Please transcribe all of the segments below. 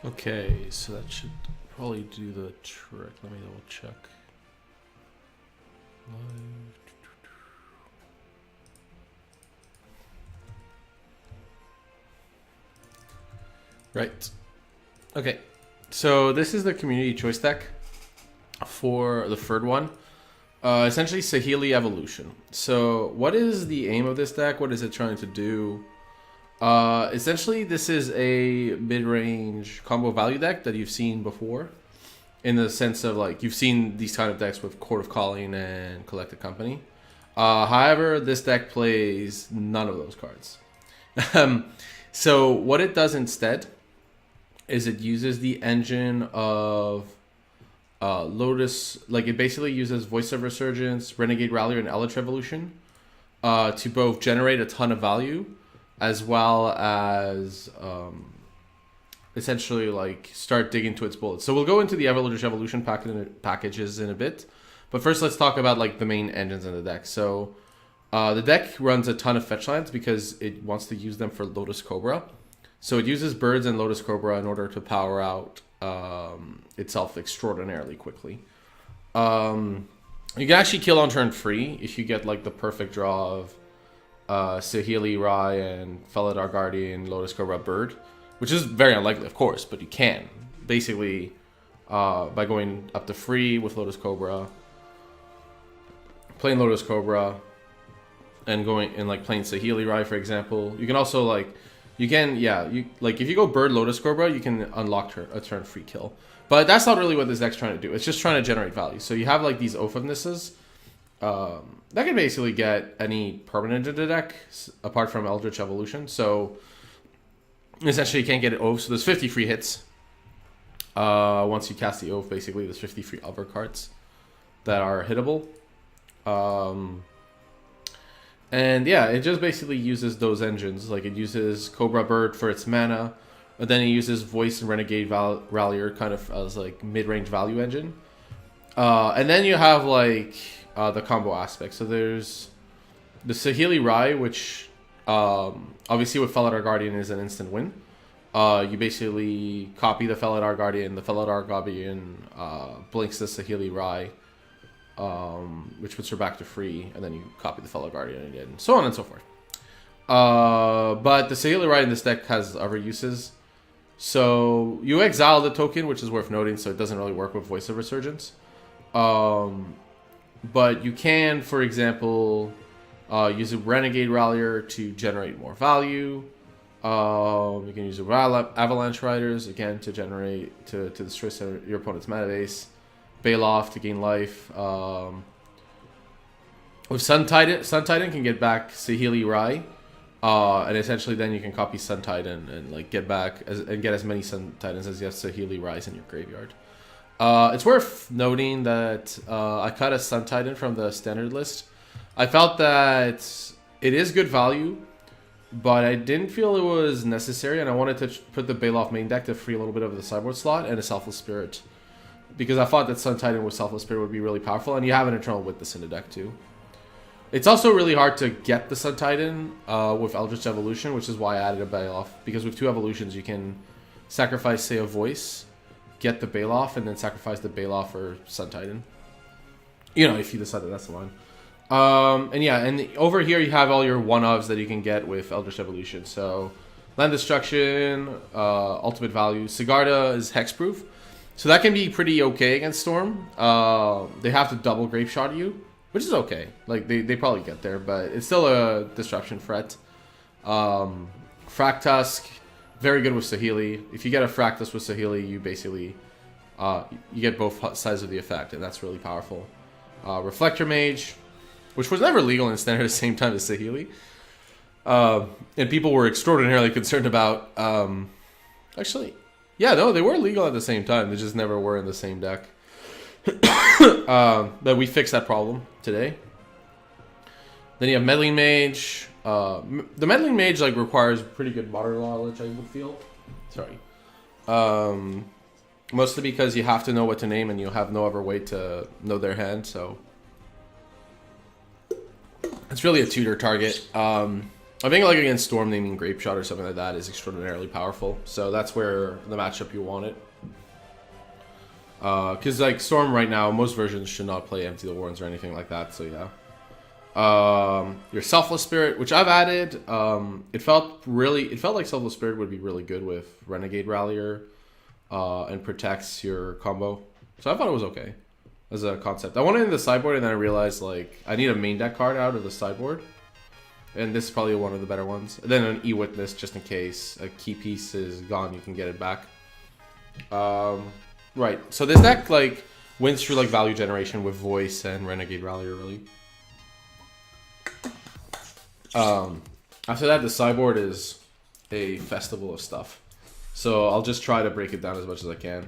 Okay, so that should probably do the trick. Let me double check. Right. Okay. So this is the community choice deck for the third one. Essentially Saheeli Evolution. So what is the aim of this deck? What is it trying to do? Essentially, this is a mid-range combo value deck that you've seen before, in the sense of like you've seen these kind of decks with Court of Calling and Collected Company. However, this deck plays none of those cards. So what it does instead is it uses the engine of Lotus, like it basically uses Voice of Resurgence, Renegade Rallier, and Eldritch Evolution to both generate a ton of value as well as essentially like start digging to its bullets. So we'll go into the Eldritch Evolution packages in a bit, but first let's talk about like the main engines in the deck. So the deck runs a ton of fetch lands because it wants to use them for Lotus Cobra. So it uses birds and Lotus Cobra in order to power out itself extraordinarily quickly. You can actually kill on turn 3 if you get like the perfect draw of Saheeli, Rai, and Felidar Guardian, Lotus Cobra, Bird, which is very unlikely, of course, but you can. Basically, by going up to 3 with Lotus Cobra, playing Lotus Cobra, and going and like playing Saheeli, Rai, for example. You can also like, you like if you go Bird, Lotus Cobra, you can unlock a turn 3 kill. But that's not really what this deck's trying to do. It's just trying to generate value. So you have like these Oath of Nisses. That can basically get any permanent in the deck apart from Eldritch Evolution. So essentially you can't get an Oath. So there's 50 free hits. Once you cast the Oath, basically there's 50 free other cards that are hittable. And yeah, it just basically uses those engines. Like it uses Cobra Bird for its mana, but then it uses Voice and Renegade Rallier kind of as like mid-range value engine. And then you have like the combo aspect. So there's the Saheeli Rai, which obviously with Felidar Guardian is an instant win. You basically copy the Felidar Guardian. The Felidar Guardian blinks the Saheeli Rai, which puts her back to 3, and then you copy the Felidar Guardian again, and so on and so forth. But the Saheeli Rai in this deck has other uses. So you exile the token, which is worth noting, so it doesn't really work with Voice of Resurgence. But you can, for example, use a Renegade Rallier to generate more value. You can use Avalanche Riders, again, to generate, to destroy your opponent's mana base. Bailoff to gain life. With Sun Titan can get back Saheeli Rai. And essentially then you can copy Sun Titan and like get back and get as many Sun Titans as you have Saheeli Rais in your graveyard. It's worth noting that I cut a Sun Titan from the standard list. I felt that it is good value, but I didn't feel it was necessary, and I wanted to put the Bailoff main deck to free a little bit of the sideboard slot and a Selfless Spirit, because I thought that Sun Titan with Selfless Spirit would be really powerful, and you have an Eternal Witness in the deck too. It's also really hard to get the Sun Titan with Eldritch Evolution, which is why I added a Bailoff, because with 2 evolutions you can sacrifice, say, a Voice, get the Bailoff, and then sacrifice the Bailoff for Sun Titan. You know, if you decide that that's the line. And yeah, and over here you have all your one-ofs that you can get with Eldritch Evolution. So, Land Destruction, Ultimate Value. Sigarda is hexproof, so that can be pretty okay against Storm. They have to double Grape Shot you, which is okay. Like, they probably get there, but it's still a disruption threat. Fractusk, very good with Saheeli. If you get a Fractus with Saheeli, you basically you get both sides of the effect, and that's really powerful. Reflector Mage, which was never legal in Standard at the same time as Saheeli. And people were extraordinarily concerned about... actually, yeah, no, they were legal at the same time. They just never were in the same deck. But we fixed that problem today. Then you have Meddling Mage. The Meddling Mage like requires pretty good modern knowledge, I would feel. Sorry. Mostly because you have to know what to name and you have no other way to know their hand, so... It's really a tutor target. I think like against Storm, naming Grape Shot or something like that is extraordinarily powerful. So that's where the matchup you want it. Because like Storm right now, most versions should not play Empty the Warrens or anything like that. So yeah. Your Selfless Spirit, which I've added. It felt like Selfless Spirit would be really good with Renegade Rallier, and protects your combo. So I thought it was okay as a concept. I wanted it in the sideboard, and then I realized like I need a main deck card out of the sideboard, and this is probably one of the better ones. And then an E-Witness just in case a key piece is gone, you can get it back. Right. So this deck like wins through like value generation with Voice and Renegade Rallier really. After that, the sideboard is a festival of stuff. So I'll just try to break it down as much as I can.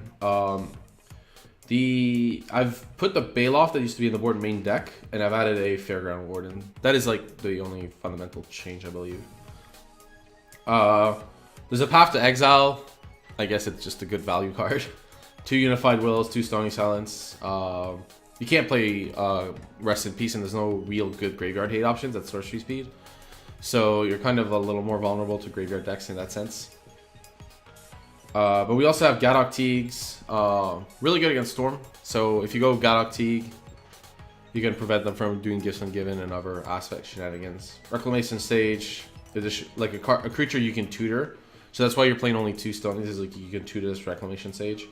I've put the Baloth that used to be in the board main deck, and I've added a Fairground Warden. That is like the only fundamental change, I believe. There's a Path to Exile. I guess it's just a good value card. 2 Unified Wills, 2 Stony Silence. You can't play Rest in Peace, and there's no real good graveyard hate options at sorcery speed. So you're kind of a little more vulnerable to graveyard decks in that sense. But we also have Gadok Teagues, really good against Storm. So if you go Gadok Teague, you can prevent them from doing Gifts Ungiven and other aspect shenanigans. Reclamation Stage is like a creature you can tutor. So that's why you're playing only 2 Stonies, is like you can tutor this Reclamation Sage.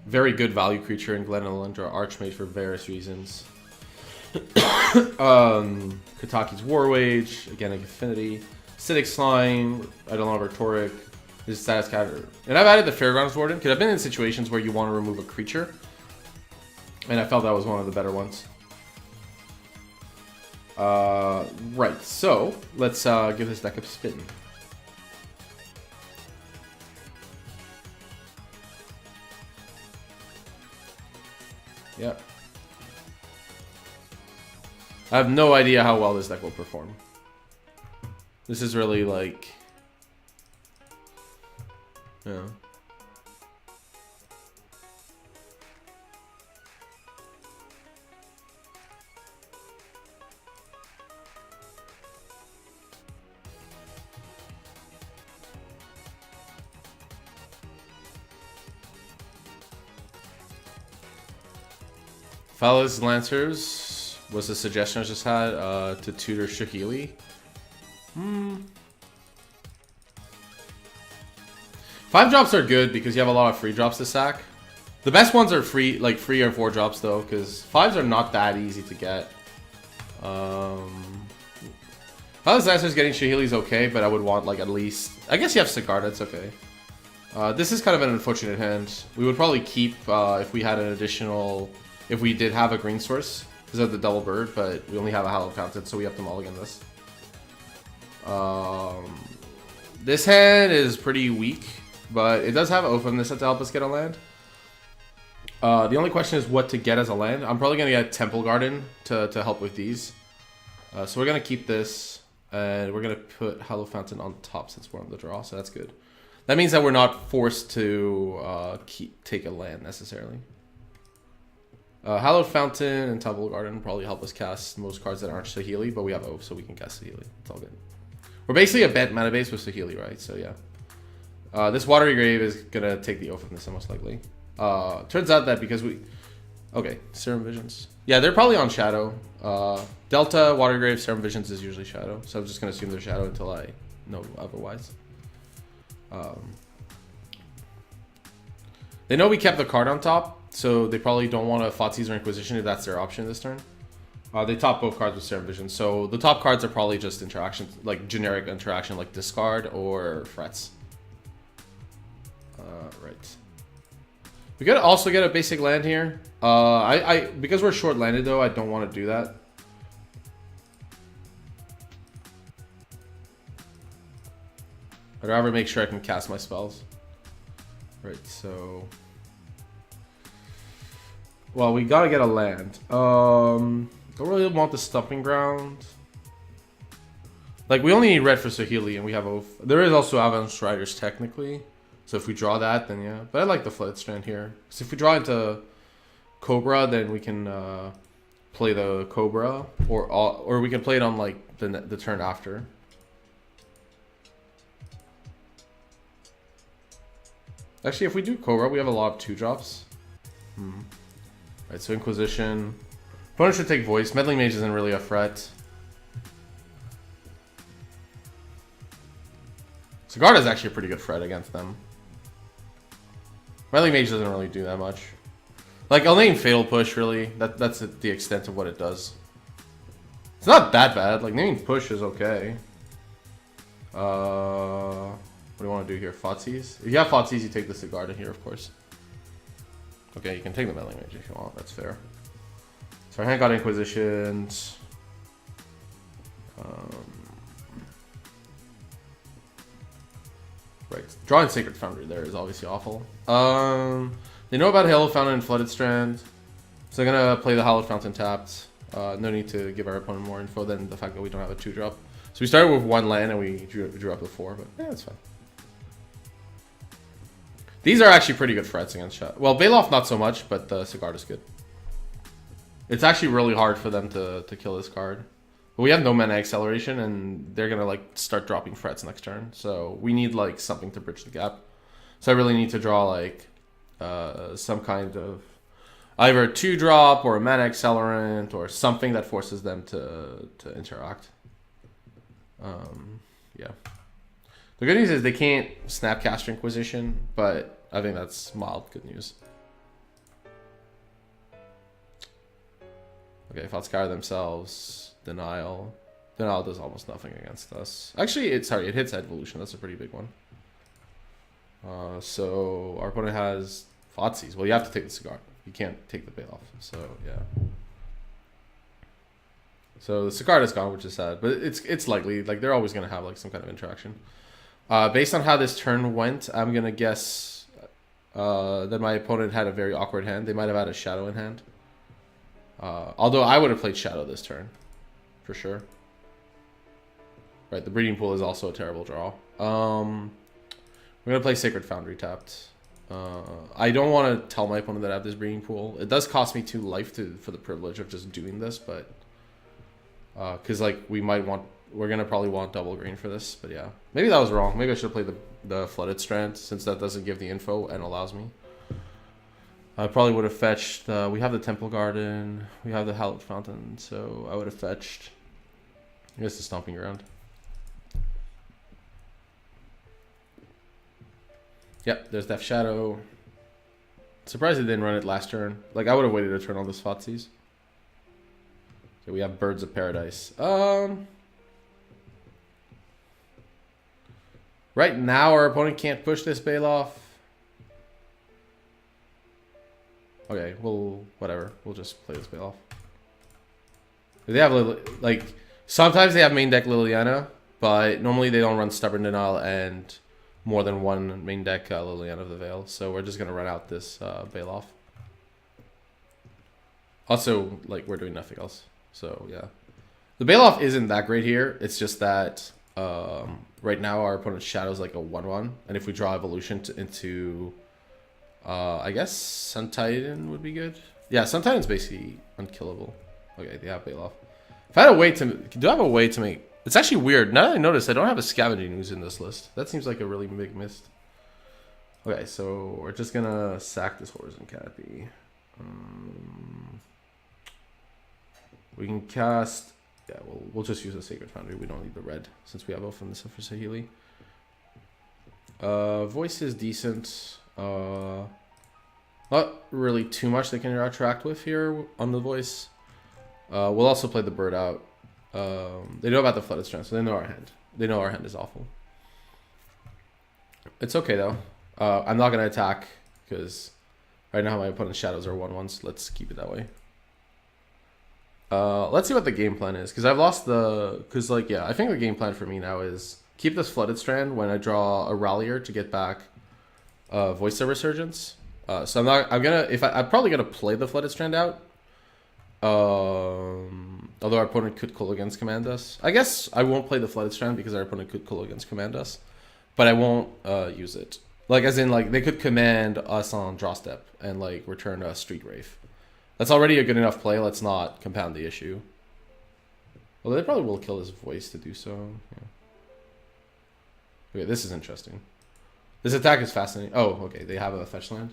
Very good value creature in Glen Elendra Archmage for various reasons. Kataki's War Wage, again, Affinity. Acidic Slime, I don't know, Rhetoric. His status counter. And I've added the Fairgrounds Warden, because I've been in situations where you want to remove a creature. And I felt that was one of the better ones. Right, so let's give this deck a spin. Yep. I have no idea how well this deck will perform. This is really like... Yeah. Fellas Lancers was the suggestion I just had to tutor Saheeli. 5-drops are good because you have a lot of free drops to sack. The best ones are free, like 3 or 4 drops though, because 5s are not that easy to get. Fellas Lancers getting Saheeli's okay, but I would want like at least... I guess you have Cigar, that's okay. This is kind of an unfortunate hand. We would probably keep if we had an additional... If we did have a green source, because of the double bird, but we only have a Hallowed Fountain, so we have to mulligan this. This hand is pretty weak, but it does have openness to help us get a land. The only question is what to get as a land. I'm probably going to get Temple Garden to help with these. So we're going to keep this, and we're going to put Hallowed Fountain on top since we're on the draw, so that's good. That means that we're not forced to take a land necessarily. Hallowed Fountain and Temple Garden probably help us cast most cards that aren't Saheeli, but we have Oath, so we can cast Saheeli. It's all good. We're basically a bet mana base with Saheeli, right? So yeah. This Watery Grave is gonna take the Oath of Nissa most likely. Turns out that because we... Okay, Serum Visions. Yeah, they're probably on Shadow. Delta, Watery Grave, Serum Visions is usually Shadow, so I'm just gonna assume they're Shadow until I know otherwise. They know we kept the card on top, so they probably don't want a Thoughtseize or Inquisition if that's their option this turn. They top both cards with Serum Vision, so the top cards are probably just interactions, like generic interaction, like Discard or Frets. Right. We could also get a basic land here. Because we're short landed though, I don't want to do that. I'd rather make sure I can cast my spells. Right, so... Well, we gotta get a land. Don't really want the Stumping Ground. Like, we only need red for Saheeli, and we have Oath. There is also Avalanche Riders, technically. So if we draw that, then yeah. But I like the Flood Strand here. Because if we draw into Cobra, then we can play the Cobra. Or we can play it on, like, the turn after. Actually, if we do Cobra, we have a lot of 2-drops. Right, so Inquisition. Opponent should take Voice. Meddling Mage isn't really a threat. Sigarda is actually a pretty good threat against them. Meddling Mage doesn't really do that much. Like, I'll name Fatal Push, really. That's the extent of what it does. It's not that bad. Like, naming Push is okay. What do you want to do here? Fotsies? If you have Fotsies, you take the Sigarda here, of course. Okay, you can take the Meddling Mage if you want. That's fair. So our hand got Inquisitions. Right. Drawing Sacred Foundry there is obviously awful. They know about Halo Fountain and Flooded Strand. So they're going to play the Hallowed Fountain tapped. No need to give our opponent more info than the fact that we don't have a 2-drop. So we started with 1 land and we drew up to 4, but yeah, it's fine. These are actually pretty good threats against Shadow. Well, Baloth not so much, but the Sigarda is good. It's actually really hard for them to kill this card. But we have no mana acceleration, and they're gonna like start dropping threats next turn. So we need like something to bridge the gap. So I really need to draw like some kind of either a 2-drop or a mana accelerant or something that forces them to interact. Yeah. The good news is they can't Snapcaster Inquisition, but I think that's mild good news. Okay, Fotskyr themselves, Denial. Denial does almost nothing against us. Actually, it hits Evolution. That's a pretty big one. So our opponent has Fotsies. Well, you have to take the Cigar. You can't take the Baloth. So yeah. So the Cigar is gone, which is sad, but it's likely. Like they're always gonna have like some kind of interaction. Based on how this turn went, I'm gonna guess that my opponent had a very awkward hand. They might have had a Shadow in hand. Although I would have played Shadow this turn, for sure. Right, the Breeding Pool is also a terrible draw. We're gonna play Sacred Foundry tapped. I don't want to tell my opponent that I have this Breeding Pool. It does cost me 2 life for the privilege of just doing this, but because like we're gonna probably want double green for this. But yeah, maybe that was wrong. Maybe I should have played the Flooded Strand, since that doesn't give the info and allows me. I probably would have fetched, we have the Temple Garden, we have the Hallowed Fountain, so I would have fetched, I guess, the Stomping Ground. Yep, there's Death Shadow. Surprised they didn't run it last turn. Like, I would have waited a turn on this Fotsies. So we have Birds of Paradise. Right now, our opponent can't push this Baloth. Okay, well, whatever. We'll just play this Baloth. They have, like, sometimes they have main deck Liliana, but normally they don't run Stubborn Denial and more than one main deck Liliana of the Veil. So we're just going to run out this Baloth. Also, like, we're doing nothing else. So, yeah. The Baloth isn't that great here. It's just that right now our opponent's Shadow is like a 1-1. And if we draw Evolution into... I guess Sun Titan would be good. Yeah, Sun Titan's basically unkillable. Okay, they have Baloth. If I had a way to... Do I have a way to make... It's actually weird. Now that I notice, I don't have a Scavenging Ooze in this list. That seems like a really big miss. Okay, so we're just gonna sack this Horizon Canopy. We can cast... Yeah, we'll just use a Sacred Foundry. We don't need the red, since we have Oath on this for Saheeli. Voice is decent. Not really too much they can interact with here on the Voice. We'll also play the Bird out. They know about the Flooded Strand, so they know our hand. They know our hand is awful. It's okay though. I'm not gonna attack because right now my opponent's Shadows are 1-1s. Let's keep it that way. Let's see what the game plan is, because I've lost because like, yeah, I think the game plan for me now is keep this Flooded Strand when I draw a Rallier to get back Voice of Resurgence. So I'm probably gonna play the Flooded Strand out. Although our opponent could Cool Against Command us. I guess I won't play the Flooded Strand because our opponent could Cool Against Command us, but I won't use it. Like, as in, like, they could command us on draw step and like return a Street Wraith. That's already a good enough play. Let's not compound the issue. Although they probably will kill his Voice to do so. Yeah. Okay, this is interesting. This attack is fascinating. Oh, okay. They have a fetch land.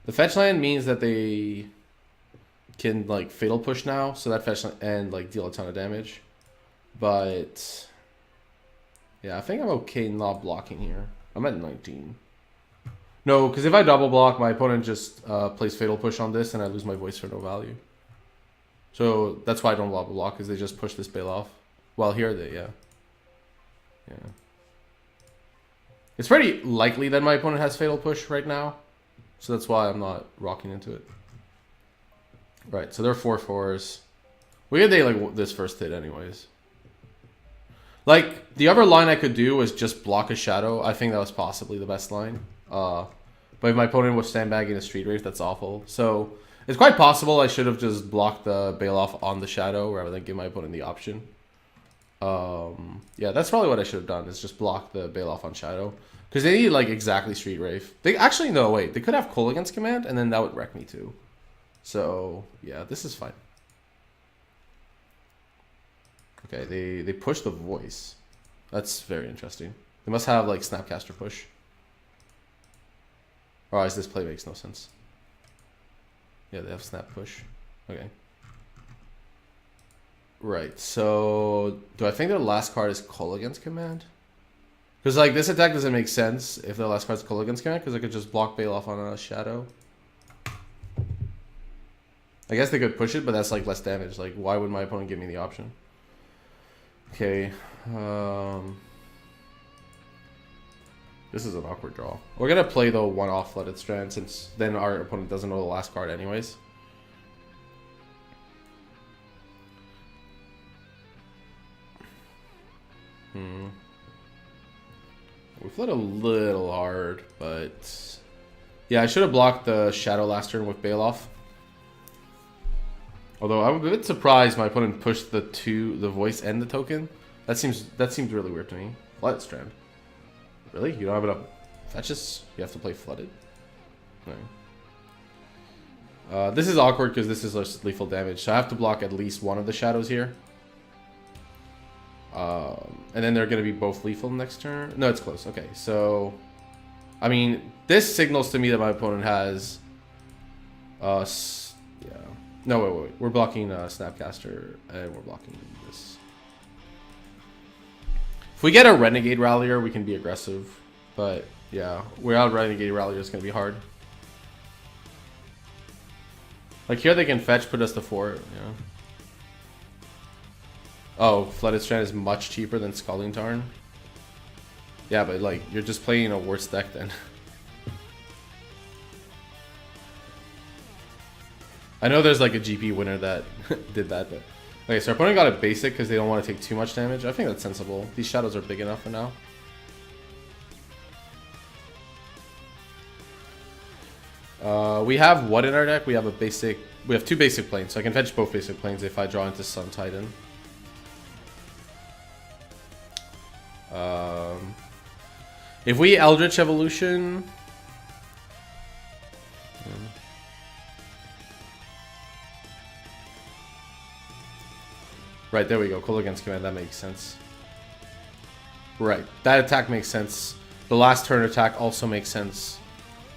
The fetch land means that they can like fatal push now, so that fetch land and like deal a ton of damage. But yeah, I think I'm okay not blocking here. I'm at 19. No, because if I double block, my opponent just plays fatal push on this, and I lose my voice for no value. So that's why I don't double block, because they just push this bail off. Well, here they yeah. It's pretty likely that my opponent has fatal push right now. So that's why I'm not rocking into it. Right, so they're 4/4s. We could take like this first hit anyways. Like, the other line I could do was just block a shadow. I think that was possibly the best line. But if my opponent was sandbagging a Street Wraith, that's awful. So it's quite possible I should have just blocked the bail off on the shadow rather than give my opponent the option. Yeah, that's probably what I should have done, is just block the bail off on shadow. Because they need like exactly Street Wraith. They actually, no, wait. They could have Cole against command, and then that would wreck me too. So yeah, this is fine. Okay, they push the voice. That's very interesting. They must have like Snapcaster push. Otherwise this play makes no sense. Yeah, they have snap push. Okay. Right, so do I think their last card is Call against command? Because like this attack doesn't make sense if their last card is Call against command, because I could just block bail off on a shadow. I guess they could push it, but that's like less damage. Like, why would my opponent give me the option? Okay. This is an awkward draw. We're gonna play the one-off Flooded Strand, since then our opponent doesn't know the last card anyways. We fled a little hard, but yeah, I should have blocked the Shadow last turn with Bailoff. Although I'm a bit surprised my opponent pushed the voice and the token. That seems really weird to me. Flooded Strand. Really? You don't have enough fetches? You have to play Flooded? No. This is awkward because this is just lethal damage, so I have to block at least one of the shadows here. And then they're going to be both lethal next turn. No, it's close. Okay, so I mean, this signals to me that my opponent has yeah. No, wait. We're blocking Snapcaster, and we're blocking this. If we get a Renegade Rallier, we can be aggressive. But yeah, without Renegade Rallier, it's going to be hard. Like here, they can fetch, put us to 4. Yeah. Oh, Flooded Strand is much cheaper than Scalding Tarn. Yeah, but like you're just playing a worse deck then. I know there's like a GP winner that did that, but okay. So our opponent got a basic because they don't want to take too much damage. I think that's sensible. These shadows are big enough for now. We have what in our deck? We have a basic. We have 2 basic planes, so I can fetch both basic planes if I draw into Sun Titan. If we Eldritch Evolution, right, there we go. Call against command, that makes sense. Right, that attack makes sense. The last turn attack also makes sense.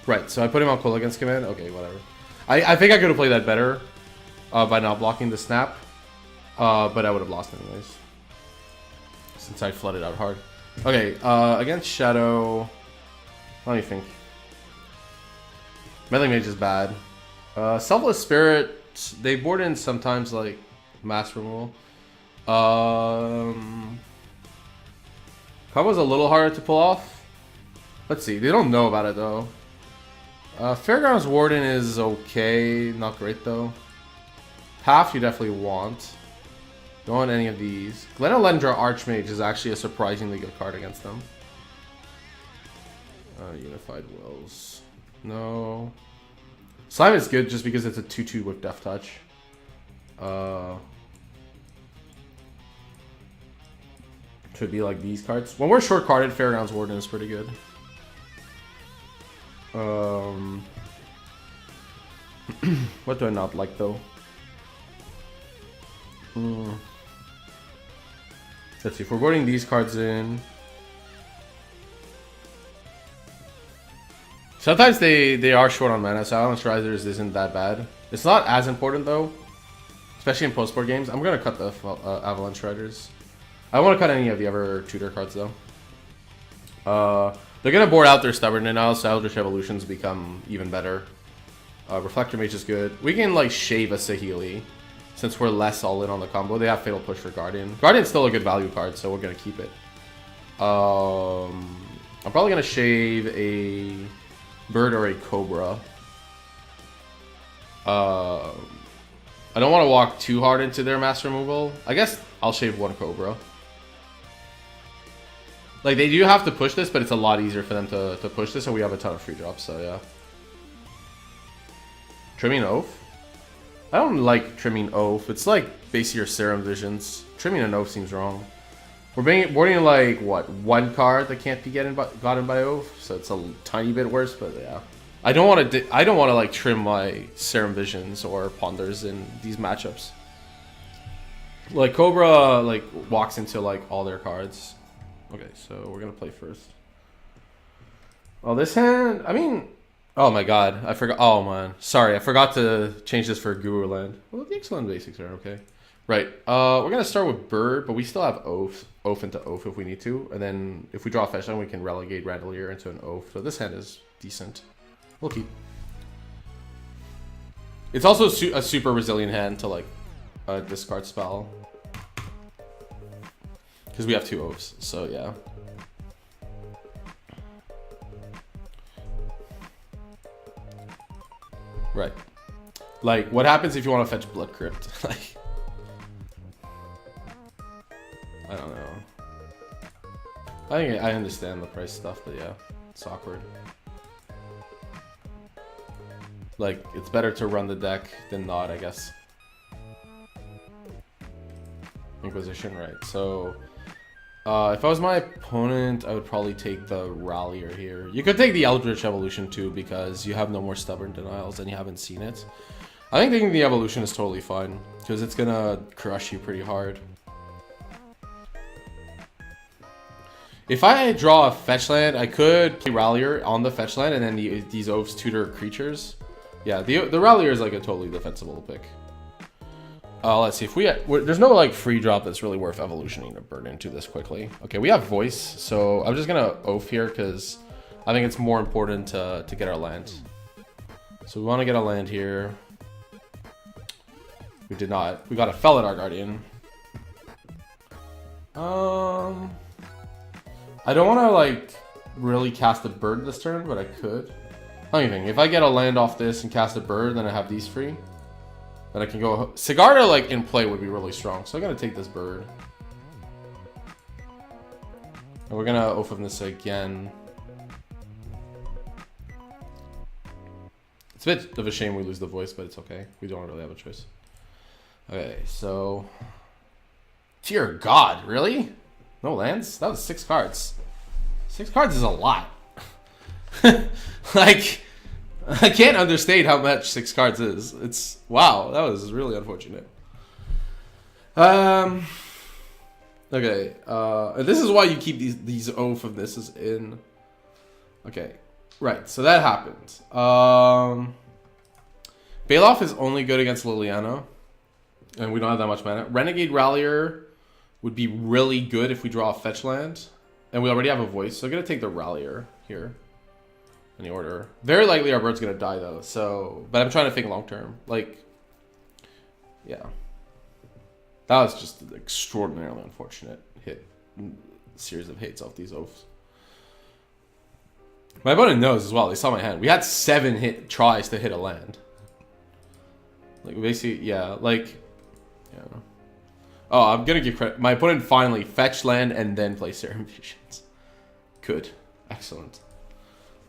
Right, so I put him on Call against command. Okay, whatever. I think I could have played that better by not blocking the snap, but I would have lost anyways, since I flooded out hard. Okay, against Shadow, let me think. Melee Mage is bad. Selfless Spirit, they board in sometimes like mass removal. Combo's a little harder to pull off. Let's see, they don't know about it though. Fairgrounds Warden is okay, not great though. Half you definitely want. Don't want any of these. Glenalendra Archmage is actually a surprisingly good card against them. Unified Wills. No. Slime is good just because it's a 2/2 with Death Touch. Should be like these cards. When we're short carded, Fairgrounds Warden is pretty good. What do I not like though? Let's see, if we're boarding these cards in... Sometimes they are short on mana, so Avalanche Risers isn't that bad. It's not as important though, especially in post-board games. I'm gonna cut the Avalanche Riders. I don't want to cut any of the other tutor cards though. They're gonna board out their Stubborn Denials, so Eldritch Evolutions become even better. Reflector Mage is good. We can like shave a Saheeli, since we're less all in on the combo. They have Fatal Push for Guardian. Guardian's still a good value card, so we're gonna keep it. I'm probably gonna shave a Bird or a Cobra. I don't want to walk too hard into their mass removal. I guess I'll shave one Cobra. Like, they do have to push this, but it's a lot easier for them to push this, and we have a ton of free drops, so yeah. Trimming Oath? I don't like Trimming Oath. It's like basically your Serum Visions. Trimming an Oath seems wrong. We're boarding like, what, one card that can't be gotten by Oath, so it's a tiny bit worse, but yeah. I don't want to like trim my Serum Visions or Ponders in these matchups. Like Cobra like walks into like all their cards. Okay, so we're gonna play first. Oh, this hand, I mean, oh my god, I forgot. Oh man, sorry, I forgot to change this for Guru Land. Well, the excellent basics are okay. Right, we're gonna start with Bird, but we still have Oath into Oath if we need to, and then if we draw a fetch land, we can relegate Randolier into an Oath. So this hand is decent. We'll keep. It's also a super resilient hand to like discard spell. Because we have two Oaths, so yeah. Right. Like, what happens if you want to fetch Blood Crypt? Like, I don't know. I think I understand the price stuff, but yeah, it's awkward. Like, it's better to run the deck than not, I guess. Inquisition, right. So, if I was my opponent, I would probably take the Rallier here. You could take the Eldritch Evolution too, because you have no more Stubborn Denials and you haven't seen it. I think taking the Evolution is totally fine, because it's gonna crush you pretty hard. If I draw a fetch land, I could play Rallier on the fetch land, and then these Oaths tutor creatures. Yeah, the Rallier is like a totally defensible pick. Let's see if there's no like free drop that's really worth evolutioning to burn into this quickly. Okay, we have Voice, so I'm just gonna Oath here because I think it's more important to get our land. So we want to get a land here. We did not. We got a Felidar Guardian. I don't want to like really cast a bird this turn, but I could. Anything. If I get a land off this and cast a bird, then I have these free. Then I can go. Sigarda like in play would be really strong, so I'm gonna take this bird. And we're gonna Oath of this again. It's a bit of a shame we lose the Voice, but it's okay. We don't really have a choice. Okay, so dear God, really? No lands? That was 6 cards. 6 cards is a lot. Like, I can't understate how much 6 cards is. It's wow, that was really unfortunate. Okay, this is why you keep these Oath of this is in. Okay, right. So that happened. Baloth is only good against Liliana, and we don't have that much mana. Renegade Rallier would be really good if we draw a fetch land, and we already have a Voice, so I'm gonna take the Rallier here. Any order. Very likely our bird's gonna die though, so but I'm trying to think long term. Like, yeah. That was just an extraordinarily unfortunate series of hits off these Oaths. My opponent knows as well, they saw my hand. We had 7 tries to hit a land. Like basically, yeah, like, yeah. Oh, I'm gonna give credit. My opponent finally fetched land and then play Serum Visions. Good. Excellent.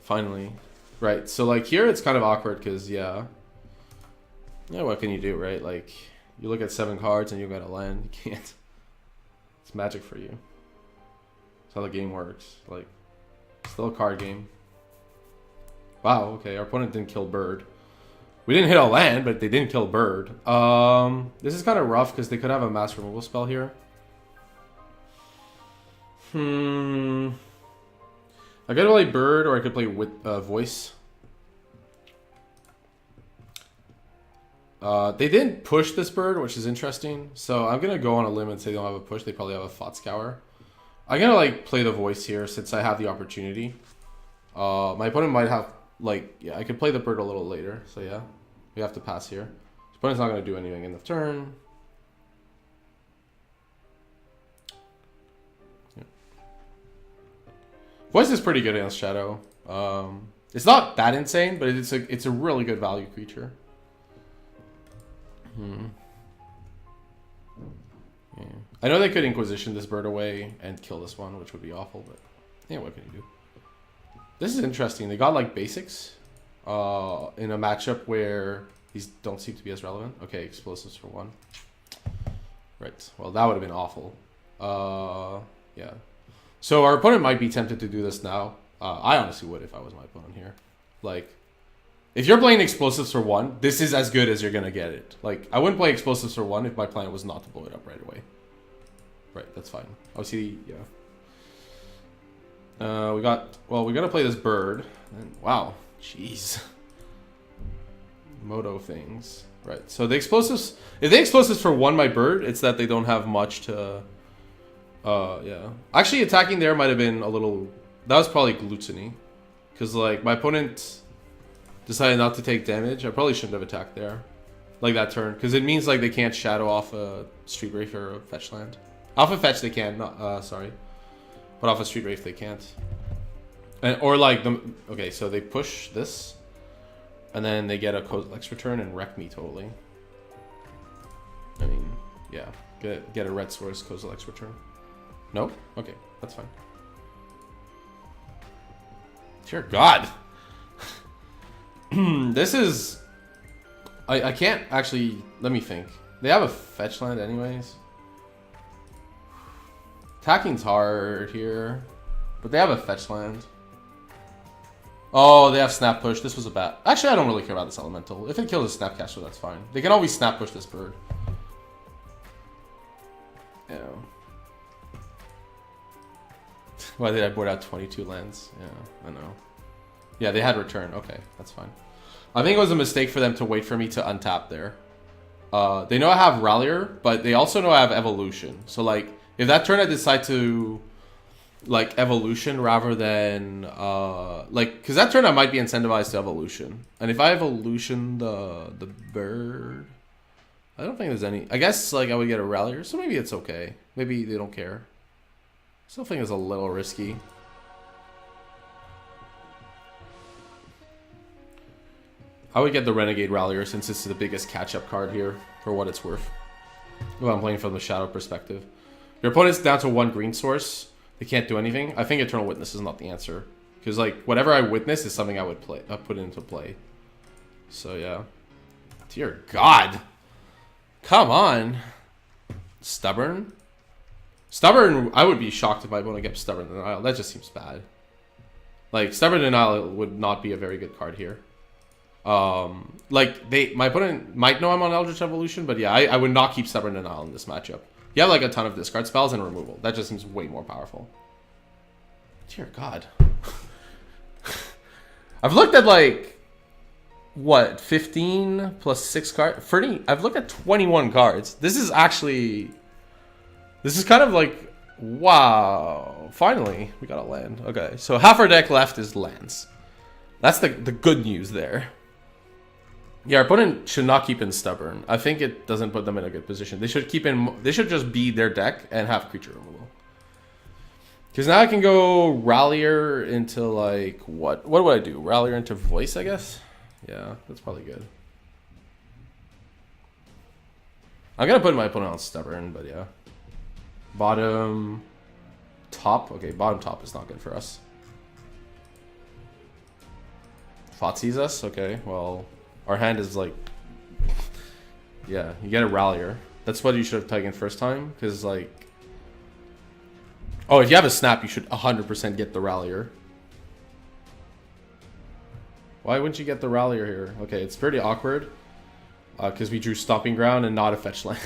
Finally. Right, so like here it's kind of awkward because, yeah, what can you do, right? Like, you look at 7 cards and you got a land. You can't. It's magic for you. That's how the game works. Like, still a card game. Wow, okay, our opponent didn't kill bird. We didn't hit a land, but they didn't kill bird. This is kind of rough because they could have a mass removal spell here. I could play bird or I could play with voice. They didn't push this bird, which is interesting. So I'm gonna go on a limb and say they don't have a push. They probably have a Thought Scour. I'm gonna like play the voice here since I have the opportunity. My opponent might have like I could play the bird a little later. So yeah, we have to pass here. His opponent's not gonna do anything in the turn. Yeah. Voice is pretty good against Shadow. It's not that insane, but it's a really good value creature. Yeah. I know they could Inquisition this bird away and kill this one, which would be awful, but yeah, what can you do? This is interesting. They got like basics in a matchup where these don't seem to be as relevant. Okay, explosives for 1. Right. Well, that would have been awful. Yeah. So our opponent might be tempted to do this now. I honestly would if I was my opponent here. Like, if you're playing explosives for 1, this is as good as you're gonna get it. Like, I wouldn't play explosives for 1 if my plan was not to blow it up right away. Right, that's fine. Obviously, yeah. We gotta play this bird. And, wow, jeez. Moto things. Right, so the explosives, if they explosives for 1 my bird, it's that they don't have much to, yeah. Actually, attacking there might have been a little, that was probably gluttony. Because, like, my opponent decided not to take damage. I probably shouldn't have attacked there. Like that turn. Because it means like they can't shadow off a Street Wraith or a fetch land. Off a fetch they can, not sorry. But off a Street Wraith they can't. And or like okay, so they push this. And then they get a Kozilek's return and wreck me totally. I mean, yeah. Get a red source Kozilek's return. No? Okay, that's fine. Dear God. This is... I can't actually... Let me think. They have a fetch land anyways. Attacking's hard here. But they have a fetch land. Oh, they have snap push. This was a bad... Actually, I don't really care about this elemental. If it kills a snapcaster, that's fine. They can always snap push this bird. Yeah. Why did I board out 22 lands? Yeah, I know. Yeah, they had return. Okay, that's fine. I think it was a mistake for them to wait for me to untap there. They know I have Rallier, but they also know I have Evolution. So, like, if that turn I decide to, like, Evolution rather than, like, because that turn I might be incentivized to Evolution. And if I Evolution the bird, I don't think there's any... I guess, like, I would get a Rallier, so maybe it's okay. Maybe they don't care. Still think it's a little risky. I would get the Renegade Rallier since it's the biggest catch-up card here, for what it's worth. Well, I'm playing from the Shadow perspective. Your opponent's down to 1 green source. They can't do anything. I think Eternal Witness is not the answer. Because, like, whatever I witness is something I would put into play. So, yeah. Dear God. Come on. Stubborn? Stubborn, I would be shocked if my opponent kept Stubborn Denial. That just seems bad. Like, Stubborn Denial would not be a very good card here. Like, my opponent might know I'm on Eldritch Evolution, but yeah, I would not keep Stubborn Denial in this matchup. You have, like, a ton of discard spells and removal. That just seems way more powerful. Dear God. I've looked at, like, what, 15 plus 6 cards? I've looked at 21 cards. This is actually... This is kind of like... Wow. Finally, we got a land. Okay, so half our deck left is lands. That's the good news there. Yeah, our opponent should not keep in Stubborn. I think it doesn't put them in a good position. They should keep in... They should just be their deck and have creature removal. Because now I can go Rallier into, like... What would I do? Rallier into Voice, I guess? Yeah, that's probably good. I'm going to put my opponent on Stubborn, but yeah. Bottom... Top? Okay, bottom top is not good for us. Fotsees us? Okay, well... Our hand is like... Yeah, you get a Rallier. That's what you should have taken first time, because like... Oh, if you have a snap, you should 100% get the Rallier. Why wouldn't you get the Rallier here? Okay, it's pretty awkward. Because we drew Stomping Ground and not a fetch land.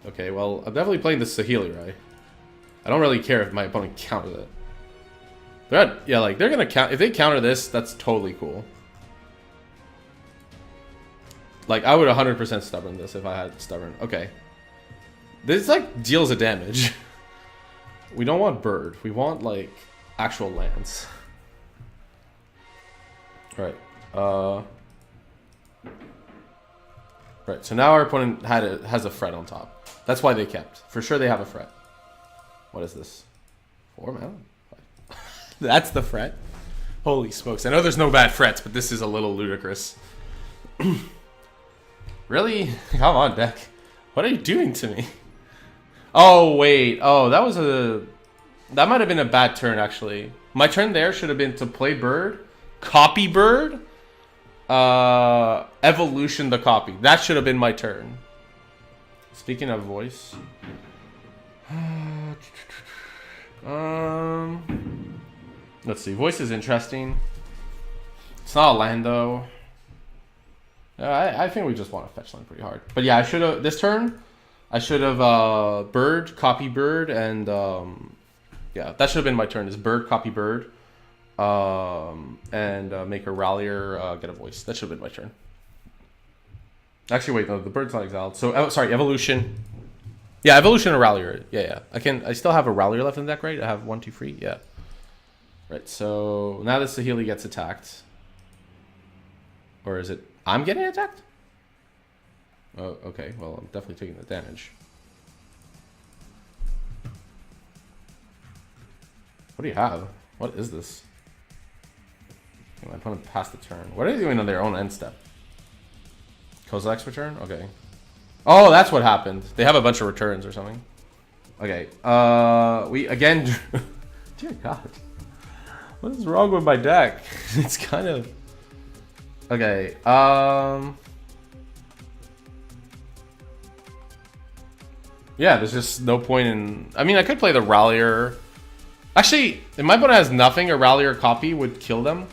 Okay, well, I'm definitely playing the Saheeli, right? I don't really care if my opponent counters it. Yeah, like, they're gonna count. If they counter this, that's totally cool. Like, I would 100% stubborn this if I had stubborn. Okay. This, like, deals a damage. We don't want bird. We want, like, actual lands. Right. Right, so now our opponent has a threat on top. That's why they kept. For sure they have a threat. What is this? 4 mana? That's the threat? Holy smokes. I know there's no bad threats, but this is a little ludicrous. Really? Come on, deck. What are you doing to me? Oh, wait. Oh, that was a... That might have been a bad turn, actually. My turn there should have been to play bird, copy bird, evolution the copy. That should have been my turn. Speaking of voice... let's see. Voice is interesting. It's not a land, though. I think we just want to fetch land pretty hard. But yeah, I should have... This turn, I should have bird, copy bird, and... yeah, that should have been my turn. Is bird, copy bird, and make a rallier, get a voice. That should have been my turn. Actually, wait, no, the bird's not exiled. So, sorry, evolution. Yeah, evolution and rallier. Yeah. I still have a rallier left in the deck, right? I have 1, 2, 3. Yeah. Right, so now that Saheeli gets attacked. Or is it I'm getting attacked? Oh, okay. Well, I'm definitely taking the damage. What do you have? What is this? Okay, my opponent passed the turn. What are they doing on their own end step? Kozak's return? Okay. Oh, that's what happened. They have a bunch of returns or something. Okay. We again... Dear God. What is wrong with my deck? It's kind of... Okay. Yeah, there's just no point in... I mean, I could play the Rallier. Actually, if my opponent has nothing, a Rallier copy would kill them.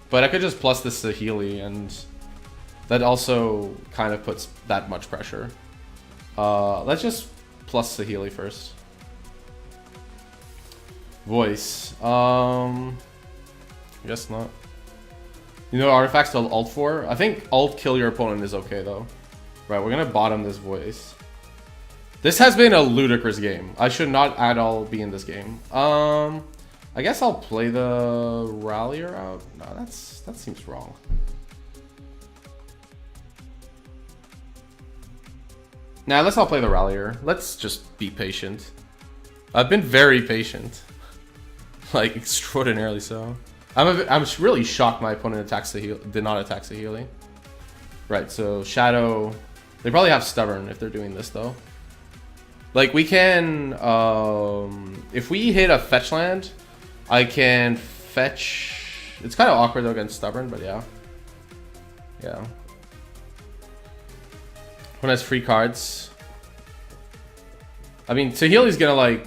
But I could just plus this Saheeli, and that also kind of puts that much pressure. Let's just plus Saheeli first. Voice. I guess not. You know, artifacts to alt 4? I think alt kill your opponent is okay, though. Right, we're gonna bottom this voice. This has been a ludicrous game. I should not at all be in this game. I guess I'll play the Rallier out. No, that seems wrong. Nah, let's not play the Rallier. Let's just be patient. I've been very patient. Like, extraordinarily so. I'm really shocked my opponent did not attack Saheeli. Right, so Shadow... They probably have Stubborn if they're doing this, though. Like, we can... if we hit a fetch land, I can fetch... It's kind of awkward, though, against Stubborn, but yeah. Yeah. One has free cards. I mean, Saheeli's gonna, like...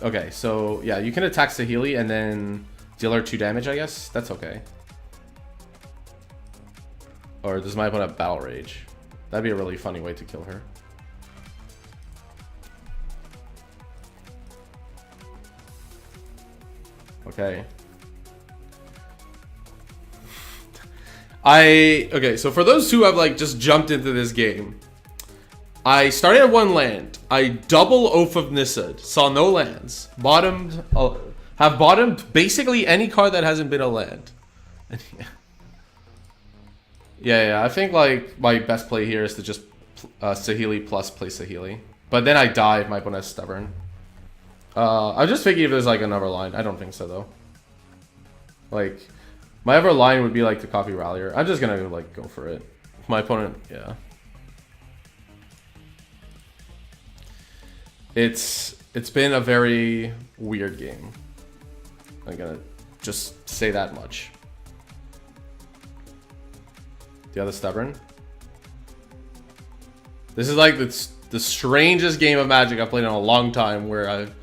Okay, so, yeah, you can attack Saheeli and then deal her 2 damage, I guess. That's okay. Or does my opponent have Battle Rage? That'd be a really funny way to kill her. Okay. Okay, so for those who have, like, just jumped into this game, I started at 1 land. I double Oath of Nisad. Saw no lands. Bottomed... have bottomed basically any card that hasn't been a land. Yeah, I think, like, my best play here is to just Saheeli plus play Saheeli. But then I die if my opponent has Stubborn. I was just thinking if there's, like, another line. I don't think so, though. Like, my other line would be, like, to copy Rallier. I'm just gonna, like, go for it. My opponent, yeah. It's been a very weird game. I'm gonna just say that much. The other Stubborn. This is like the strangest game of Magic I've played in a long time where I've...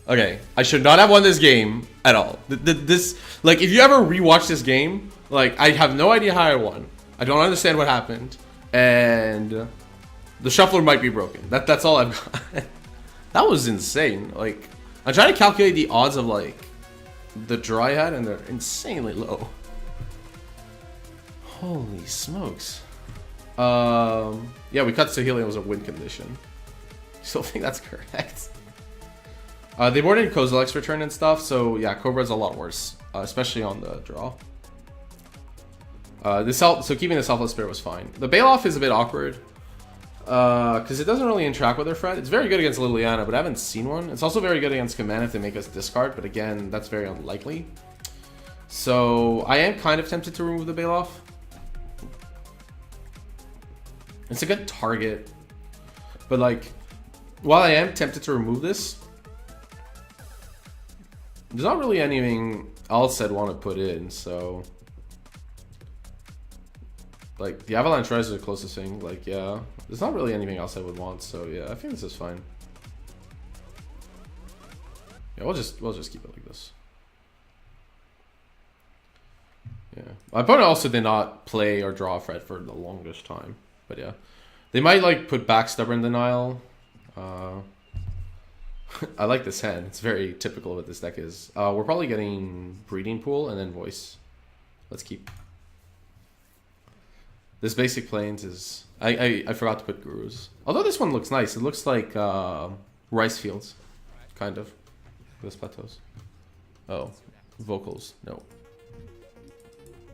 Okay, I should not have won this game at all. This, like, if you ever rewatch this game, like, I have no idea how I won. I don't understand what happened. And The shuffler might be broken. That's all I've got. That was insane. Like, I'm trying to calculate the odds of like the draw I had, and they're insanely low. Holy smokes. Yeah, we cut Saheeli. It was a win condition. Still think that's correct. They boarded Kozilek's return and stuff, so yeah, Cobra's a lot worse, especially on the draw. So keeping the Selfless Spirit was fine. The Bailoff is a bit awkward, because it doesn't really interact with their friend. It's very good against Liliana, but I haven't seen one. It's also very good against Command if they make us discard, but again, that's very unlikely. So I am kind of tempted to remove the Bailoff. It's a good target, but like, while I am tempted to remove this, there's not really anything else I'd want to put in, so... Like, the Avalanche Rise is the closest thing, like, yeah. There's not really anything else I would want, so yeah, I think this is fine. Yeah, we'll just keep it like this. Yeah. My opponent also did not play or draw a Fred for the longest time, but yeah. They might, like, put back Stubborn Denial. I like this hand. It's very typical of what this deck is. We're probably getting Breeding Pool and then Voice. Let's keep. This basic Plains is... I forgot to put Gurus. Although this one looks nice. It looks like Rice Fields. Kind of. This Plateaus. Oh. Vocals. No.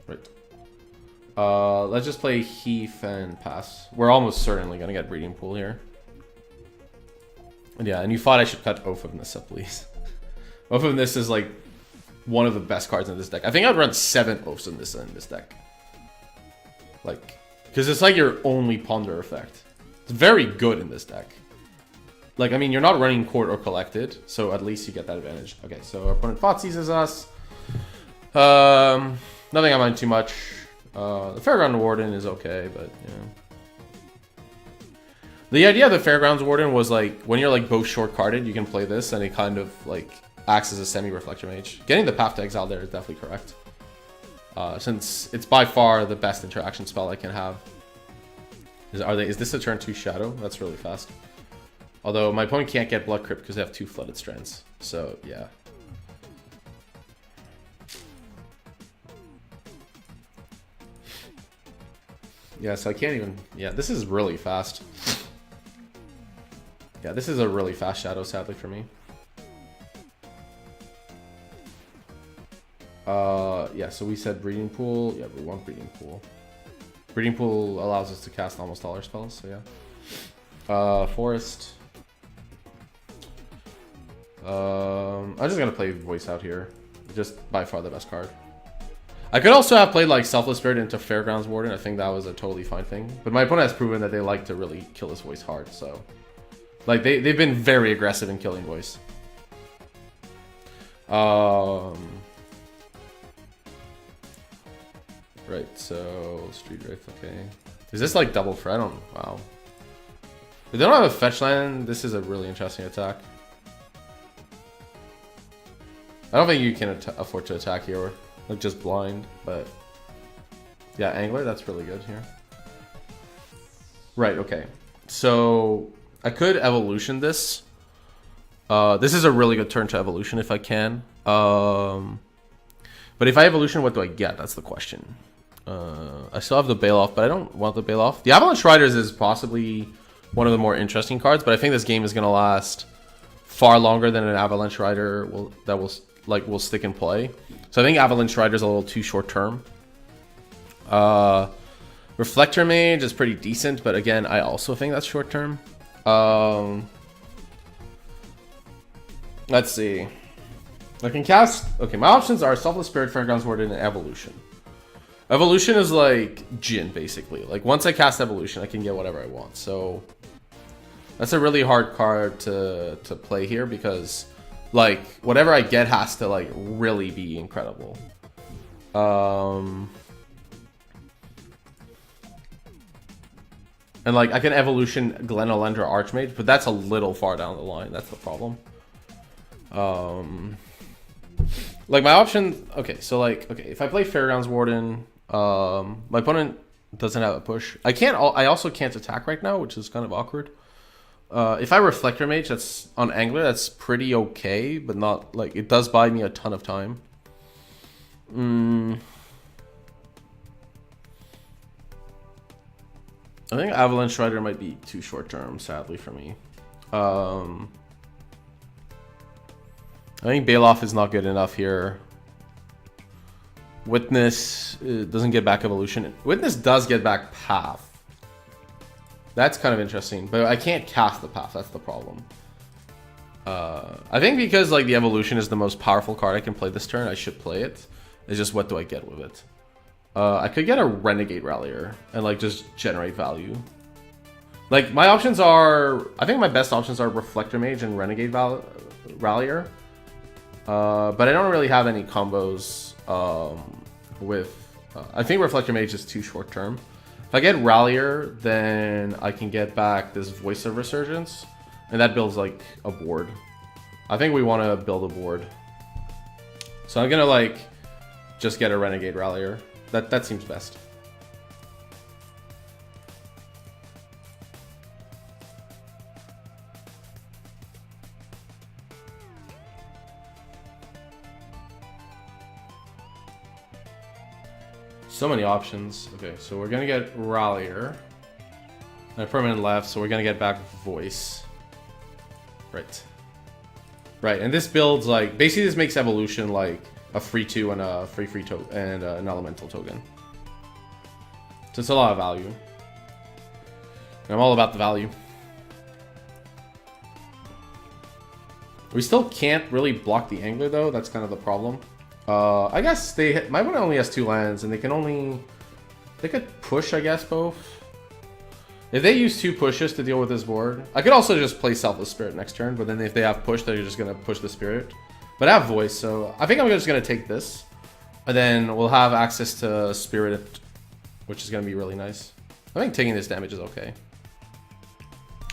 Right. Let's just play Heath and pass. We're almost certainly going to get Breeding Pool here. Yeah, and you thought I should cut Oath of Nissa, please. Oath of Nissa is like one of the best cards in this deck. I think I'd run 7 Oaths of Nissa in this deck. Like, because it's like your only Ponder effect. It's very good in this deck. Like, I mean, you're not running Court or Collected, so at least you get that advantage. Okay, so our opponent Thoughtseize is us. Nothing I mind too much. The Fairground Warden is okay, but, you know. The idea of the Fairgrounds Warden was like, when you're like both short carded, you can play this and it kind of like acts as a semi-reflector mage. Getting the Path to Exile there is definitely correct. Since it's by far the best interaction spell I can have. Is this a turn 2 Shadow? That's really fast. Although my opponent can't get Blood Crypt because they have 2 Flooded Strands. So yeah. Yeah, so I can't even... Yeah, this is really fast. Yeah, this is a really fast Shadow, sadly, for me. Yeah, so we said Breeding Pool. Yeah, we want Breeding Pool. Breeding Pool allows us to cast almost all our spells, so yeah. Forest. I'm just gonna play Voice out here. Just by far the best card. I could also have played like Selfless Spirit into Fairgrounds Warden. I think that was a totally fine thing. But my opponent has proven that they like to really kill this Voice hard, so... Like, they've been very aggressive in killing Voice. Right, so... Street Wraith, okay. Is this like double for? I don't... Wow. If they don't have a fetch land, this is a really interesting attack. I don't think you can afford to attack here. Like, just blind, but... Yeah, Angler, that's really good here. Right, okay. So... I could evolution this. This is a really good turn to evolution if I can. But if I evolution, what do I get? That's the question. I still have the Bailoff, but I don't want the Bailoff. The Avalanche Riders is possibly one of the more interesting cards, but I think this game is going to last far longer than an Avalanche Rider will stick in play. So I think Avalanche Rider is a little too short term. Reflector Mage is pretty decent, but again, I also think that's short term. Let's see. I can cast... Okay, my options are Selfless Spirit, Fairgrounds Warden, and Evolution. Evolution is like Jhin, basically. Like, once I cast Evolution, I can get whatever I want. So, that's a really hard card to play here because, like, whatever I get has to, like, really be incredible. And, like, I can Evolution Glen Elendra Archmage, but that's a little far down the line. That's the problem. Like, my option... Okay, so, like... Okay, if I play Fairgrounds Warden, my opponent Doesn't have a push. I also can't attack right now, which is kind of awkward. If I Reflector Mage, that's on Angler, that's pretty okay, but not like it does buy me a ton of time. I think Avalanche Rider might be too short term, sadly for me. I think Bailoff is not good enough here. Witness doesn't get back Evolution. Witness does get back Path. That's kind of interesting, but I can't cast the Path. That's the problem. I think because like the Evolution is the most powerful card I can play this turn, I should play it. It's just what do I get with it? I could get a Renegade Rallier and like just generate value. Like my options are, I think my best options are Reflector Mage and Renegade Rallier. But I don't really have any combos with... I think Reflector Mage is too short term. If I get Rallier, then I can get back this Voice of Resurgence. And that builds like a board. I think we want to build a board. So I'm gonna like just get a Renegade Rallier. That seems best. So many options. Okay, so we're gonna get Rallier. And a permanent left, so we're gonna get back Voice. Right. Right, and this builds like basically this makes Evolution like a free 2 and a free token and an elemental token. So it's a lot of value. And I'm all about the value. We still can't really block the Angler though, that's kind of the problem. I guess my one only has 2 lands and they could push, I guess, both. If they use 2 pushes to deal with this board, I could also just play Selfless Spirit next turn, but then if they have push, they're just gonna push the Spirit. But I have Voice, so I think I'm just gonna take this. And then we'll have access to Spirit, which is gonna be really nice. I think taking this damage is okay.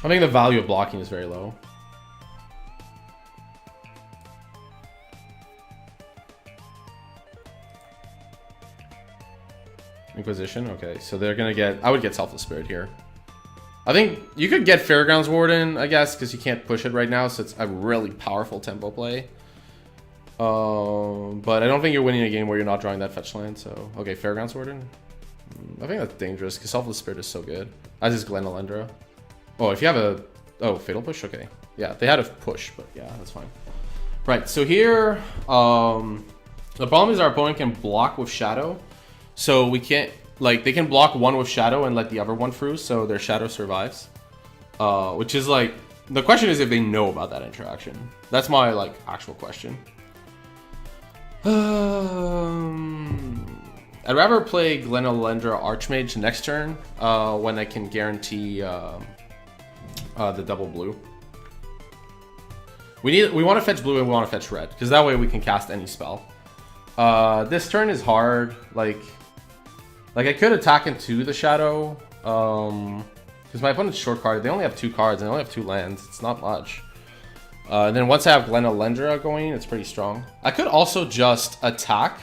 I think the value of blocking is very low. Inquisition, okay, so they're gonna get... I would get Selfless Spirit here. I think you could get Fairgrounds Warden, I guess, because you can't push it right now, so it's a really powerful tempo play. But I don't think you're winning a game where you're not drawing that fetch land, so... Okay, Fairgrounds Warden. I think that's dangerous, because Selfless Spirit is so good. As is Glen Alendra. Oh, if you have a... Oh, Fatal Push? Okay. Yeah, they had a push, but yeah, that's fine. Right, so here... the problem is our opponent can block with Shadow. So we can't... Like, they can block one with Shadow and let the other one through, so their Shadow survives. Which is like... The question is if they know about that interaction. That's my, like, actual question. I'd rather play Glen Alendra Archmage next turn, when I can guarantee the double blue. We want to fetch blue and we want to fetch red, because that way we can cast any spell. This turn is hard, like I could attack into the Shadow, because my opponent's short card. They only have 2 cards and they only have 2 lands. It's not much. And then once I have Glen Alendra going, it's pretty strong. I could also just attack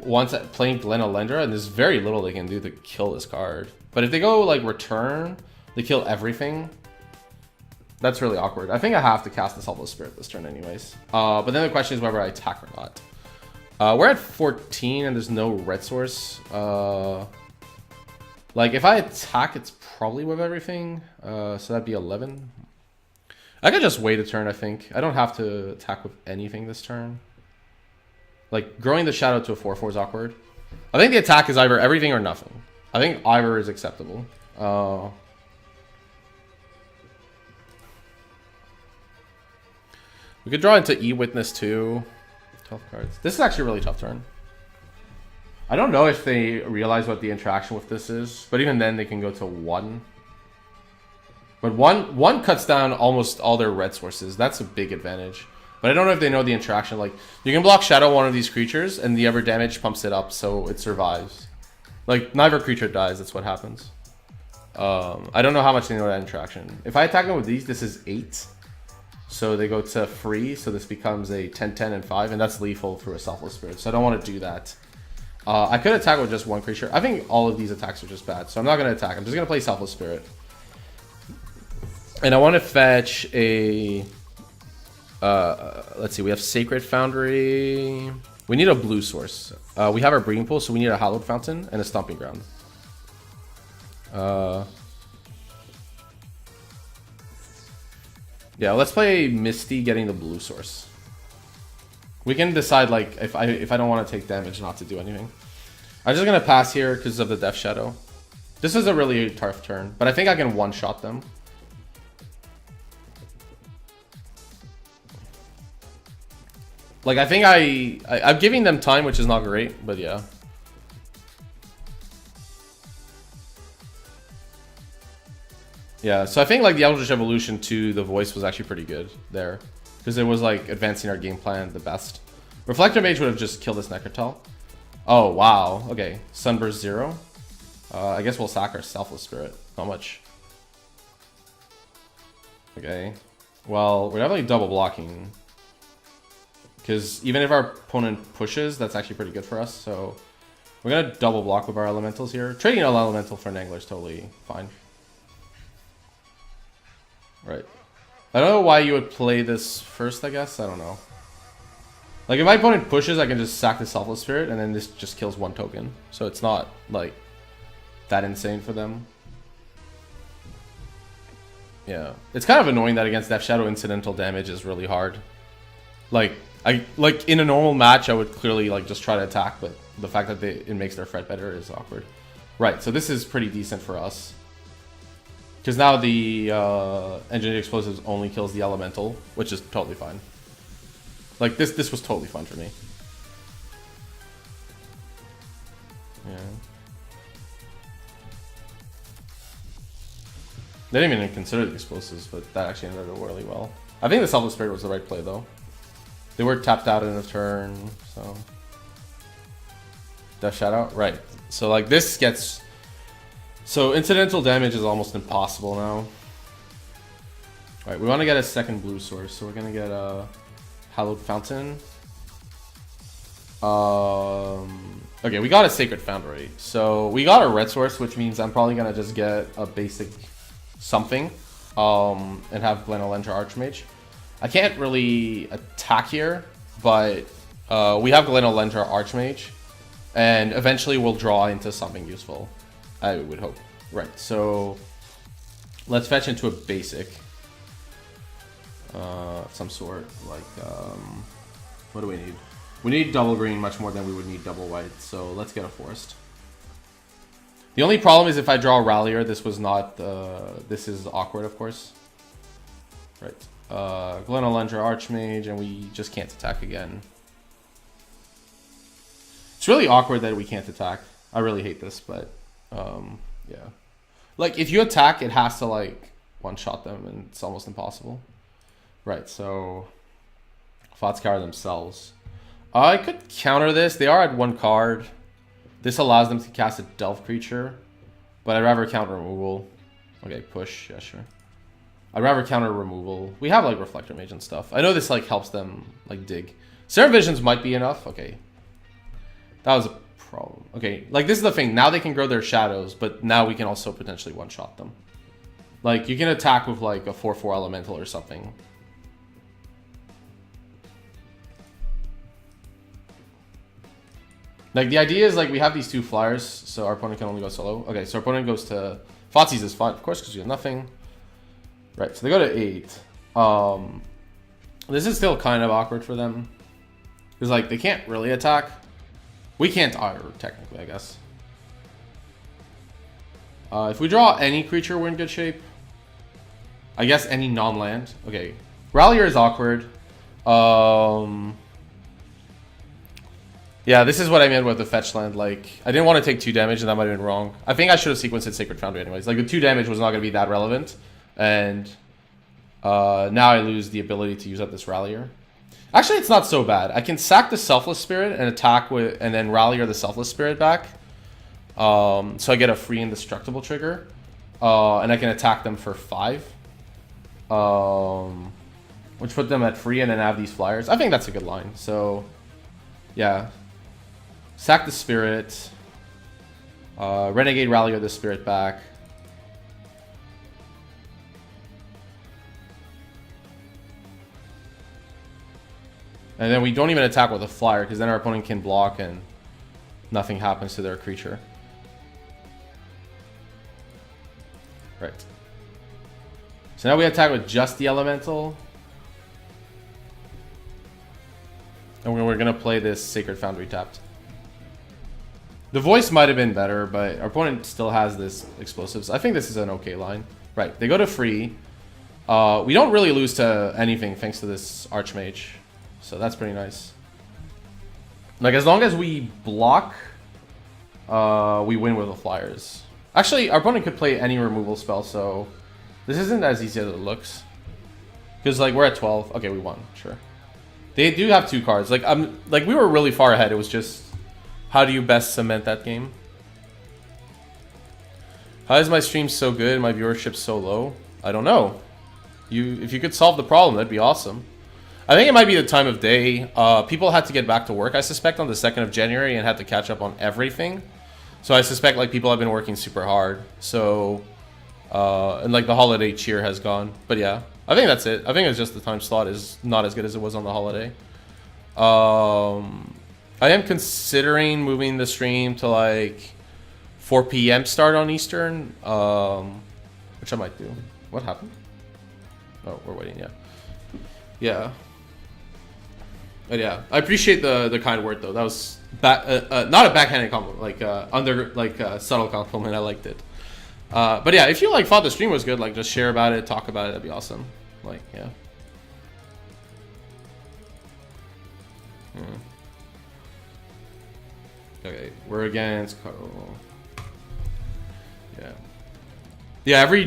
once playing Glen Alendra, and there's very little they can do to kill this card. But if they go like return, they kill everything. That's really awkward. I think I have to cast the Selfless Spirit this turn anyways. But then the question is whether I attack or not. We're at 14 and there's no red source. Like if I attack, it's probably with everything. So that'd be 11. I could just wait a turn, I think. I don't have to attack with anything this turn. Like growing the Shadow to a 4/4 is awkward. I think the attack is either everything or nothing. I think either is acceptable. We could draw into E-Witness too. 12 cards. This is actually a really tough turn. I don't know if they realize what the interaction with this is, but even then they can go to 1. But one cuts down almost all their red sources. That's a big advantage. But I don't know if they know the interaction. Like, you can block Shadow one of these creatures, and the other damage pumps it up, so it survives. Like, neither creature dies. That's what happens. I don't know how much they know that interaction. If I attack them with these, this is 8. So they go to free, so this becomes a 10, 10, and 5, and that's lethal through a Selfless Spirit. So I don't want to do that. I could attack with just one creature. I think all of these attacks are just bad, so I'm not going to attack. I'm just going to play Selfless Spirit. And I want to fetch a... let's see, we have Sacred Foundry. We need a blue source. We have our Breeding Pool, so we need a Hallowed Fountain and a Stomping Ground. Yeah, let's play Misty getting the blue source. We can decide, like, if I don't want to take damage, not to do anything. I'm just going to pass here because of the Death Shadow. This is a really tough turn, but I think I can one-shot them. Like, I think I'm giving them time, which is not great, but yeah. Yeah, so I think, like, the Eldritch Evolution to the Voice was actually pretty good there. Because it was, like, advancing our game plan the best. Reflector Mage would have just killed this Necrotel. Oh, wow. Okay, Sunburst 0. I guess we'll sack our Selfless Spirit. Not much. Okay. Well, we're definitely double blocking. Because even if our opponent pushes, that's actually pretty good for us. So we're going to double block with our elementals here. Trading an elemental for an angler is totally fine. Right. I don't know why you would play this first, I guess. I don't know. Like, if my opponent pushes, I can just sack the Selfless Spirit, and then this just kills one token. So it's not, like, that insane for them. Yeah. It's kind of annoying that against Death Shadow, incidental damage is really hard. Like in a normal match, I would clearly, like, just try to attack, but the fact that it makes their threat better is awkward. Right, so this is pretty decent for us. Because now the Engineered Explosives only kills the Elemental, which is totally fine. Like, this was totally fun for me. Yeah. They didn't even consider the Explosives, but that actually ended up really well. I think the Selfless Spirit was the right play, though. They were tapped out in a turn, so... Death Shadow? Right. So, like, this gets... So, incidental damage is almost impossible now. Alright, we want to get a second blue source, so we're going to get a Hallowed Fountain. Okay, we got a Sacred Foundry. So, we got a red source, which means I'm probably going to just get a basic something and have Glenolendra Archmage. I can't really attack here, but we have Glenolendra Archmage, and eventually we'll draw into something useful. I would hope. Right, so let's fetch into a basic. Some sort. Like, what do we need? We need double green much more than we would need double white, so let's get a forest. The only problem is if I draw a Rallier, this was not, this is awkward, of course. Right. Glenolendra Archmage, and we just can't attack again. It's really awkward that we can't attack. I really hate this, but... yeah. Like, if you attack, it has to, like, one-shot them, and it's almost impossible. Right, so... Fatskar themselves. I could counter this. They are at one card. This allows them to cast a Delve creature, but I'd rather counter removal. Okay, push. Yeah, sure. I'd rather counter removal. We have, like, Reflector Mage and stuff. I know this, like, helps them, like, dig. Serum Visions might be enough. Okay. That was a problem. Okay, like, this is the thing. Now they can grow their shadows, but now we can also potentially one-shot them. Like, you can attack with, like, a 4/4 elemental or something. Like, the idea is, like, we have these two flyers, so our opponent can only go solo. Okay, so our opponent goes to... Fatsis is fine, of course, because we have nothing. Right, so they go to 8. This is still kind of awkward for them. Because, like, they can't really attack. We can't either, technically, I guess. If we draw any creature, we're in good shape. I guess any non-land. Okay. Rallier is awkward. Yeah, this is what I meant with the fetch land. Like, I didn't want to take 2 damage, and that might have been wrong. I think I should have sequenced it Sacred Foundry anyways. Like, the 2 damage was not going to be that relevant. And now I lose the ability to use up this Rallier. Actually, it's not so bad. I can sack the Selfless Spirit and attack with, and then Rallier the Selfless Spirit back. So I get a free indestructible trigger. And I can attack them for 5. Which put them at free, and then have these flyers. I think that's a good line. So, yeah. Sack the Spirit. Renegade Rally the Spirit back. And then we don't even attack with a flyer, because then our opponent can block and nothing happens to their creature. Right. So now we attack with just the Elemental. And we're going to play this Sacred Foundry tapped. The voice might have been better, but our opponent still has this explosives. I think this is an okay line. Right, they go to free. We don't really lose to anything thanks to this Archmage. So that's pretty nice. Like, as long as we block, we win with the flyers. Actually, our opponent could play any removal spell, so this isn't as easy as it looks. Because, like, we're at 12. Okay, we won. Sure. They do have 2 cards. Like, we were really far ahead. It was just, how do you best cement that game? How is my stream so good and my viewership so low? I don't know. If you could solve the problem, that'd be awesome. I think it might be the time of day. People had to get back to work, I suspect, on the 2nd of January and had to catch up on everything. So I suspect, like, people have been working super hard. So, and, like, the holiday cheer has gone. But, yeah, I think that's it. I think it's just the time slot is not as good as it was on the holiday. I am considering moving the stream to, like, 4 p.m. start on Eastern, which I might do. What happened? Oh, we're waiting, yeah. Yeah. But yeah, I appreciate the kind word though. That was not a backhanded compliment, like subtle compliment. I liked it. But yeah, if you like thought the stream was good, like just share about it, talk about it. That'd be awesome. Like yeah. Okay, we're against. Yeah. Yeah, every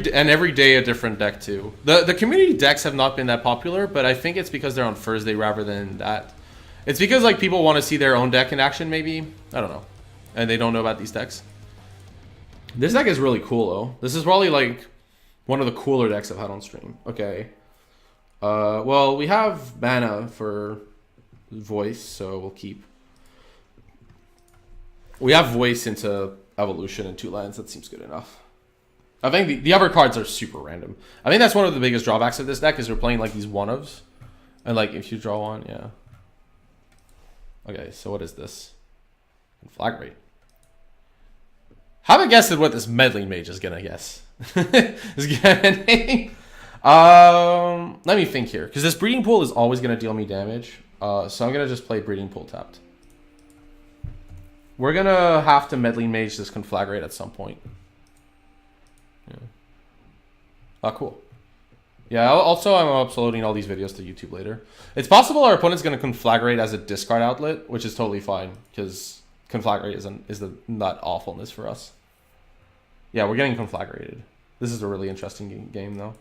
day a different deck too. The community decks have not been that popular, but I think it's because they're on Thursday rather than that. It's because like people want to see their own deck in action, maybe. I don't know, and they don't know about these decks. This deck is really cool though. This is probably like one of the cooler decks I've had on stream. Okay. Well, we have mana for voice, so we'll keep. We have voice into evolution and 2 lands. That seems good enough. I think the other cards are super random. I think that's one of the biggest drawbacks of this deck is we're playing like these one-ofs. And like if you draw one, yeah. Okay, so what is this? Conflagrate. Have a guess at what this meddling mage is gonna guess. Let me think here. Because this breeding pool is always gonna deal me damage. So I'm gonna just play breeding pool tapped. We're gonna have to meddling mage this conflagrate at some point. Yeah. Oh, cool. Yeah, also I'm uploading all these videos to YouTube later. It's possible our opponent's going to conflagrate as a discard outlet, which is totally fine, because conflagrate is the nut awfulness for us. Yeah, we're getting conflagrated. This is a really interesting game, though.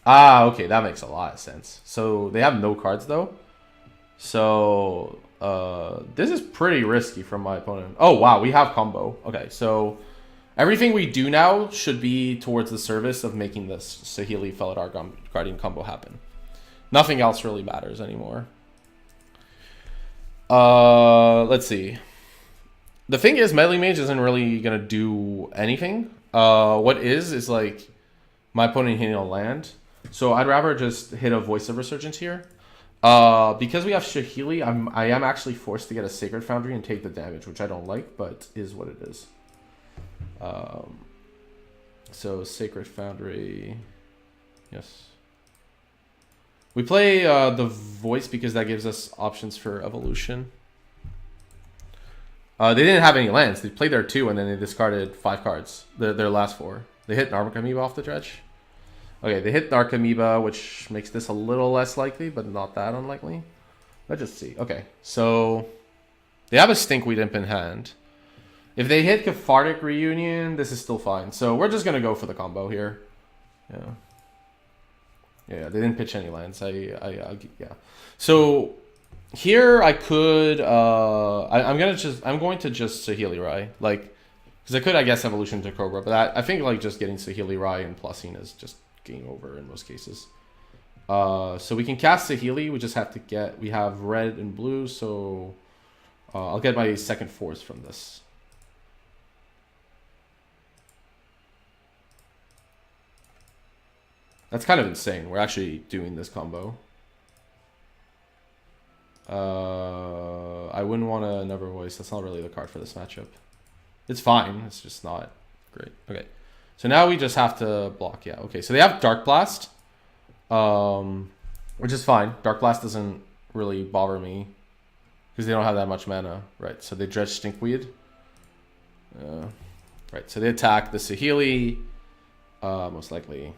Ah, okay, that makes a lot of sense. So they have no cards, though. So this is pretty risky from my opponent. Oh, wow, we have combo. Okay, so everything we do now should be towards the service of making this Saheeli Felidar Guardian combo happen. Nothing else really matters anymore. Let's see. The thing is, meddling mage isn't really going to do anything. What is like my opponent hitting a land. So I'd rather just hit a Voice of Resurgence here. Because we have Saheeli, I am actually forced to get a Sacred Foundry and take the damage, which I don't like, but is what it is. So Sacred Foundry, yes. We play the Voice because that gives us options for evolution. They didn't have any lands. They played their 2 and then they discarded 5 cards. Their last 4. They hit Narcomoeba off the dredge. Okay, they hit Narcomoeba, which makes this a little less likely, but not that unlikely. Let's just see. Okay, so they have a Stinkweed Imp in hand. If they hit Cathartic Reunion, this is still fine. So we're just going to go for the combo here. Yeah. Yeah, they didn't pitch any lands. Yeah. So here I could I'm going to just Saheeli Rai, like, because I could, I guess, evolution to Cobra, but I think like just getting Saheeli Rai and plussing is just game over in most cases. So we can cast Saheeli. We just have to we have red and blue, so I'll get my second force from this. That's kind of insane. We're actually doing this combo. I wouldn't want to Never Voice. That's not really the card for this matchup. It's fine. It's just not great. Okay. So now we just have to block. Yeah. Okay. So they have Dark Blast, which is fine. Dark Blast doesn't really bother me because they don't have that much mana. Right. So they dredge Stinkweed. Right. So they attack the Saheeli, most likely.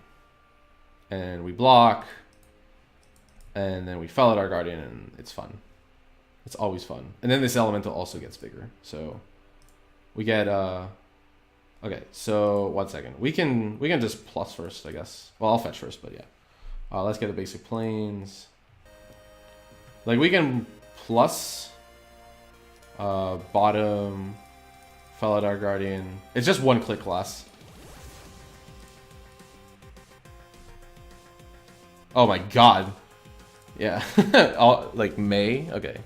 And we block. And then we fell at our Guardian, and it's fun. It's always fun. And then this Elemental also gets bigger. So we get... Okay, so 1 second. We can just plus first, I guess. Well, I'll fetch first, but yeah. Let's get the basic planes. Like, we can plus bottom, fell at our Guardian. It's just 1 click less. Oh my god. Yeah. Like May? Okay.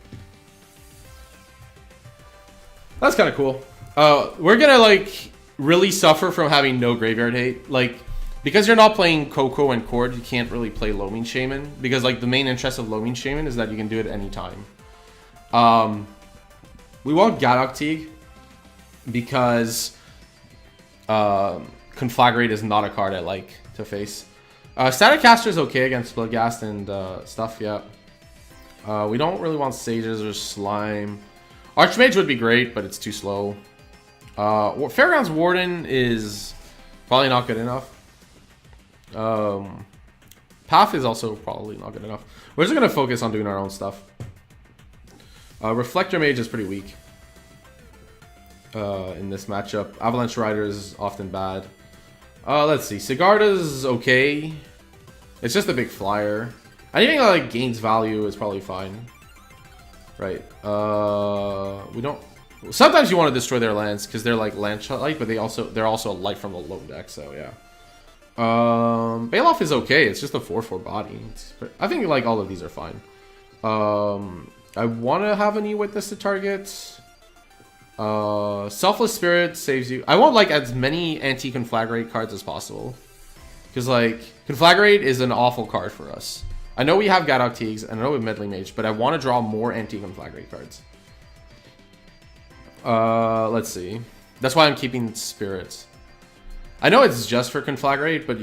That's kind of cool. We're gonna like really suffer from having no graveyard hate. Like, because you're not playing Coco and Cord, you can't really play Loaming Shaman. Because like the main interest of Loaming Shaman is that you can do it anytime. We want Gadok Teague because Conflagrate is not a card I like to face. Static Caster is okay against Bloodghast and stuff, yeah. We don't really want Sages or Slime. Archmage would be great, but it's too slow. Fairgrounds Warden is probably not good enough. Path is also probably not good enough. We're just going to focus on doing our own stuff. Reflector Mage is pretty weak in this matchup. Avalanche Rider is often bad. Let's see. Sigarda's okay. It's just a big flyer. Anything that like gains value is probably fine. Right. We don't. Sometimes you want to destroy their lands because they're like land light, but they're also a light from the low deck. So yeah. Bailoff is okay. It's just a 4/4 body. I think like all of these are fine. I want to have any witness to target. Selfless Spirit saves you. I want like as many anti-Conflagrate cards as possible. Because like, Conflagrate is an awful card for us. I know we have Gadok Teagues, and I know we have Meddling Mage, but I want to draw more anti-Conflagrate cards. Let's see. That's why I'm keeping Spirits. I know it's just for Conflagrate, but...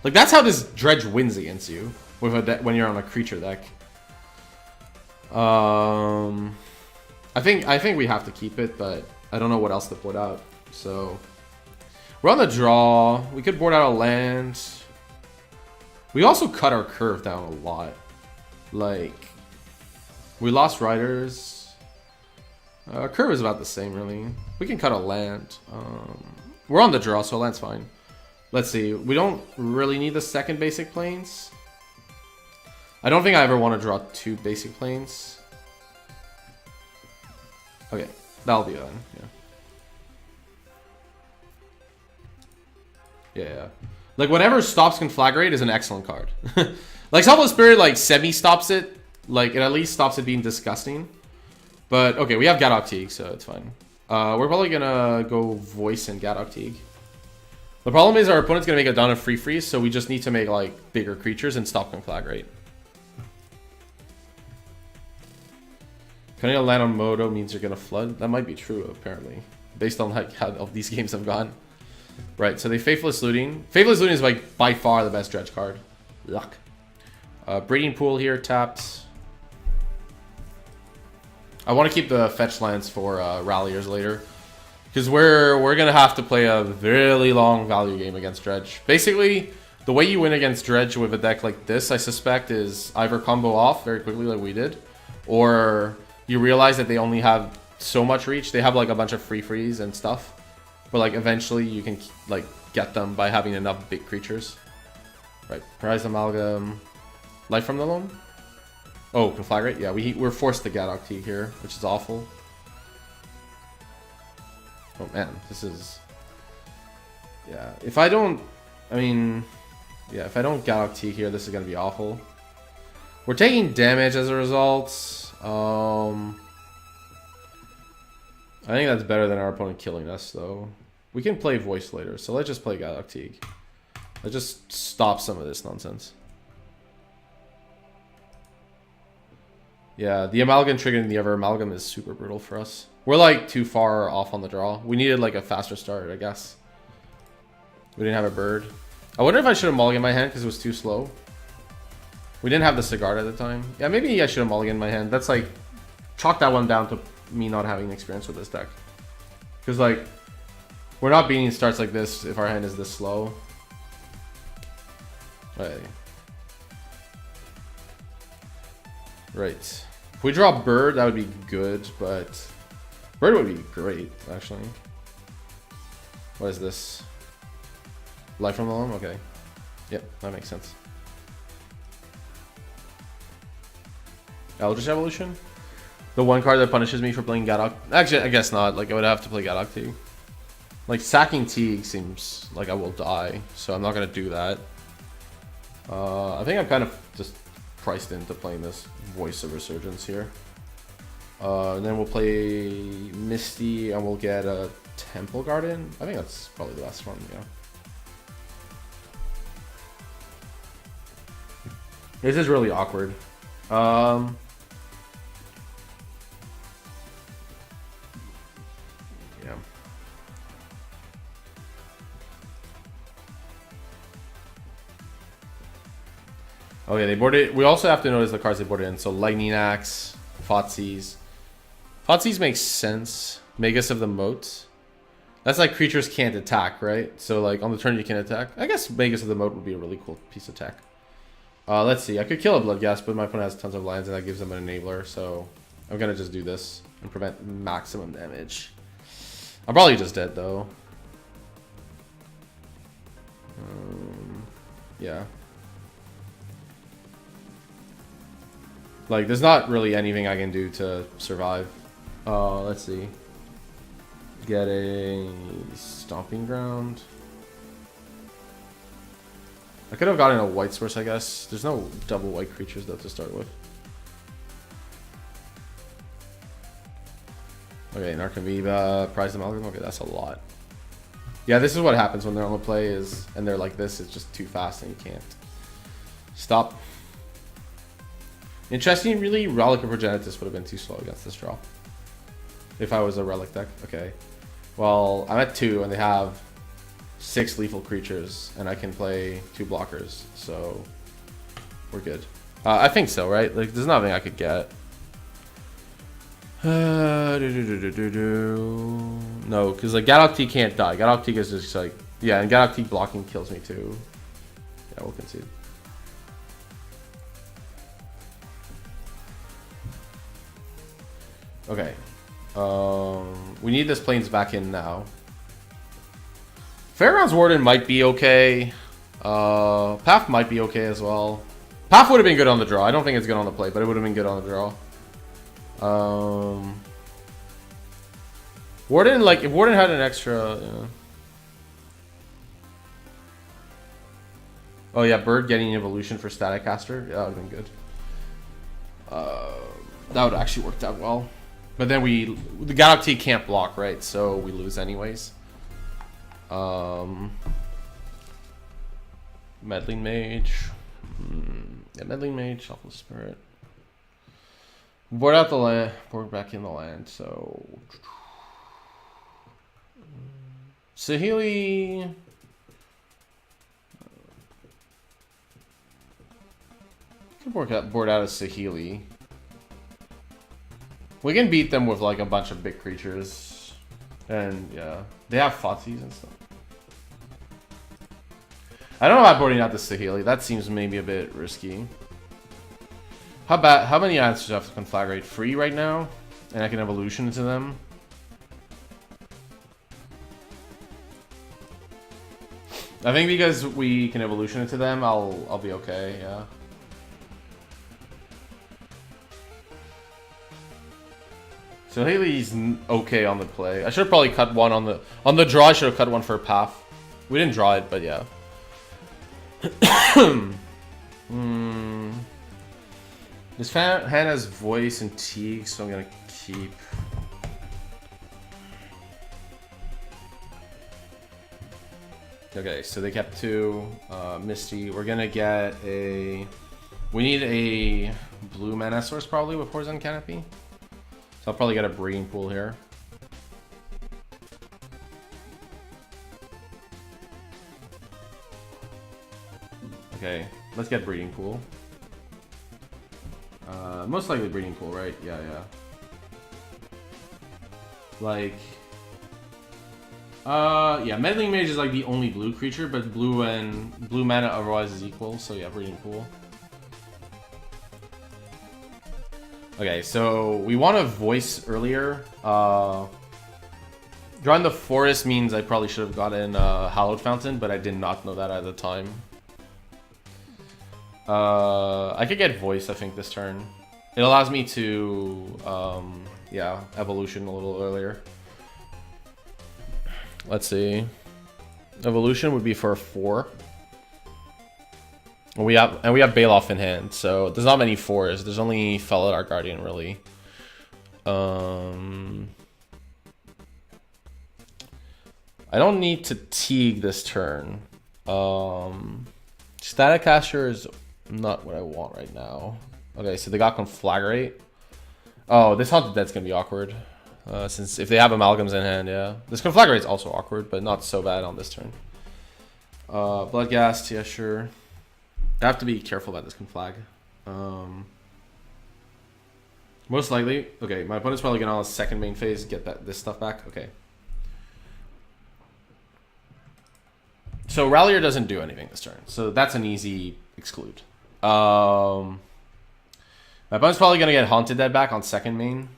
like, that's how this Dredge wins against you. With a when you're on a creature deck. I think we have to keep it, but I don't know what else to put out. So we're on the draw. We could board out a land. We also cut our curve down a lot. Like, we lost Riders. Curve is about the same, really. We can cut a land. We're on the draw, so land's fine. Let's see. We don't really need the second basic planes. I don't think I ever want to draw 2 basic planes. Okay, that'll be done. Yeah. Like, whatever stops Conflagrate is an excellent card. Like, Selfless Spirit, like, semi-stops it. Like, it at least stops it being disgusting. But, okay, we have Gadok Teague, so it's fine. We're probably gonna go Voice and Gadok Teague. The problem is our opponent's gonna make a ton of free freeze, so we just need to make, like, bigger creatures and stop Conflagrate. Cutting a land on Moto means you're gonna flood? That might be true, apparently. Based on, like, how all these games have gone. Right, so they Faithless Looting. Faithless Looting is like by far the best dredge card. Yuck. Breeding Pool here, tapped. I want to keep the fetch lands for Ralliers later. Because we're going to have to play a really long value game against Dredge. Basically, the way you win against Dredge with a deck like this, I suspect, is either combo off very quickly like we did. Or you realize that they only have so much reach. They have like a bunch of free freeze and stuff. But like eventually you can like get them by having enough big creatures. Right, Prize Amalgam. Life from the Loam? Oh, Conflagrate? Yeah, we're forced to Gadok Teague here, which is awful. Oh man, this is... Yeah, if I don't... I mean... Yeah, if I don't Gadok Teague here, this is going to be awful. We're taking damage as a result. I think that's better than our opponent killing us, though. We can play voice later, so let's just play Galactique. Let's just stop some of this nonsense. Yeah, the Amalgam triggering the other Amalgam is super brutal for us. We're like too far off on the draw. We needed like a faster start, I guess. We didn't have a bird. I wonder if I should have mulliganed my hand because it was too slow. We didn't have the cigar at the time. Yeah, maybe I should have mulliganed my hand. That's like, chalk that one down to me not having experience with this deck. Because like, we're not beating starts like this if our hand is this slow. Right. Right. If we draw bird, that would be good, but bird would be great, actually. What is this? Life from the Loam? Okay. Yep, that makes sense. Eldritch Evolution? The one card that punishes me for playing Gadok. Actually, I guess not. Like, I would have to play Gadok Teague. Like, sacking Teague seems like I will die, so I'm not going to do that. I think I'm kind of just priced into playing this Voice of Resurgence here. And then we'll play Misty, and we'll get a Temple Garden. I think that's probably the best one, yeah. This is really awkward. Yeah. Okay, they boarded. We also have to notice the cards they boarded in. So Lightning Axe, Thoughtseize. Thoughtseize makes sense. Magus of the Moat. That's like creatures can't attack, right? So like on the turn you can attack. I guess Magus of the Moat would be a really cool piece of tech. Let's see. I could kill a Bloodghast, but my opponent has tons of lands, and that gives them an enabler. So I'm gonna just do this and prevent maximum damage. I'm probably just dead though. Yeah. Like, there's not really anything I can do to survive. Let's see. Get a Stomping Ground. I could have gotten a white source, I guess. There's no double white creatures though to start with. Okay, Narcomoeba, Prized Amalgam. Okay, that's a lot. Yeah, this is what happens when they're on the play is, and they're like this. It's just too fast and you can't stop. Interesting, really, Relic of Progenitus would have been too slow against this draw. If I was a Relic deck. Okay. Well, I'm at 2 and they have 6 lethal creatures and I can play 2 blockers, so we're good. I think so, right? Like, there's nothing I could get. No, because like Galactique can't die. Galactique is just like, yeah, and Galactique blocking kills me too. Yeah, we'll concede. Okay. We need this Plains back in now. Fairgrounds Warden might be okay. Path might be okay as well. Path would have been good on the draw. I don't think it's good on the play, but it would have been good on the draw. Warden, like, if Warden had an extra... Yeah. Oh yeah, Bird getting evolution for Static Caster. Yeah, that would have been good. That would actually worked out well. But then the Galactique can't block, right? So we lose anyways. Meddling Mage. Yeah, Meddling Mage, Shuffle Spirit. Board out the land, board back in the land, so... Saheeli... Can board out of Saheeli. We can beat them with like a bunch of big creatures. And yeah, they have Thoughtseize and stuff. I don't know about boarding out the Saheeli. That seems maybe a bit risky. How many answers do I have to conflagrate? 3 right now? And I can evolution into them? I think because we can evolution into them, I'll be okay, yeah. So Haley's okay on the play. I should have probably cut one on the draw. I should have cut one for a path. We didn't draw it, but yeah. This hand has voice and Teague, so I'm gonna keep. Okay, so they kept 2. Misty. We're gonna get a... We need a blue mana source probably with Poison Canopy. So I'll probably get a Breeding Pool here. Okay, let's get Breeding Pool. Most likely Breeding Pool, right? Yeah, yeah. Like... yeah, Meddling Mage is like the only blue creature, but blue mana otherwise is equal, so yeah, Breeding Pool. Okay, so we want to voice earlier. Drawing the forest means I probably should have gotten Hallowed Fountain, but I did not know that at the time. I could get voice, I think, this turn. It allows me to, yeah, evolution a little earlier. Let's see. Evolution would be for a 4. And we have Baloth in hand, so there's not many 4s. There's only Felidar Guardian, really. I don't need to Teague this turn. Static Caster is not what I want right now. Okay, so they got Conflagrate. Oh, this Haunted Dead's gonna be awkward. Since if they have Amalgams in hand, yeah. This Conflagrate's also awkward, but not so bad on this turn. Bloodghast, yeah, sure. I have to be careful about this Conflag. Most likely, okay, my opponent's probably gonna on his second main phase get this stuff back. Okay. So Rallier doesn't do anything this turn, so that's an easy exclude. My opponent's probably gonna get Haunted Dead back on second main.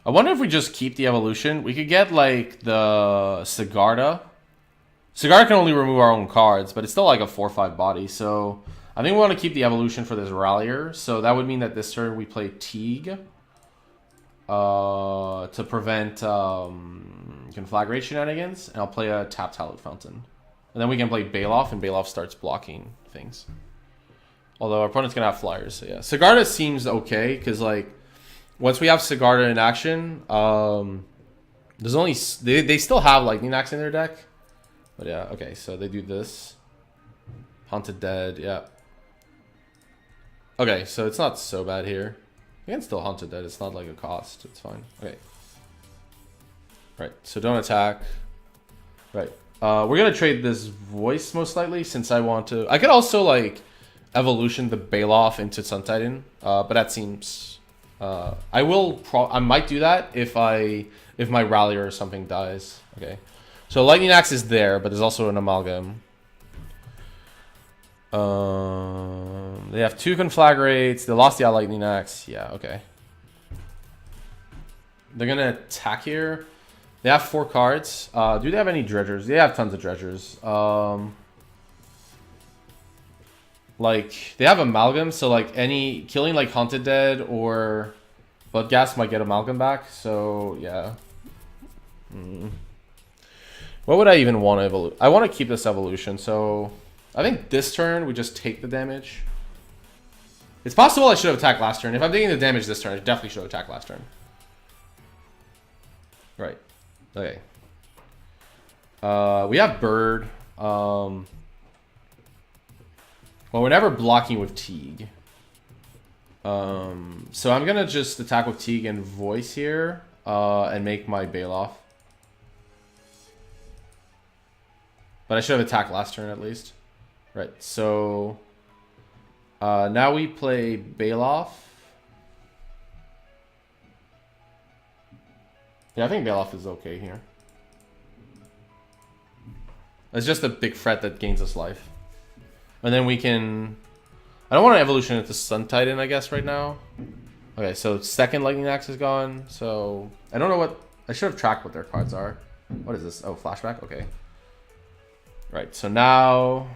I wonder if we just keep the evolution. We could get like the Sigarda. Sigarda can only remove our own cards, but it's still like a 4/5 body. So I think we want to keep the evolution for this Rallier. So that would mean that this turn we play Teague to prevent Conflagrate shenanigans, and I'll play a tapped Hallowed Fountain. And then we can play Baloth, and Baloth starts blocking things. Although our opponent's gonna have flyers, so yeah. Sigarda seems okay, because like once we have Sigarda in action, there's only they still have Lightning Axe in their deck. But yeah, okay, so they do this. Haunted Dead, yeah. Okay, so it's not so bad here. You can still Haunted Dead, it's not like a cost, it's fine. Okay. Right, so don't attack. Right. We're gonna trade this voice most likely, since I want to. I could also like evolution the Baloth into Sun Titan, but that seems. I might do that if my Rallier or something dies. Okay, so Lightning Axe is there, but there's also an Amalgam. They have 2 Conflagrates. They lost the Lightning Axe. Yeah, okay. They're gonna attack here. They have 4 cards. Do they have any dredgers? They have tons of dredgers. Like they have Amalgam, so like any killing like Haunted Dead or Bloodghast might get Amalgam back. So yeah. What would I even want to evolve? I want to keep this evolution. So I think this turn we just take the damage. It's possible I should have attacked last turn. If I'm taking the damage this turn, I definitely should have attacked last turn. Right. Okay. We have Bird. Well, we're never blocking with Teague. So I'm gonna just attack with Teague and Voice here, and make my Baloth. But I should have attacked last turn at least. Right, so now we play Baloth. Yeah, I think Baloth is okay here. It's just a big threat that gains us life. And then we can... I don't want to evolution into Sun Titan, I guess, right now. Okay, so second Lightning Axe is gone. So I don't know what... I should have tracked what their cards are. What is this? Oh, flashback? Okay. Right, so now...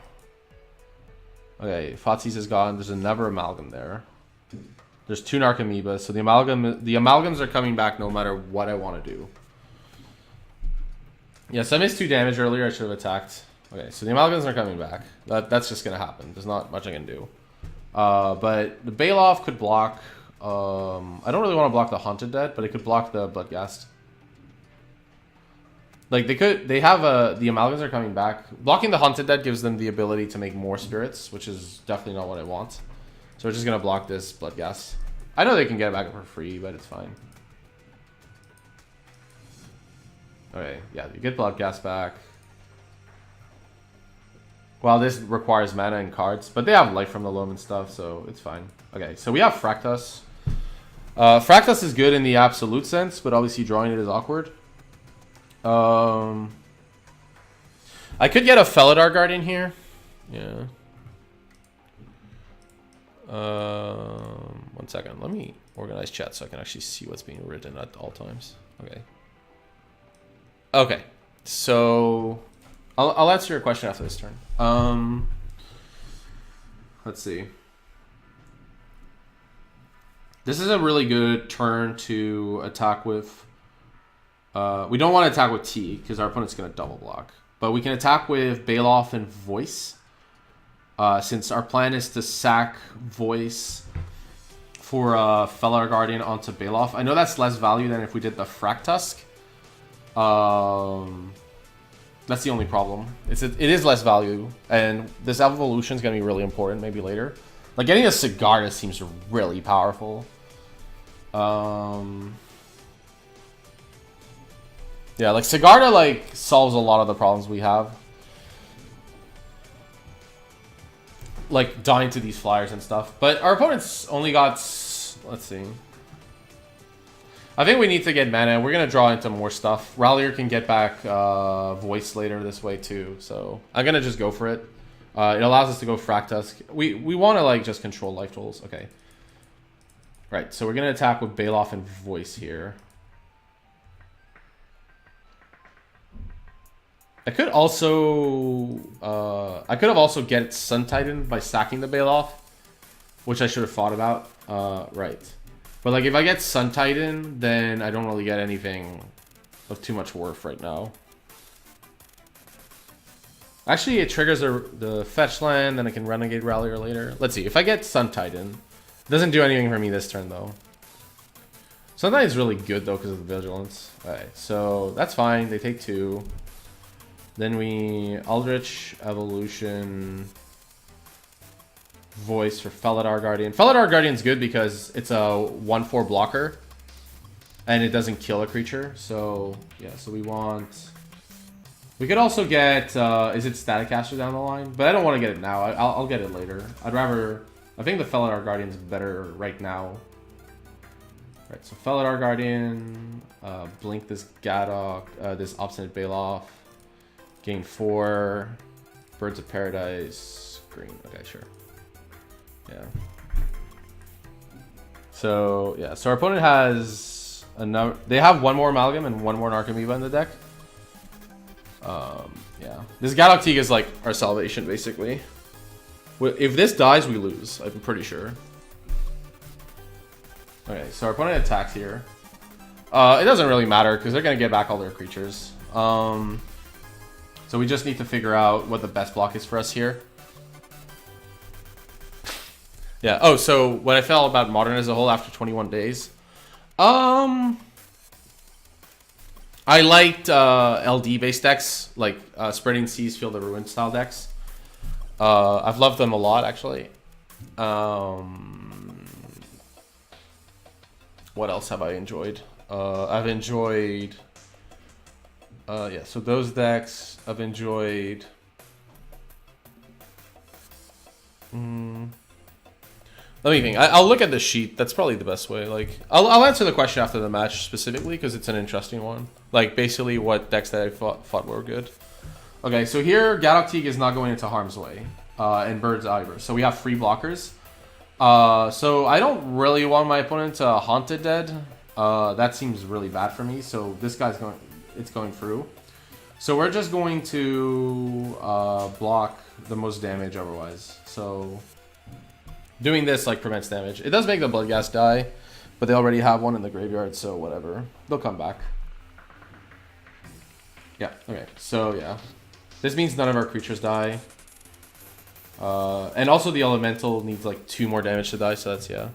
Okay, Fatsis is gone. There's another Amalgam there. There's 2 Narcomoebas, so the Amalgams are coming back no matter what I want to do. Yes, I missed 2 damage earlier. I should have attacked. Okay, so the Amalgams are coming back. That's just going to happen. There's not much I can do. But the Baloth could block. I don't really want to block the Haunted Dead, but it could block the Bloodghast. Like they have the Amalgams are coming back. Blocking the Haunted Dead gives them the ability to make more spirits, which is definitely not what I want. So we're just gonna block this Bloodghast. I know they can get it back for free, but it's fine. Okay, yeah, you get Bloodghast back. Well, this requires mana and cards, but they have Life from the Loam and stuff, so it's fine. Okay, so we have Fractus. Fractus is good in the absolute sense, but obviously drawing it is awkward. I could get a Felidar Guardian here. Yeah. 1 second. Let me organize chat so I can actually see what's being written at all times. Okay. Okay. So I'll answer your question after this turn. Let's see. This is a really good turn to attack with. We don't want to attack with T because our opponent's going to double block. But we can attack with Baloth and Voice. Since our plan is to sack Voice for Felidar Guardian onto Baloth. I know that's less value than if we did the Fractusk. That's the only problem. It is less value. And this evolution is going to be really important maybe later. Like getting a Sigarda seems really powerful. Yeah, like Sigarda like solves a lot of the problems we have. Like dying to these flyers and stuff. But our opponent's only got, let's see. I think we need to get mana. We're gonna draw into more stuff. Rallier can get back Voice later this way too. So I'm gonna just go for it. It allows us to go Fractusk. We want to like just control life totals. Okay. Right. So we're gonna attack with Baloth and Voice here. I could also I could have also get Sun Titan by sacking the Baloth, which I should have thought about. Right. But like if I get Sun Titan, then I don't really get anything of too much worth right now. Actually, it triggers the fetch land, then I can Renegade Rallier later. Let's see. If I get Sun Titan, it doesn't do anything for me this turn though. Sun Titan's really good though because of the Vigilance. Alright, so that's fine. They take 2. Then we Eldritch Evolution Voice for Felidar Guardian. Felidar Guardian's good because it's a 1/4 blocker and it doesn't kill a creature. So yeah, so we want. We could also get is it Static Caster down the line? But I don't want to get it now. I'll get it later. I'd rather. I think the Felidar Guardian's better right now. Right, so Felidar Guardian, blink this Gadok, this Obstinate Baloth. Gain 4. Birds of Paradise. Green. Okay, sure. Yeah. So, yeah. So our opponent has another... They have 1 more Amalgam and 1 more Narcomoeba in the deck. Yeah. This Gadok Teeg is like our salvation, basically. If this dies, we lose. I'm pretty sure. Okay, so our opponent attacks here. It doesn't really matter because they're going to get back all their creatures. So we just need to figure out what the best block is for us here. Yeah. Oh, so what I felt about Modern as a whole after 21 days. I liked LD-based decks, like Spreading Seas, Field of Ruin style decks. I've loved them a lot, actually. What else have I enjoyed? I've enjoyed... yeah, so those decks I've enjoyed. Let me think. I'll look at the sheet. That's probably the best way. Like, I'll answer the question after the match specifically because it's an interesting one. Like, basically what decks that I thought were good. Okay, so here Gadok Teeg is not going into harm's way, and Bird's Ivor. So we have 3 blockers. So I don't really want my opponent to Haunted Dead. That seems really bad for me. So this guy's going. It's going through. So we're just going to block the most damage otherwise. So doing this like prevents damage. It does make the Bloodghast die, but they already have one in the graveyard, so whatever. They'll come back. Yeah, okay. So yeah. This means none of our creatures die. And also the Elemental needs like 2 more damage to die, so that's, yeah.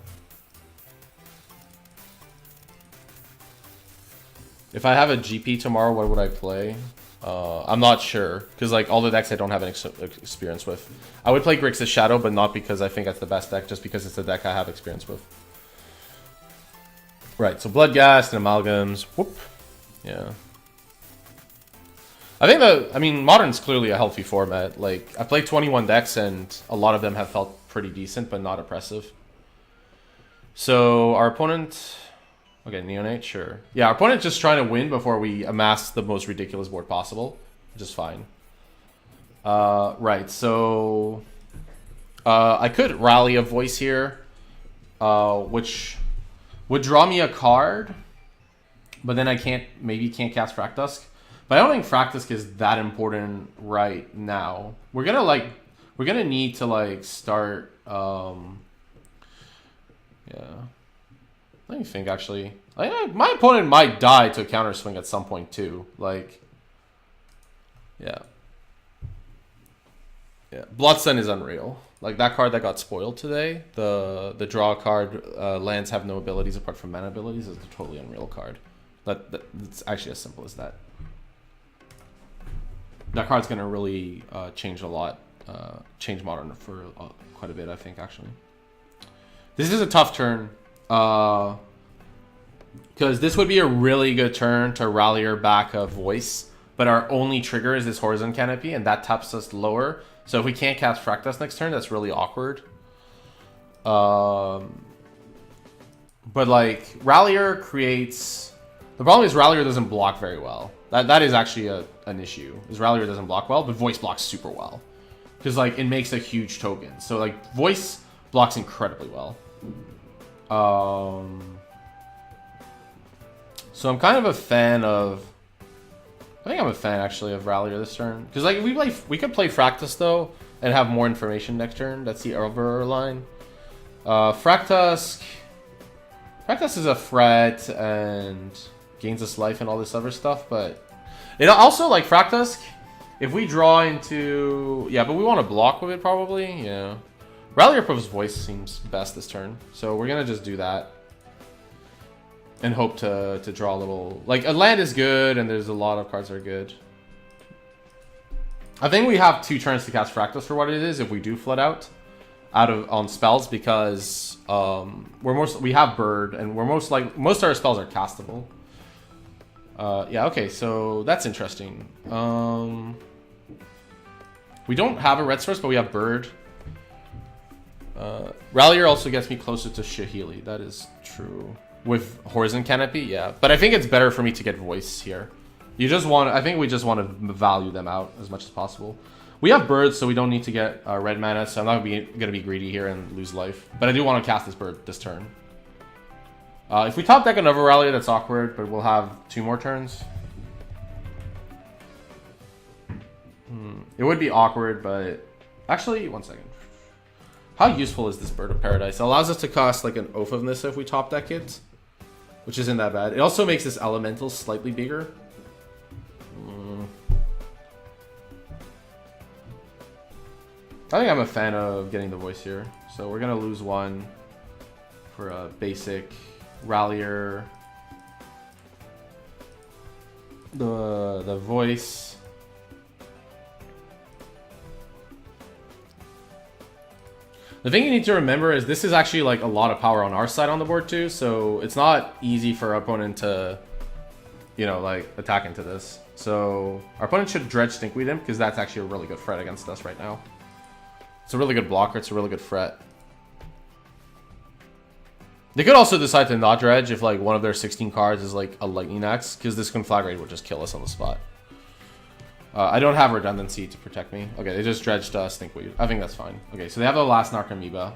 If I have a GP tomorrow, what would I play? I'm not sure, because like all the decks I don't have any experience with. I would play Grixis Shadow, but not because I think that's the best deck, just because it's the deck I have experience with. Right, so Bloodghast and Amalgams. Whoop. Yeah. I mean, Modern's clearly a healthy format. Like, I played 21 decks, and a lot of them have felt pretty decent, but not oppressive. So, our opponent... Okay, Neonate, sure. Yeah, our opponent's just trying to win before we amass the most ridiculous board possible, which is fine. Right, so... I could rally a voice here, which would draw me a card, but then I maybe can't cast Fraktusk. But I don't think Fraktusk is that important right now. We're gonna need to like start. Yeah. Let me think. Actually, my opponent might die to a counter swing at some point too. Like, yeah. Bloodstone is unreal. Like that card that got spoiled today. The draw card, lands have no abilities apart from mana abilities, is a totally unreal card. It's actually as simple as that. That card's gonna really change a lot, change Modern for quite a bit, I think, actually. This is a tough turn, because this would be a really good turn to rally her back a voice, but our only trigger is this Horizon Canopy, and that taps us lower. So if we can't cast Fraktusk next turn, that's really awkward. But like, Rallier creates... The problem is Rallier doesn't block very well. That is actually an issue. Is Rallier doesn't block well, but Voice blocks super well. Because like, it makes a huge token. So like, Voice blocks incredibly well. So I'm kind of a fan of... I think I'm a fan actually of Rallier this turn. Because like, we could play Fraktusk though, and have more information next turn. That's the over line. Fraktusk is a threat and gains us life and all this other stuff, but it also, like, Fraktusk, if we draw into... Yeah, but we want to block with it probably, yeah. Rallier Pro's Voice seems best this turn, so we're gonna just do that. And hope to draw a little... Like, a land is good, and there's a lot of cards that are good. I think we have 2 turns to cast Fraktusk for what it is if we do flood out on spells, because we have Bird, and most of our spells are castable. Yeah, okay, so that's interesting. We don't have a red source, but we have Bird. Rallier also gets me closer to Saheeli. That is true. With Horizon Canopy, yeah. But I think it's better for me to get Voice here. I think we just want to value them out as much as possible. We have Birds, so we don't need to get red mana, so I'm not going to be greedy here and lose life. But I do want to cast this Bird this turn. If we top deck another Rallier, that's awkward, but we'll have 2 more turns. It would be awkward, but... Actually, 1 second. How useful is this Bird of Paradise? It allows us to cost like an Oath of Nissa if we top deck it, which isn't that bad. It also makes this Elemental slightly bigger. I think I'm a fan of getting the Voice here. So we're going to lose 1 for a basic Rallier. The Voice. The thing you need to remember is this is actually like a lot of power on our side on the board too, so it's not easy for our opponent to, you know, like attack into this. So our opponent should Dredge Stinkweed him, because that's actually a really good threat against us right now. It's a really good blocker, it's a really good threat. They could also decide to not Dredge if like one of their 16 cards is like a Lightning Axe, because this Conflagrate would just kill us on the spot. I don't have redundancy to protect me. Okay, they just dredged Stinkweed. I think that's fine. Okay, so they have the last Narcomoeba.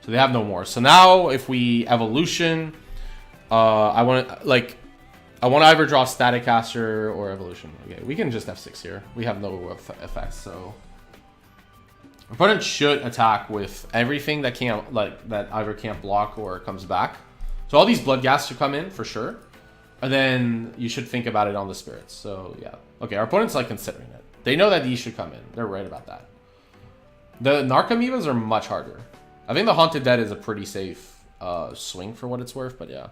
So they have no more. So now if we Evolution, I want to either draw Static Caster or Evolution. Okay, we can just F6 here. We have no effects, so... Opponent should attack with everything that can't, that either can't block or comes back. So all these Bloodghast should come in, for sure. And then you should think about it on the Spirits. So, yeah. Okay, our opponent's, like, considering it. They know that these should come in. They're right about that. The Narcomoebas are much harder. I think the Haunted Dead is a pretty safe swing for what it's worth, but yeah.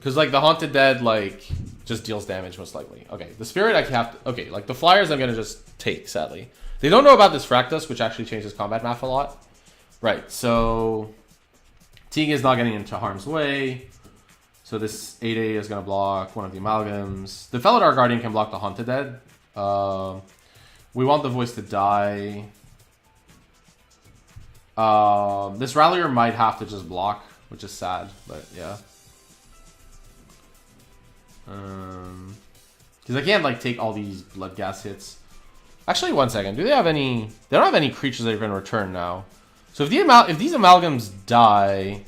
Because, like, the Haunted Dead, like, just deals damage most likely. Okay, the Spirit I have to... Okay, like, the Flyers I'm going to just take, sadly. They don't know about this Fractus, which actually changes combat math a lot. Right, so... Teague is not getting into harm's way. So this 8A is going to block one of the Amalgams. The Felidar Guardian can block the Haunted Dead. We want the Voice to die. This Rallier might have to just block, which is sad, but yeah. Because I can't, like, take all these Blood Gas hits. Actually, one second. Do they have any... They don't have any creatures that are going to return now. So if these Amalgams die,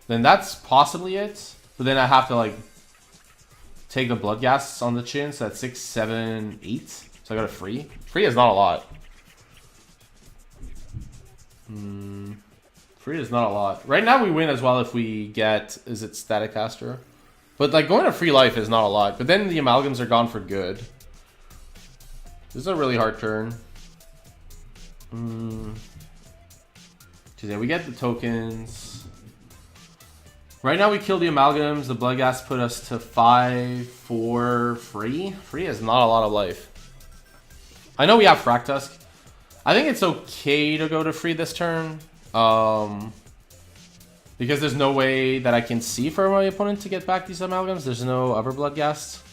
then that's possibly it. But then I have to, like, take the Blood Gas on the chin. So that's 6, 7, 8. So I got a free. Free is not a lot. Free is not a lot. Right now we win as well if we get... Is it Static Caster? But, like, going to free life is not a lot. But then the Amalgams are gone for good. This is a really hard turn. Yeah, we get the tokens. Right now we kill the Amalgams. The Blood Gas put us to 5, 4, free. Free is not a lot of life. I know we have Fractusk. I think it's okay to go to free this turn. Because there's no way that I can see for my opponent to get back these Amalgams. There's no other Blood Gas.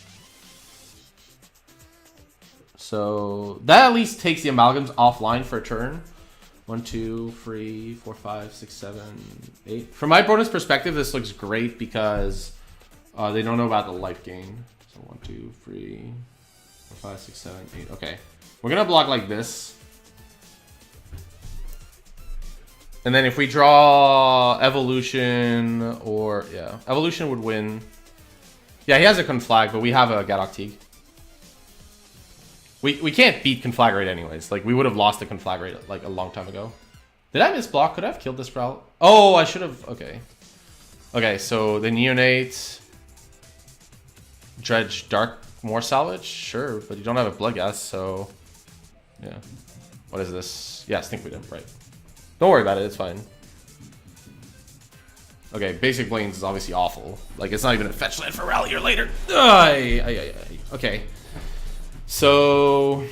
So that at least takes the Amalgams offline for a turn. 1, 2, 3, 4, 5, 6, 7, 8. From my opponent's perspective, this looks great because they don't know about the life gain. So 1, 2, 3, 4, 5, 6, 7, 8. Okay. We're going to block like this. And then if we draw Evolution or... Yeah, Evolution would win. Yeah, he has a Conflag, but we have a Gadok Teague. We can't beat Conflagrate anyways. Like, we would have lost the Conflagrate, like, a long time ago. Did I miss block? Could I have killed this Prowl? Oh, I should have... Okay. Okay, so the Neonate... Dredge Dark more salvage? Sure, but you don't have a Blood Gas, so... Yeah. What is this? Yeah, Stink Freedom, right. Don't worry about it, it's fine. Okay, Basic Blains is obviously awful. Like, it's not even a fetch land for Rallier later. Okay. So...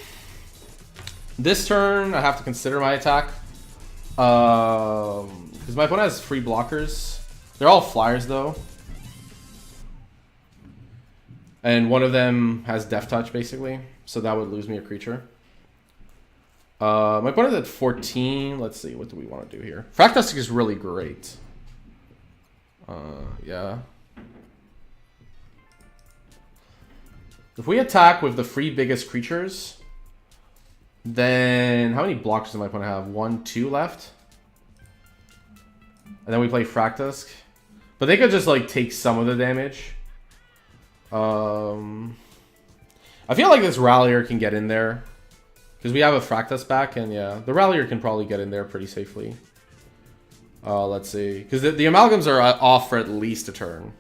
This turn, I have to consider my attack. Because my opponent has free blockers. They're all Flyers, though. And one of them has Death Touch, basically. So that would lose me a creature. My opponent's at 14. Let's see, what do we want to do here? Fractusk is really great. Yeah. If we attack with the 3 biggest creatures, then how many blockers does my opponent have? 1, 2 left. And then we play Fractusk. But they could just, like, take some of the damage. I feel like this Rallier can get in there. Because we have a Fractus back, and yeah, the Rallier can probably get in there pretty safely. Let's see. Because the Amalgams are off for at least a turn.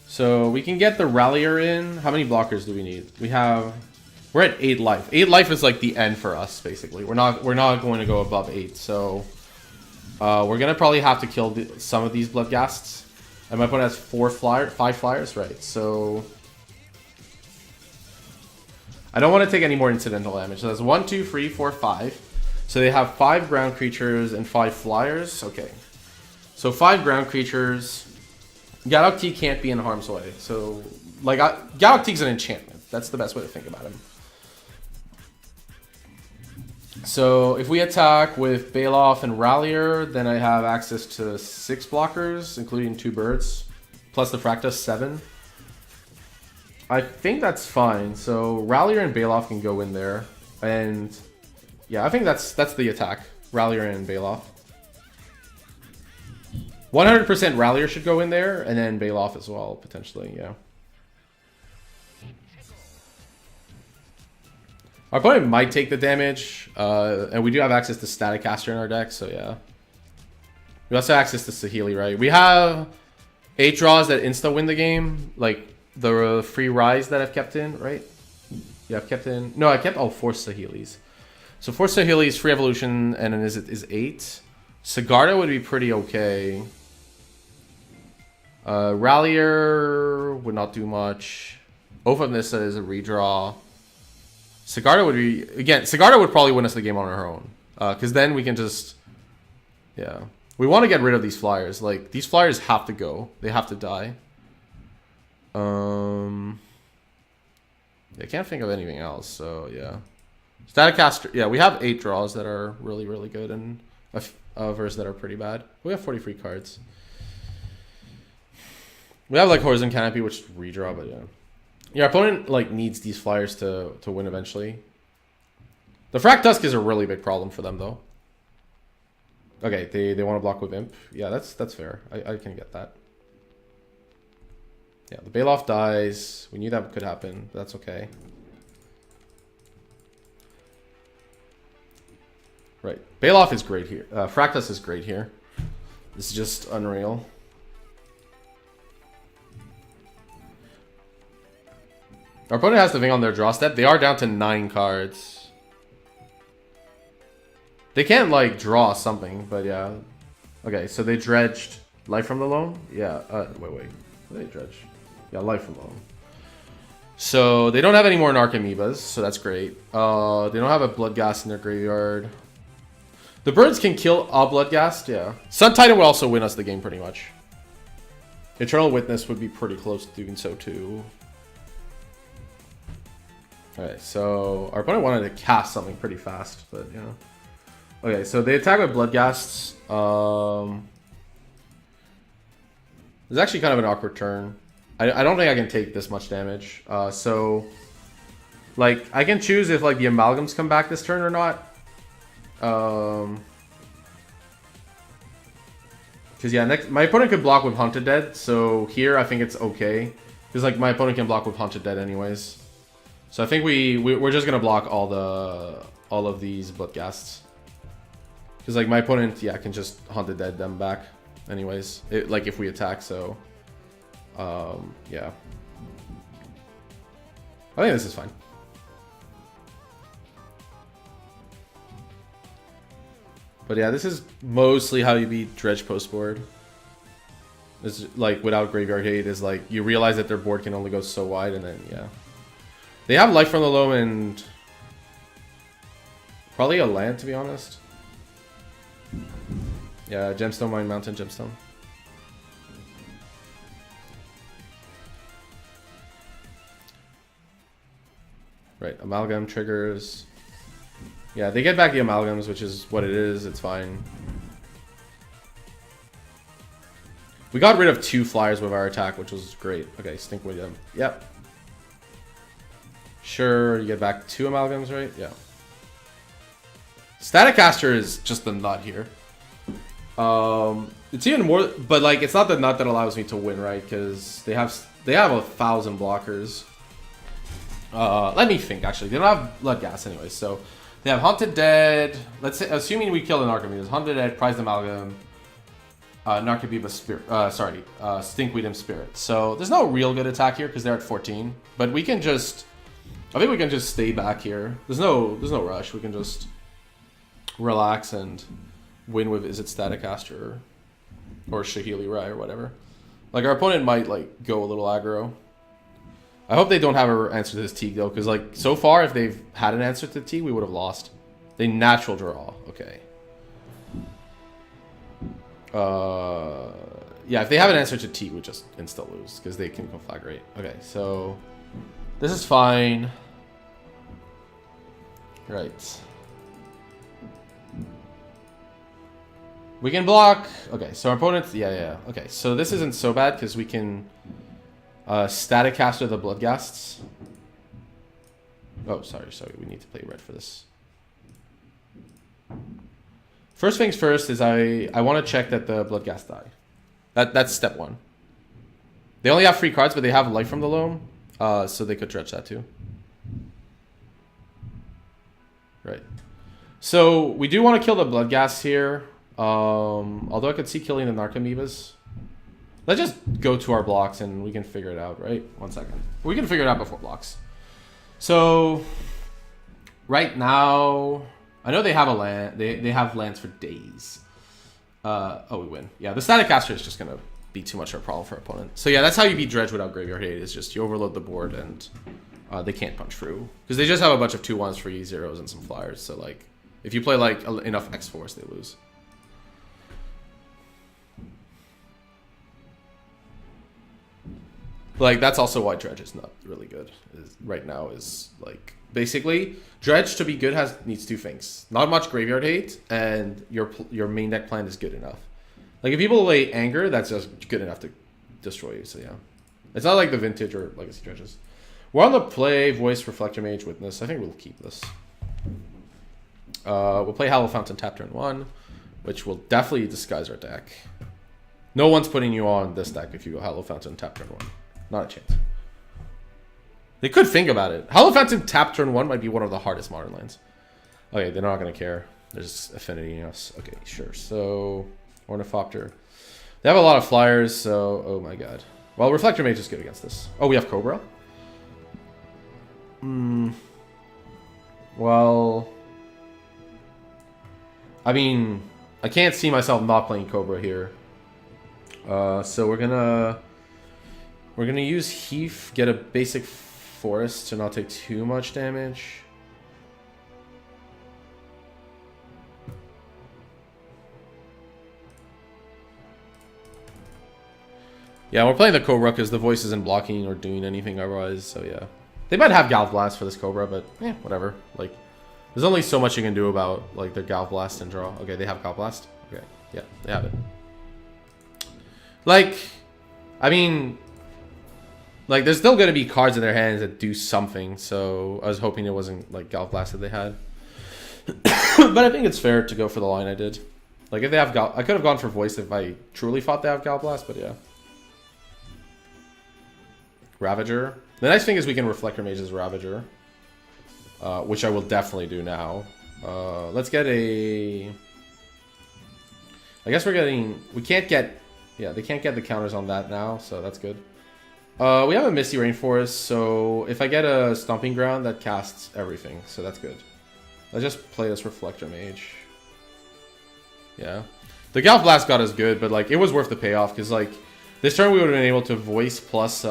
So we can get the Rallier in. How many blockers do we need? We're at 8 life. 8 life is like the end for us, basically. We're not going to go above 8. So we're gonna probably have to kill some of these Blood Ghasts. And my opponent has 5 flyers, right? So I don't want to take any more incidental damage. So that's 1, 2, 3, 4, 5. So they have 5 ground creatures and 5 flyers. Okay. So 5 ground creatures. Gadok Teague can't be in harm's way. So, like, Gadok Teague's an enchantment. That's the best way to think about him. So if we attack with Baloth and Rallier, then I have access to 6 blockers, including 2 birds, plus the Fractus 7. I think that's fine. So Rallier and Baloth can go in there, and yeah, I think that's the attack. Rallier and Baloth. 100% Rallier should go in there, and then Baloth as well, potentially, yeah. Our opponent might take the damage, and we do have access to Static Caster in our deck, so yeah. We also have access to Saheeli, right? We have 8 draws that insta-win the game, like the free Rise that I've kept in, right? Yeah, I've kept in... No, I kept all 4 Saheelis. So 4 Saheelis, free Evolution, and then is 8. Sigarda would be pretty okay. Rallier would not do much. Oath of Nissa is a redraw. Sigarda would be... Again, Sigarda would probably win us the game on her own. Because then we can just... Yeah. We want to get rid of these flyers. Like, these flyers have to go. They have to die. I can't think of anything else, so yeah. Staticaster... Yeah, we have 8 draws that are really, really good, and a verse that are pretty bad. We have 40 free cards. We have, like, Horizon Canopy, which is redraw, but yeah. Your opponent, like, needs these flyers to win eventually. The Frack Tusk is a really big problem for them, though. Okay, they want to block with Imp. Yeah, that's fair. I can get that. Yeah, the Bailoff dies. We knew that could happen. But that's okay. Right. Bailoff is great here. Fractus is great here. This is just unreal. Our opponent has the thing on their draw step. They are down to 9 cards. They can't, like, draw something, but yeah. Okay, so they dredged Life from the Loam? Yeah, wait. What did they dredge? Yeah, Life from the Loam. So, they don't have any more Narc Amoebas, so that's great. They don't have a Bloodghast in their graveyard. The birds can kill a Bloodghast, yeah. Sun Titan would also win us the game pretty much. Eternal Witness would be pretty close to doing so too. Alright, so our opponent wanted to cast something pretty fast, but yeah. Okay, so they attack with Bloodghasts. It's actually kind of an awkward turn. I don't think I can take this much damage. So, like, I can choose if, like, the Amalgams come back this turn or not. Because, yeah, my opponent could block with Haunted Dead. So, here, I think it's okay. Because, like, my opponent can block with Haunted Dead anyways. So, I think we're just going to block all of these Bloodghasts. Because, like, my opponent, yeah, can just Haunted Dead them back anyways. Like, if we attack, so... yeah. I think this is fine. But yeah, this is mostly how you beat Dredge post board. It's like, without Graveyard Hate, is like, you realize that their board can only go so wide, and then, yeah. They have Life from the Loam and... probably a land, to be honest. Yeah, Gemstone, Mine Mountain, Gemstone. Right, Amalgam triggers. Yeah, they get back the Amalgams, which is what it is. It's fine. We got rid of 2 flyers with our attack, which was great. Okay, stink with them. Yep. Sure, you get back 2 Amalgams, right? Yeah. Staticaster is just the nut here. It's even more, but like, it's not the nut that allows me to win, right? Because they have 1,000 blockers. Let me think, actually. They don't have Bloodghast anyway, so they have Haunted Dead. Let's say, assuming we kill the Narcomoebas, Haunted Dead, Prized Amalgam, Narcomoeba Spirit, Stinkweed and Spirit. So there's no real good attack here because they're at 14, but we can just, I think we can just stay back here. There's no rush. We can just relax and win with, is it Staticaster or Saheeli Rai or whatever. Like, our opponent might, like, go a little aggro. I hope they don't have an answer to this Teague, though, because, like, so far, if they've had an answer to Teague, we would have lost. They natural draw. Okay. Yeah, if they have an answer to Teague, we just insta lose, because they can conflagrate. Okay, so this is fine. Right. We can block. Okay, so our opponents... Yeah. Okay, so this isn't so bad, because we can... Staticaster the Bloodghasts. Oh, sorry. We need to play red for this. First things first is I want to check that the Bloodghast die. That's step 1. They only have 3 cards, but they have Life from the Loam, so they could dredge that too. Right. So we do want to kill the Bloodghast here. Although I could see killing the Narcomoebas. Let's just go to our blocks and we can figure it out, right? 1 second. We can figure it out before blocks. So, right now, I know they have a land. They have lands for days. Oh, we win. Yeah, the Static Caster is just going to be too much of a problem for our opponent. So yeah, that's how you beat Dredge without Graveyard Hate, is just you overload the board and they can't punch through. Because they just have a bunch of 2/1s for E0s and some flyers. So like, if you play like enough X-Force, they lose. Like, that's also why Dredge is not really good right now, is like, basically, Dredge to be good needs two things. Not much Graveyard Hate, and your main deck plan is good enough. Like, if people play Anger, that's just good enough to destroy you, so yeah. It's not like the Vintage or Legacy Dredges. We're on the play, Voice, Reflector Mage, Witness. I think we'll keep this. We'll play Hollow Fountain tap turn 1, which will definitely disguise our deck. No one's putting you on this deck if you go Hollow Fountain tap turn 1. Not a chance. They could think about it. Hollow Fountain tap turn 1 might be one of the hardest modern lands. Okay, they're not going to care. There's Affinity in us. Okay, sure. So, Ornithopter. They have a lot of flyers, so... Oh my god. Well, Reflector Mage is good against this. Oh, we have Cobra? Well... I mean... I can't see myself not playing Cobra here. So we're gonna... We're gonna use Heath, get a basic forest to not take too much damage. Yeah, we're playing the Cobra because the voice isn't blocking or doing anything otherwise, so yeah. They might have Galv Blast for this Cobra, but yeah, whatever. Like, there's only so much you can do about like their Galv Blast and draw. Okay, they have Galv Blast? Okay, yeah, they have it. Like, I mean... Like, there's still going to be cards in their hands that do something, so I was hoping it wasn't, like, Galv Blast that they had. But I think it's fair to go for the line I did. Like, if they have I could have gone for Voice if I truly thought they have Galv Blast, but yeah. Ravager. The nice thing is we can Reflector Mage's Ravager, which I will definitely do now. Let's get a... I guess we're getting... We can't get... Yeah, they can't get the counters on that now, so that's good. We have a Misty Rainforest, so if I get a Stomping Ground, that casts everything, so that's good. Let's just play this Reflector Mage. Yeah. The Galv Blast got us good, but like, it was worth the payoff, because like, this turn we would have been able to Voice plus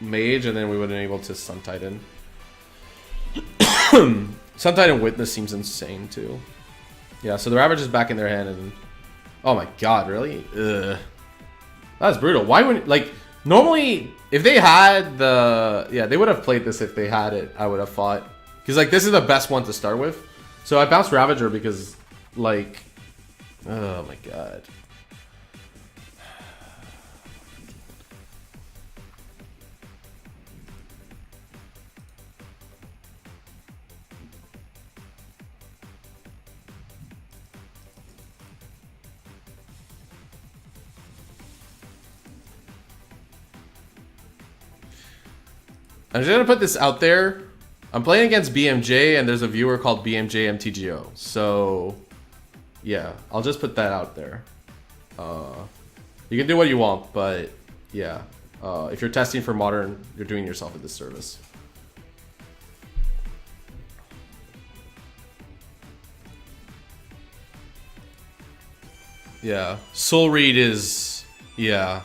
Mage, and then we would have been able to Sun Titan. Sun Titan Witness seems insane, too. Yeah, so the Ravager is back in their hand, and... Oh my god, really? Ugh. That's brutal. Why wouldn't... Like... Normally, if they had the... Yeah, they would have played this if they had it, I would have thought. Because, like, this is the best one to start with. So I bounced Ravager because, like... Oh, my God. I'm just gonna put this out there. I'm playing against BMJ, and there's a viewer called BMJ MTGO. So, yeah, I'll just put that out there. You can do what you want, but yeah, if you're testing for Modern, you're doing yourself a disservice. Yeah, Soul Reed is... Yeah.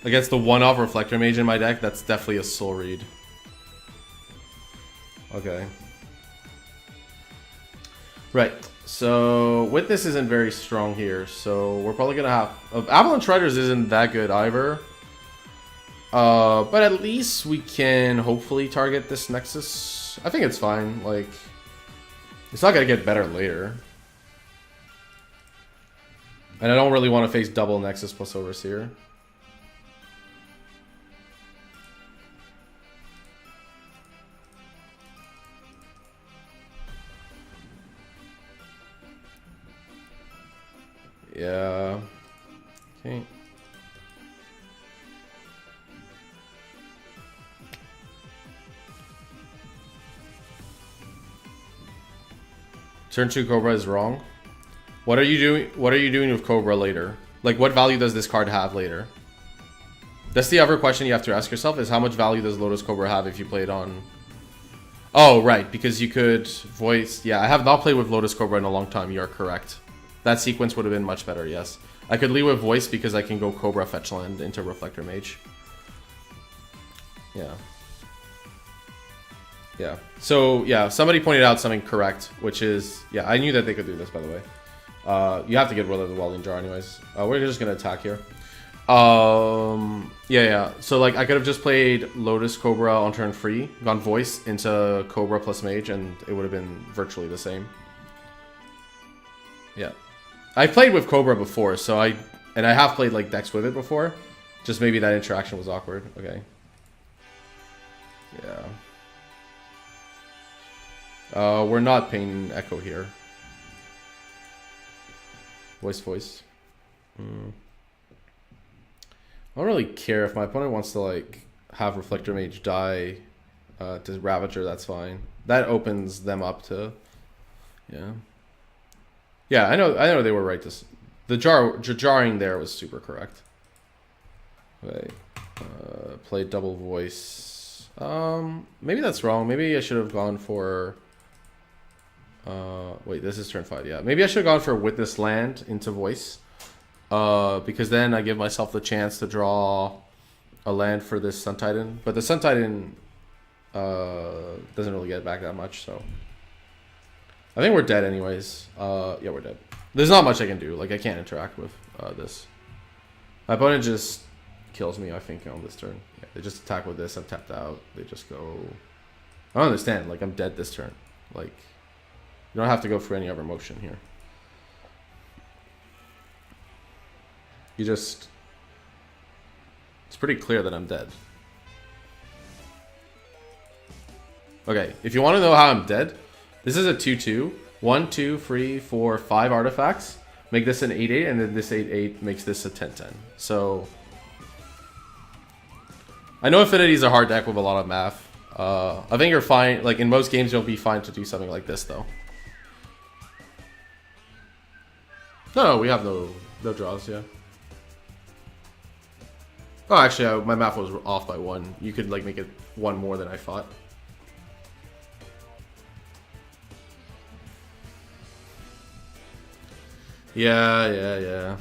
Against the one-off Reflector Mage in my deck, that's definitely a Soul Reed. Okay. Right, so Witness isn't very strong here, so we're probably gonna have... Avalanche Riders isn't that good either. But at least we can hopefully target this Nexus. I think it's fine, like... It's not gonna get better later. And I don't really want to face double Nexus plus Overseer. Yeah. Okay. Turn 2 Cobra is wrong. What are you doing? What are you doing with Cobra later? Like, what value does this card have later? That's the other question you have to ask yourself, is how much value does Lotus Cobra have if you play it on... Oh, right, because you could voice... Yeah, I have not played with Lotus Cobra in a long time, you are correct. That sequence would have been much better, yes. I could lead with Voice because I can go Cobra fetch land into Reflector Mage. Yeah. Yeah. So, yeah, somebody pointed out something correct, which is... Yeah, I knew that they could do this, by the way. You have to get rid of the Welding Jar anyways. We're just going to attack here. Yeah. So, like, I could have just played Lotus Cobra on turn 3, gone Voice into Cobra plus Mage, and it would have been virtually the same. Yeah. I've played with Cobra before, so I have played, like, decks with it before. Just maybe that interaction was awkward. Okay. Yeah. We're not paying Echo here. Voice. I don't really care if my opponent wants to, like, have Reflector Mage die to Ravager, that's fine. That opens them up to... Yeah. Yeah, I know they were right. The jarring there was super correct. Okay. Play double Voice. Maybe that's wrong. Maybe I should have gone for... wait, this is turn 5, yeah. Maybe I should have gone for Witness Land into Voice. Because then I give myself the chance to draw a land for this Sun Titan. But the Sun Titan doesn't really get back that much, so... I think we're dead anyways. Yeah, we're dead. There's not much I can do. Like, I can't interact with this. My opponent just kills me, I think, on this turn. Yeah, they just attack with this. I'm tapped out. They just go... I don't understand. Like, I'm dead this turn. Like, you don't have to go for any other motion here. You just... It's pretty clear that I'm dead. Okay, if you want to know how I'm dead... This is a 2-2. 1, 2, 3, 4, 5 artifacts. Make this an 8-8, and then this 8-8 makes this a 10-10. So... I know Affinity is a hard deck with a lot of math. I think you're fine. Like, in most games, you'll be fine to do something like this, though. No, we have no draws, yeah. Oh, actually, my math was off by 1. You could, like, make it 1 more than I thought. Yeah.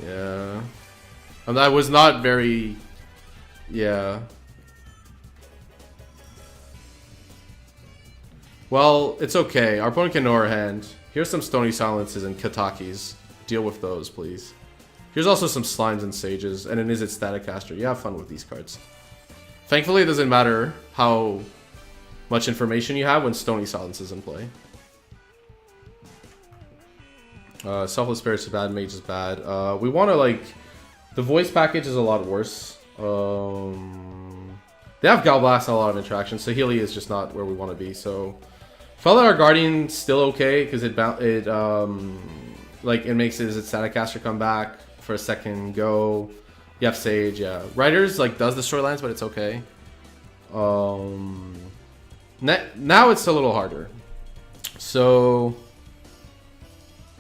Yeah. I was not very... Yeah. Well, it's okay. Our opponent can know our hand. Here's some Stony Silences and Katakis. Deal with those, please. Here's also some Slimes and Sages, and an Is It Static Caster. You have fun with these cards. Thankfully, it doesn't matter how much information you have when Stony Silence is in play. Selfless Spirit's bad, Mage is bad. We want to, like... The voice package is a lot worse. They have Galblast and a lot of interaction. Saheeli is just not where we want to be, so... Felidar Guardian's still okay, because it makes his Static Caster come back for a second go. You have Sage, yeah. Riders, like, does destroy lands, but it's okay. Now it's a little harder. So...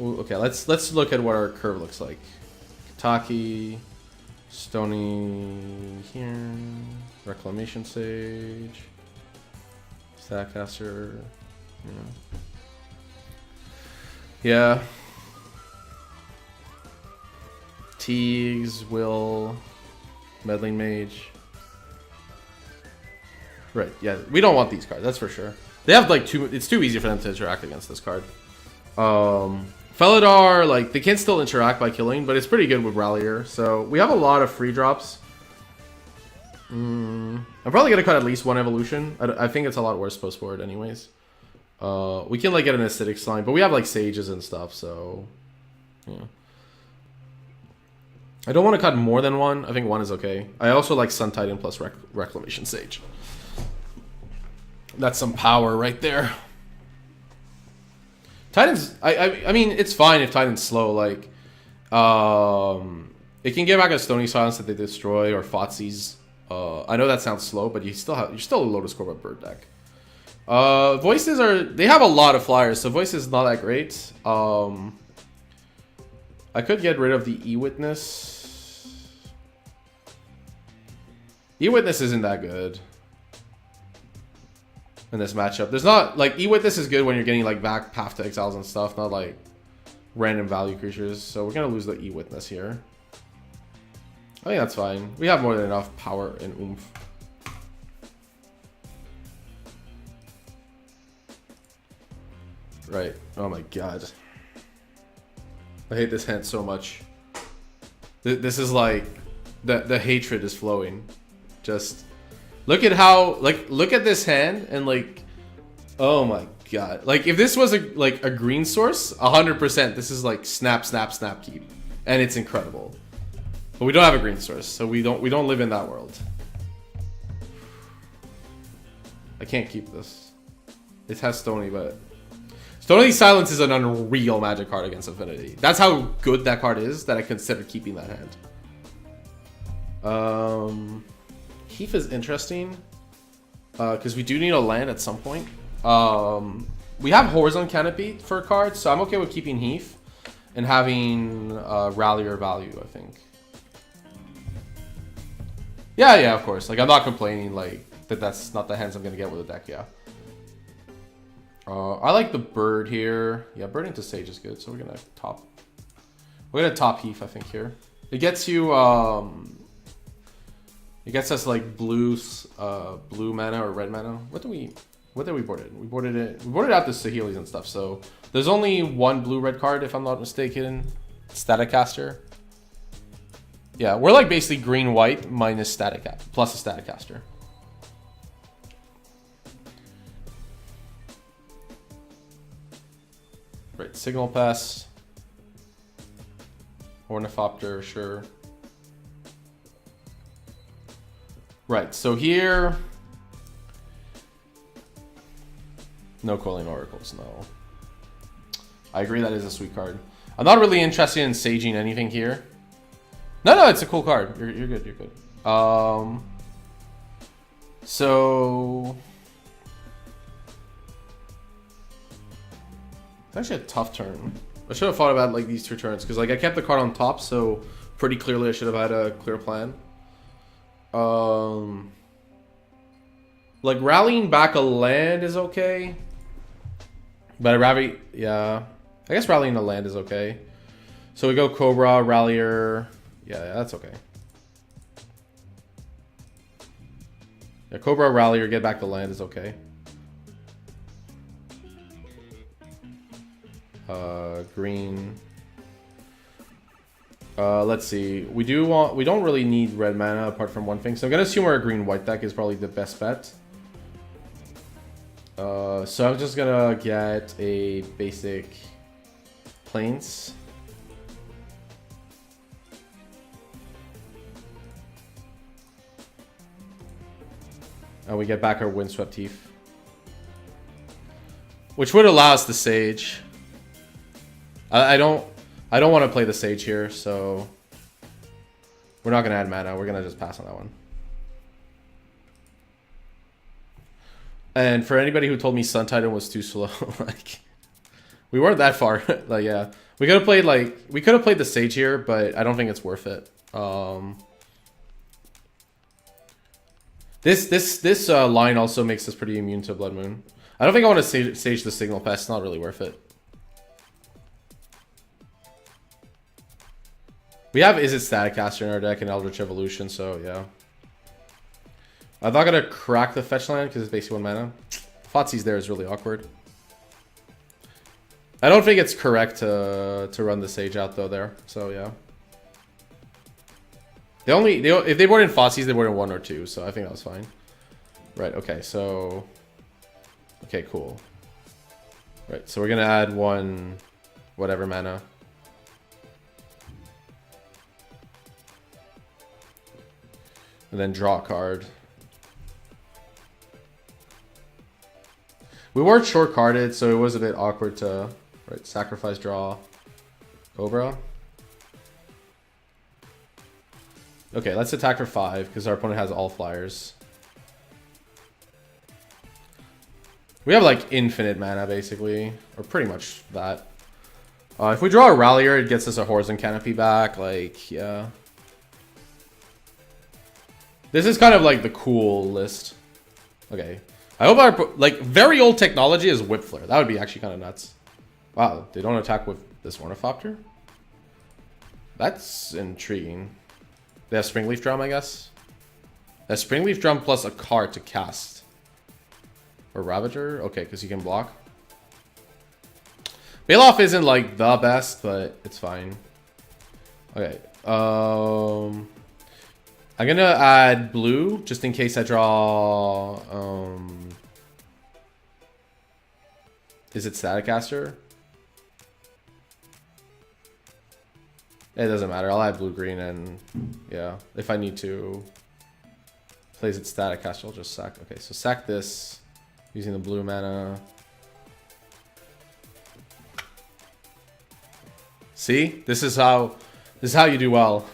Okay, let's look at what our curve looks like. Kataki, Stony here, Reclamation Sage, Stackcaster, yeah. Teagues, Will, Meddling Mage. Right, yeah, we don't want these cards, that's for sure. They have like it's too easy for them to interact against this card. Felidar, like, they can still interact by killing, but it's pretty good with Rallier. So we have a lot of free drops. I'm probably gonna cut at least one evolution. I think it's a lot worse post forward anyways. We can like get an acidic slime, but we have like sages and stuff, so yeah. I don't want to cut more than one. I think one is okay. I also like Sun Titan plus Reclamation Sage. That's some power right there. Titan's, I mean, it's fine if Titan's slow. Like, it can get back a Stony Silence that they destroy or Fotsies. I know that sounds slow, but you're still a Lotus Cobra bird deck. Voices they have a lot of flyers, so Voices is not that great. I could get rid of the E-Witness. E-Witness isn't that good. in this matchup. There's not like E-Witness is good when you're getting like back Path to Exiles and stuff, not like random value creatures. So we're gonna lose the E-Witness here. I think that's fine. We have more than enough power and oomph. Right. Oh my god. I hate this hand so much. This is like the hatred is flowing. Just look at how look at this hand and like, oh my god. Like if this was a green source, 100% this is like snap snap snap keep, and it's incredible. But we don't have a green source, so we don't live in that world. I can't keep this. It has Stony, but Stony Silence is an unreal Magic card against Affinity. That's how good that card is that I consider keeping that hand. Heath is interesting because we do need a land at some point. We have Horizon Canopy for a card, so I'm okay with keeping Heath and having Rallier value, I think. Yeah, of course. Like, I'm not complaining, like, that's not the hands I'm going to get with the deck, yeah. I like the bird here. Yeah, bird into Sage is good, so we're going to top. We're going to top Heath, I think, here. It gets you, it gets us, like, blue mana or red mana. What did we board it? We boarded out the Saheelis and stuff, so there's only one blue-red card, if I'm not mistaken. Staticaster. Yeah, we're like basically green-white minus plus a Staticaster. Right, Signal Pest. Ornithopter, sure. Right, so here... No Coiling Oracles, no. I agree that is a sweet card. I'm not really interested in saging anything here. No, it's a cool card. You're good, you're good. So... It's actually a tough turn. I should have thought about like these two turns, because like I kept the card on top, so pretty clearly I should have had a clear plan. Like rallying back a land is okay. But I guess rallying a land is okay. So we go Cobra, Rallier. Yeah, that's okay. Yeah, Cobra, Rallier, get back the land is okay. Green. Let's see. We don't really need red mana apart from one thing. So I'm gonna assume our green-white deck is probably the best bet. So I'm just gonna get a basic Plains. And we get back our Windswept Heath, which would allow us the Sage. I don't want to play the Sage here, so we're not gonna add mana. We're gonna just pass on that one. And for anybody who told me Sun Titan was too slow, like we weren't that far. Like yeah, we could have played the Sage here, but I don't think it's worth it. This line also makes us pretty immune to Blood Moon. I don't think I want to sage the Signal Pest. It's not really worth it. We have Is It Staticaster in our deck and Eldritch Evolution, so yeah. I'm not gonna crack the fetch land because it's basically 1 mana. Fotzi's there is really awkward. I don't think it's correct to run the Sage out though there, so yeah. If they board in Fotzi's, they board in 1 or 2, so I think that was fine. Right, okay, so... Okay, cool. Right, so we're gonna add 1 whatever mana. And then draw a card. We weren't short carded, so it was a bit awkward to sacrifice, draw, Cobra. Okay, let's attack for 5 because our opponent has all flyers. We have like infinite mana basically, or pretty much that. If we draw a Rallier, it gets us a Horizon Canopy back. Like, yeah. This is kind of like the cool list. Okay. I hope our like very old technology is whip flare. That would be actually kind of nuts. Wow, they don't attack with this ornithopter. That's intriguing. They have springleaf drum, I guess. A springleaf drum plus a card to cast. Or Ravager? Okay, because you can block. Bailoff isn't like the best, but it's fine. Okay. I'm gonna add blue just in case I draw. Is it Staticaster? It doesn't matter. I'll add blue green and yeah, if I need to. Plays it Staticaster, I'll just sack. Okay, so sack this using the blue mana. See, this is how you do well.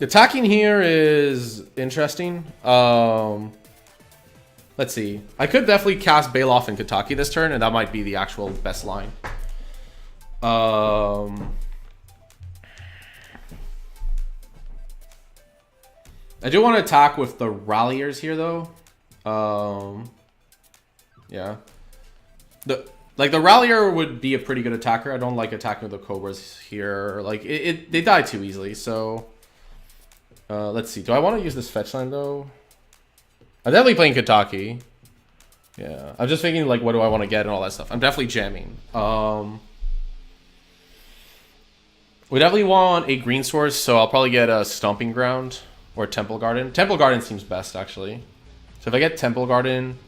Attacking here is interesting. Let's see. I could definitely cast Bailoff and Kataki this turn, and that might be the actual best line. I do want to attack with the Ralliers here, though. Yeah. The Rallier would be a pretty good attacker. I don't like attacking with the Cobras here. Like, they die too easily, so... let's see. Do I want to use this fetch line, though? I'm definitely playing Kataki. Yeah. I'm just thinking, like, what do I want to get and all that stuff. I'm definitely jamming. We definitely want a green source, so I'll probably get a Stomping Ground or Temple Garden. Temple Garden seems best, actually. So if I get Temple Garden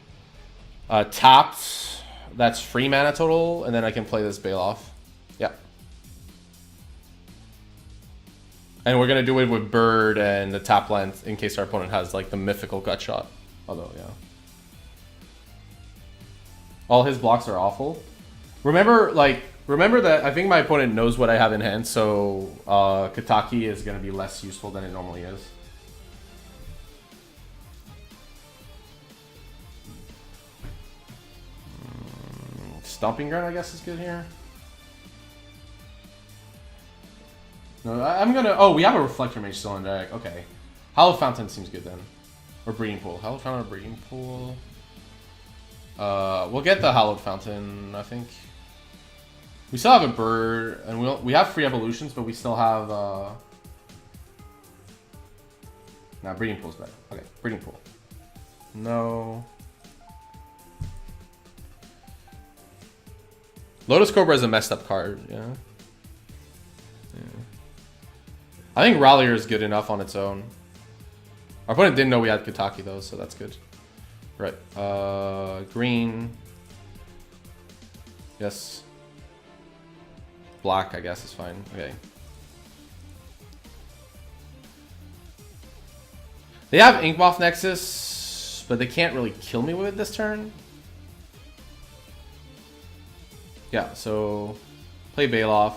tapped, that's free mana total, and then I can play this Bailoff. Yeah. And we're going to do it with Bird and the tap land in case our opponent has, like, the mythical Gut Shot. Although, yeah. All his blocks are awful. Remember that I think my opponent knows what I have in hand, so Kataki is going to be less useful than it normally is. Stomping Ground, I guess, is good here. No, I'm gonna... Oh, we have a Reflector Mage still in deck. Okay. Hallowed Fountain seems good then. Or Breeding Pool. Hallowed Fountain or Breeding Pool. We'll get the Hallowed Fountain, I think. We still have a Bird, and we have free evolutions, but we still have... Nah, Breeding Pool's better. Okay, Breeding Pool. No... Lotus Cobra is a messed up card, yeah. I think Rallier is good enough on its own. Our opponent didn't know we had Kataki though, so that's good. Right. Green. Yes. Black, I guess, is fine. Okay. They have Inkmoth Nexus, but they can't really kill me with it this turn. Yeah, so play Bailoff.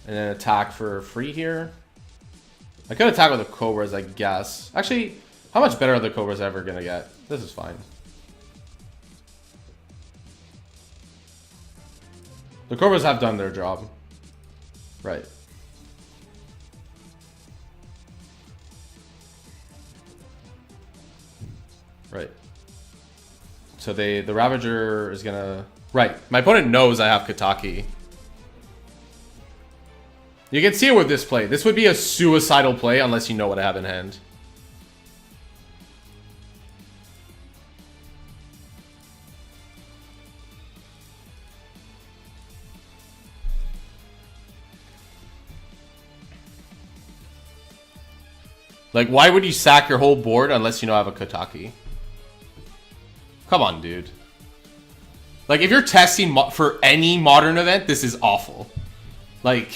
And then attack for free here. I could attack with the Cobras, I guess. Actually, how much better are the Cobras ever gonna get? This is fine. The Cobras have done their job. Right. Right. So the Ravager is gonna... Right. My opponent knows I have Kataki. You can see it with this play. This would be a suicidal play unless you know what I have in hand. Like, why would you sack your whole board unless you know I have a Kataki? Come on, dude. Like, if you're testing for any modern event, this is awful. Like...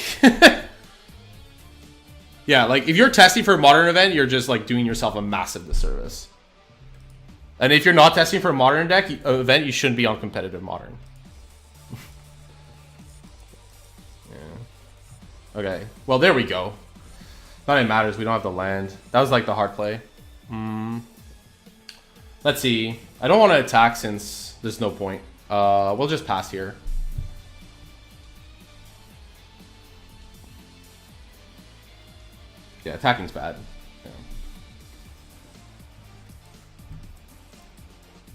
Yeah, like, if you're testing for a modern event, you're just, like, doing yourself a massive disservice. And if you're not testing for a modern event, you shouldn't be on competitive modern. Yeah. Okay. Well, there we go. Not even matters. We don't have the land. That was, like, the hard play. Let's see. I don't want to attack since there's no point. We'll just pass here. Yeah, attacking's bad. Yeah.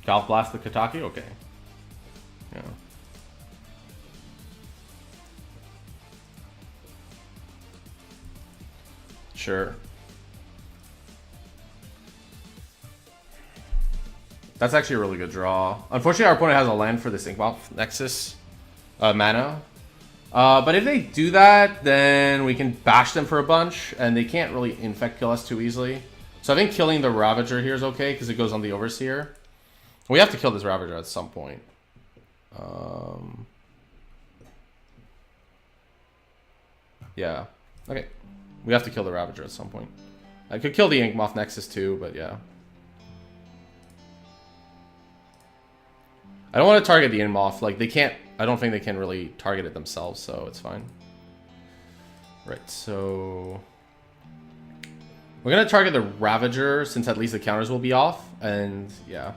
Calf Blast the Kataki? Okay. Yeah. Sure. That's actually a really good draw. Unfortunately, our opponent has a land for this Inkmoth Nexus mana. But if they do that, then we can bash them for a bunch, and they can't really infect kill us too easily. So I think killing the Ravager here is okay, because it goes on the Overseer. We have to kill this Ravager at some point. Yeah. Okay. We have to kill the Ravager at some point. I could kill the Inkmoth Nexus too, but yeah. I don't want to target the Inkmoth. Like, they can't... I don't think they can really target it themselves, so it's fine. Right, so... We're going to target the Ravager, since at least the counters will be off, and yeah.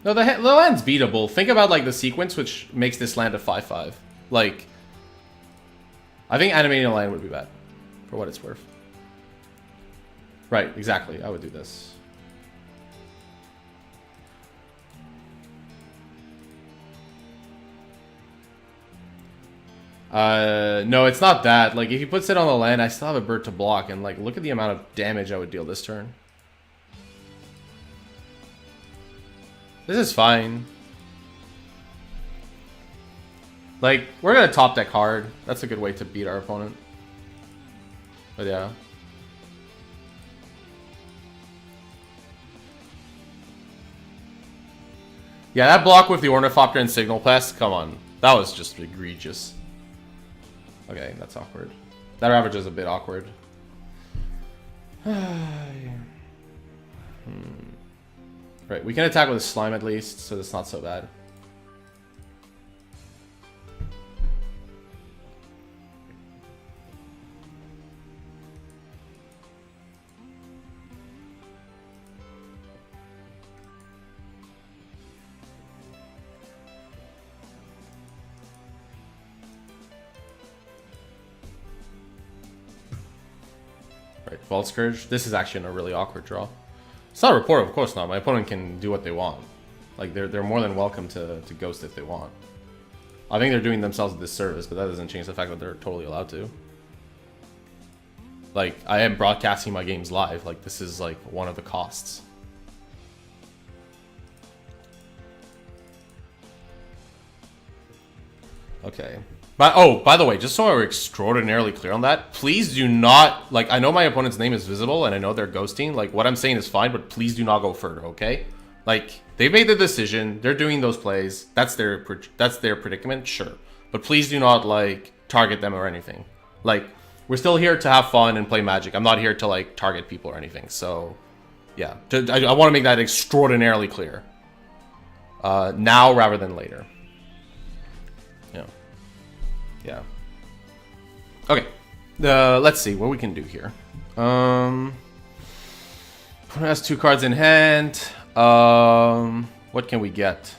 No, the land's beatable. Think about, like, the sequence, which makes this land a 5/5. Like, I think animating a land would be bad, for what it's worth. Right, exactly. I would do this. No, it's not that. Like, if he puts it on the land, I still have a bird to block, and, like, look at the amount of damage I would deal this turn. This is fine. Like, we're gonna top deck hard. That's a good way to beat our opponent. But yeah. Yeah, that block with the Ornithopter and Signal Pest, come on. That was just egregious. Okay, that's awkward. That Ravager is a bit awkward. Right, we can attack with a Slime at least, so that's not so bad. Right, Vault Scourge. This is actually a really awkward draw. It's not a report, of course not. My opponent can do what they want. Like, they're more than welcome to ghost if they want. I think they're doing themselves a disservice, but that doesn't change the fact that they're totally allowed to. Like, I am broadcasting my games live. Like, this is, like, one of the costs. Okay. But, oh, by the way, just so we're extraordinarily clear on that, please do not, like, I know my opponent's name is visible, and I know they're ghosting. Like, what I'm saying is fine, but please do not go further, okay? Like, they made the decision, they're doing those plays, that's their predicament, sure. But please do not, like, target them or anything. Like, we're still here to have fun and play Magic. I'm not here to, like, target people or anything, so, yeah. I want to make that extraordinarily clear. Now rather than later. Yeah. Okay. Let's see what we can do here. Opponent has 2 cards in hand. What can we get?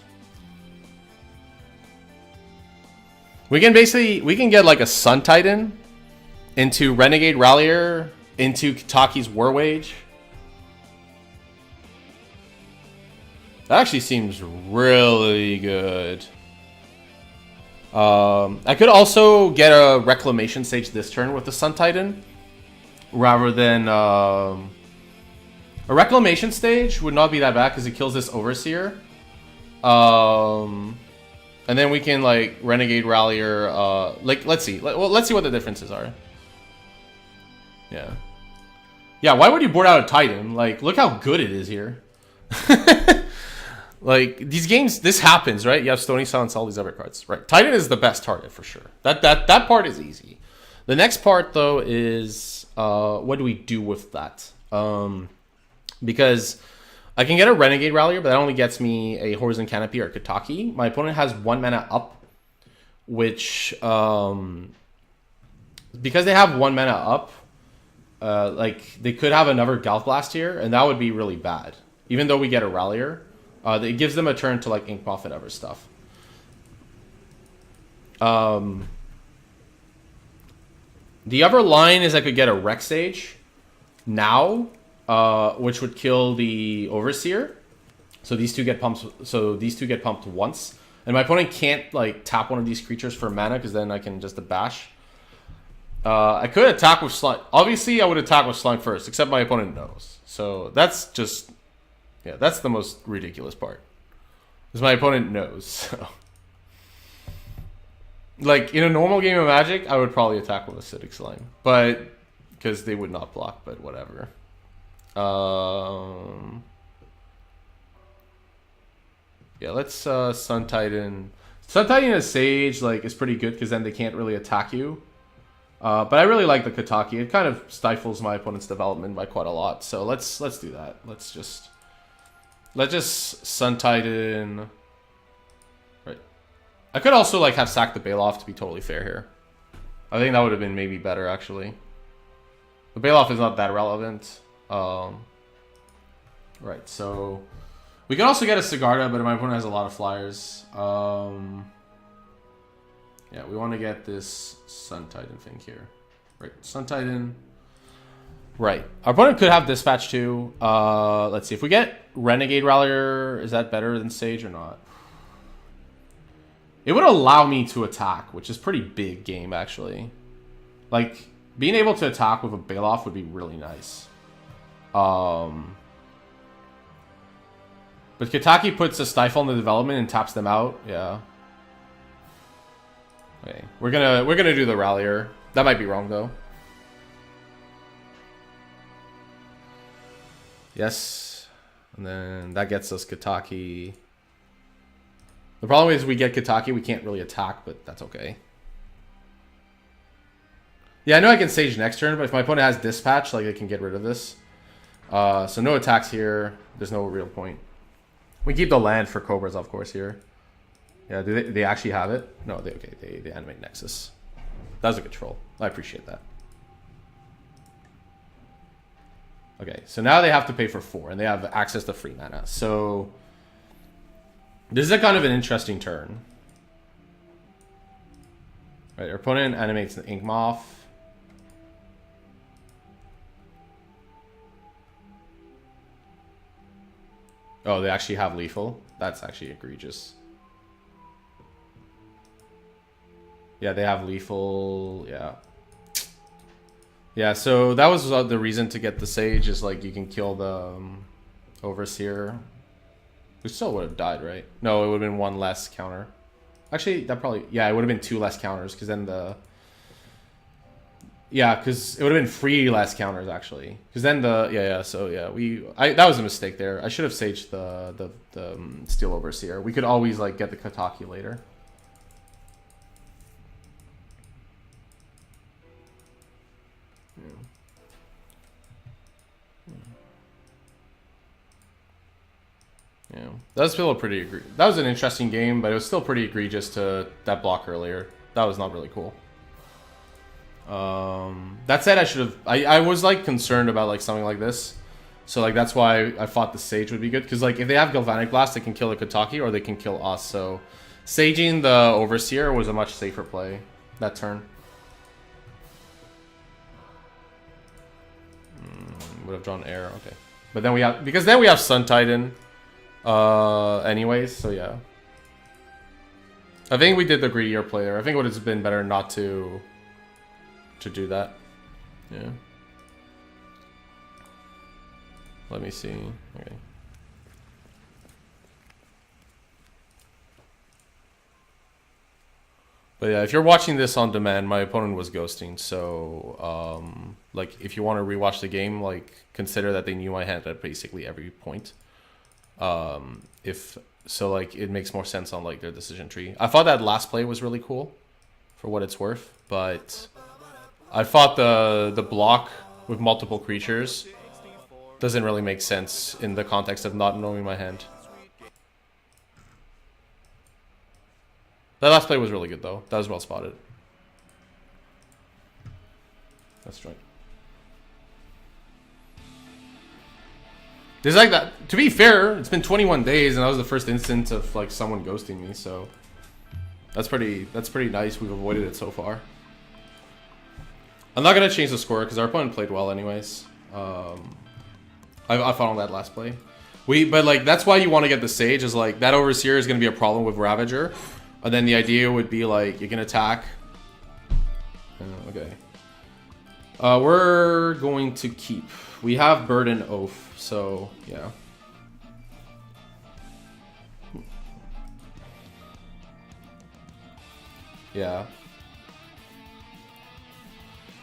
We can get like a Sun Titan into Renegade Rallier into Kataki's War Wage. That actually seems really good. I could also get a Reclamation Stage this turn with the Sun Titan, rather than a Reclamation Stage would not be that bad because it kills this Overseer. And then we can like Renegade Rallier. Like let's see what the differences are. Yeah. Yeah. Why would you board out a Titan? Like, look how good it is here. Like, these games, this happens, right? You have Stony Silence, all these other cards. Right. Titan is the best target, for sure. That part is easy. The next part, though, is what do we do with that? Because I can get a Renegade Rallier, but that only gets me a Horizon Canopy or Kataki. My opponent has 1 mana up, which, because they have 1 mana up, like, they could have another Gulf Blast here, and that would be really bad. Even though we get a Rallier. It gives them a turn to like Inkmoth and other stuff. The other line is I could get a Rex Sage now which would kill the Overseer. So these two get pumped. So these two get pumped once, and my opponent can't like tap one of these creatures for mana because then I can just bash. I could attack with Slunk. Obviously, I would attack with Slunk first, except my opponent knows. So that's just, yeah, that's the most ridiculous part. Because my opponent knows. So. Like, in a normal game of Magic, I would probably attack with Acidic Slime. But, because they would not block, but whatever. Yeah, let's Sun Titan. Sun Titan as Sage, like, is pretty good, because then they can't really attack you. But I really like the Kataki. It kind of stifles my opponent's development by quite a lot. So let's do that. Let's just Sun Titan. Right. I could also like have sacked the Baloth to be totally fair here. I think that would have been maybe better actually. The Baloth is not that relevant. Right. So we can also get a Sigarda, but my opponent has a lot of flyers. Yeah, we want to get this Sun Titan thing here. Right, Sun Titan. Right. Our opponent could have Dispatch too. Let's see. If we get Renegade Rallier, is that better than Sage or not? It would allow me to attack, which is pretty big game, actually. Like, being able to attack with a Baloth would be really nice. But Kataki puts a Stifle in the development and taps them out. Yeah. Okay, we're gonna do the Rallier. That might be wrong though. Yes, and then that gets us Kataki. The problem is we get Kataki, we can't really attack, but that's okay. Yeah, I know I can Sage next turn, but if my opponent has Dispatch, like I can get rid of this. So no attacks here. There's no real point. We keep the land for Cobras, of course, here. Yeah, do they actually have it? No, they animate Nexus. That was a good troll. I appreciate that. Okay, so now they have to pay for 4, and they have access to free mana. So this is a kind of an interesting turn. Right, our opponent animates the Ink Moth. Oh, they actually have lethal. That's actually egregious. Yeah, they have lethal. Yeah. Yeah, so that was the reason to get the Sage, is like you can kill the Overseer. We still would have died, right? No, it would have been 1 less counter. Actually, that probably... Yeah, it would have been 2 less counters, because then the... Yeah, because it would have been 3 less counters, actually. Because then the... Yeah, so yeah, that was a mistake there. I should have Saged the Steel Overseer. We could always, like, get the Kataki later. Yeah, that was still that was an interesting game, but it was still pretty egregious to that block earlier. That was not really cool. That said, I should have. I was like concerned about like something like this, so like that's why I thought the Sage would be good, because like if they have Galvanic Blast, they can kill the Kataki or they can kill us. So saging the Overseer was a much safer play that turn. Would have drawn air, okay, but then we have then we have Sun Titan. Anyways, so yeah. I think we did the greedier play there. I think it would have been better not to do that. Yeah. Let me see. Okay. But yeah, if you're watching this on demand, my opponent was ghosting, so like if you want to rewatch the game, like consider that they knew my hand at basically every point. If so, like it makes more sense on like their decision tree. I thought that last play was really cool for what it's worth, but I thought the block with multiple creatures doesn't really make sense in the context of not knowing my hand. That last play was really good though. That was well spotted. That's right. There's like that. To be fair, it's been 21 days, and that was the first instance of like someone ghosting me. So that's pretty nice. We've avoided it so far. I'm not gonna change the score because our opponent played well, anyways. I found that last play. But like that's why you want to get the Sage, is like that Overseer is going to be a problem with Ravager, and then the idea would be like you can attack. Okay. We're going to keep. We have Bird and Oath, so yeah. Yeah.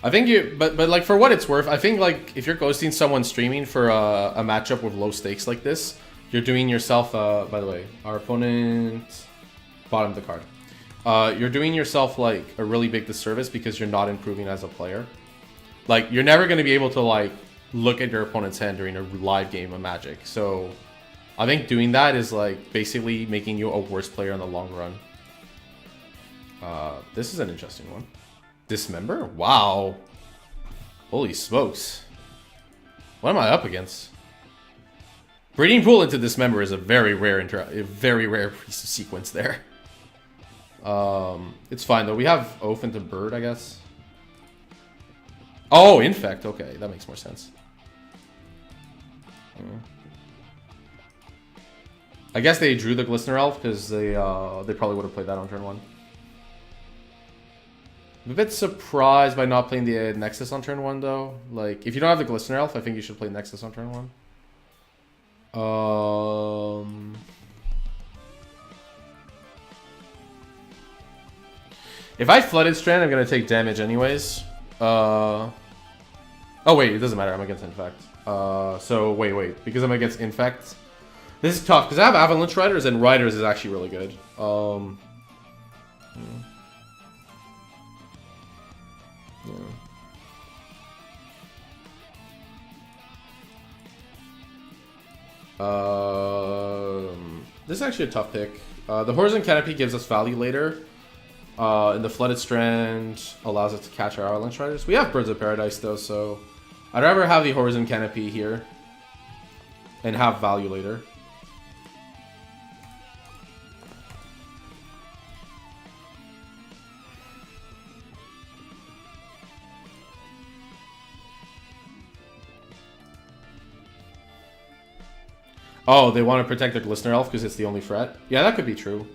I think you, but like for what it's worth, I think like if you're ghosting someone streaming for a matchup with low stakes like this, you're doing yourself. By the way, our opponent bottom of the card. You're doing yourself like a really big disservice because you're not improving as a player. Like you're never going to be able to like look at your opponent's hand during a live game of Magic. So I think doing that is like basically making you a worse player in the long run. This is an interesting one. Dismember? Wow. Holy smokes. What am I up against? Breeding Pool into Dismember is a very rare piece of sequence there. It's fine though. We have Oath into Bird, I guess. Oh, Infect. Okay, that makes more sense. I guess they drew the Glistener Elf because they probably would have played that on turn 1. I'm a bit surprised by not playing the Nexus on turn 1 though. Like, if you don't have the Glistener Elf, I think you should play Nexus on turn 1. If I Flooded Strand, I'm gonna take damage anyways. Oh wait, it doesn't matter. I'm against Infect. So wait, because I'm against Infect. This is tough because I have Avalanche Riders and Riders is actually really good. This is actually a tough pick. The Horizon Canopy gives us value later. And the Flooded Strand allows us to catch our Avalanche Riders. We have Birds of Paradise though, so I'd rather have the Horizon Canopy here and have value later. Oh, they want to protect their Glistener Elf because it's the only threat? Yeah, that could be true.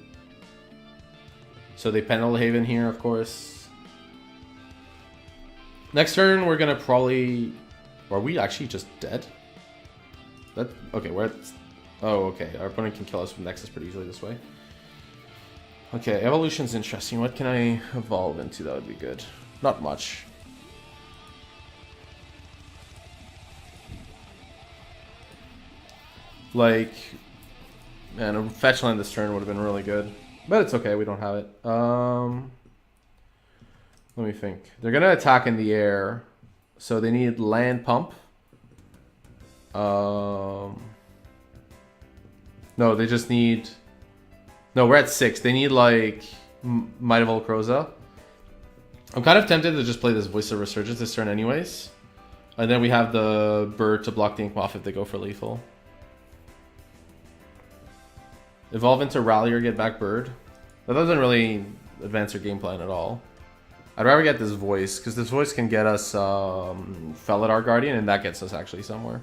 So they Pendlehaven here, of course. Next turn, we're going to probably... Are we actually just dead? Okay, we're at... Oh, okay. Our opponent can kill us with Nexus pretty easily this way. Okay, Evolution's interesting. What can I evolve into? That would be good. Not much. Like, man, a fetch land this turn would have been really good. But it's okay, we don't have it. Let me think. They're going to attack in the air. So they need land pump. No, they just need... No, we're at 6. They need, like, Might of Volcroza. I'm kind of tempted to just play this Voice of Resurgence this turn anyways. And then we have the Bird to block the Ink Moth if they go for lethal. Evolve into Rally or get back Bird. That doesn't really advance your game plan at all. I'd rather get this Voice, because this Voice can get us Felidar Guardian, and that gets us actually somewhere.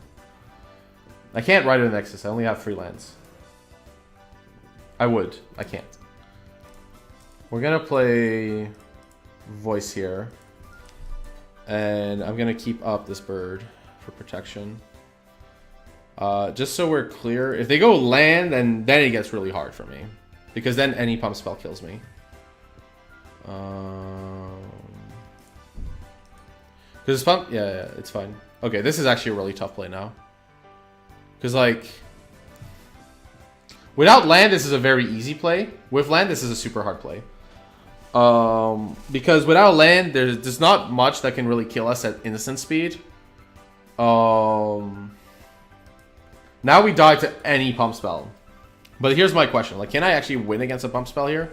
I can't ride a Nexus, I only have 3 lands. I would, I can't. We're gonna play Voice here. And I'm gonna keep up this Bird for protection. Just so we're clear, if they go land, then it gets really hard for me. Because then any pump spell kills me. Because pump, yeah, it's fine. Okay, this is actually a really tough play now. Because like, without land, this is a very easy play. With land, this is a super hard play. Because without land, there's not much that can really kill us at instant speed. Now we die to any pump spell. But here's my question. Like, can I actually win against a pump spell here?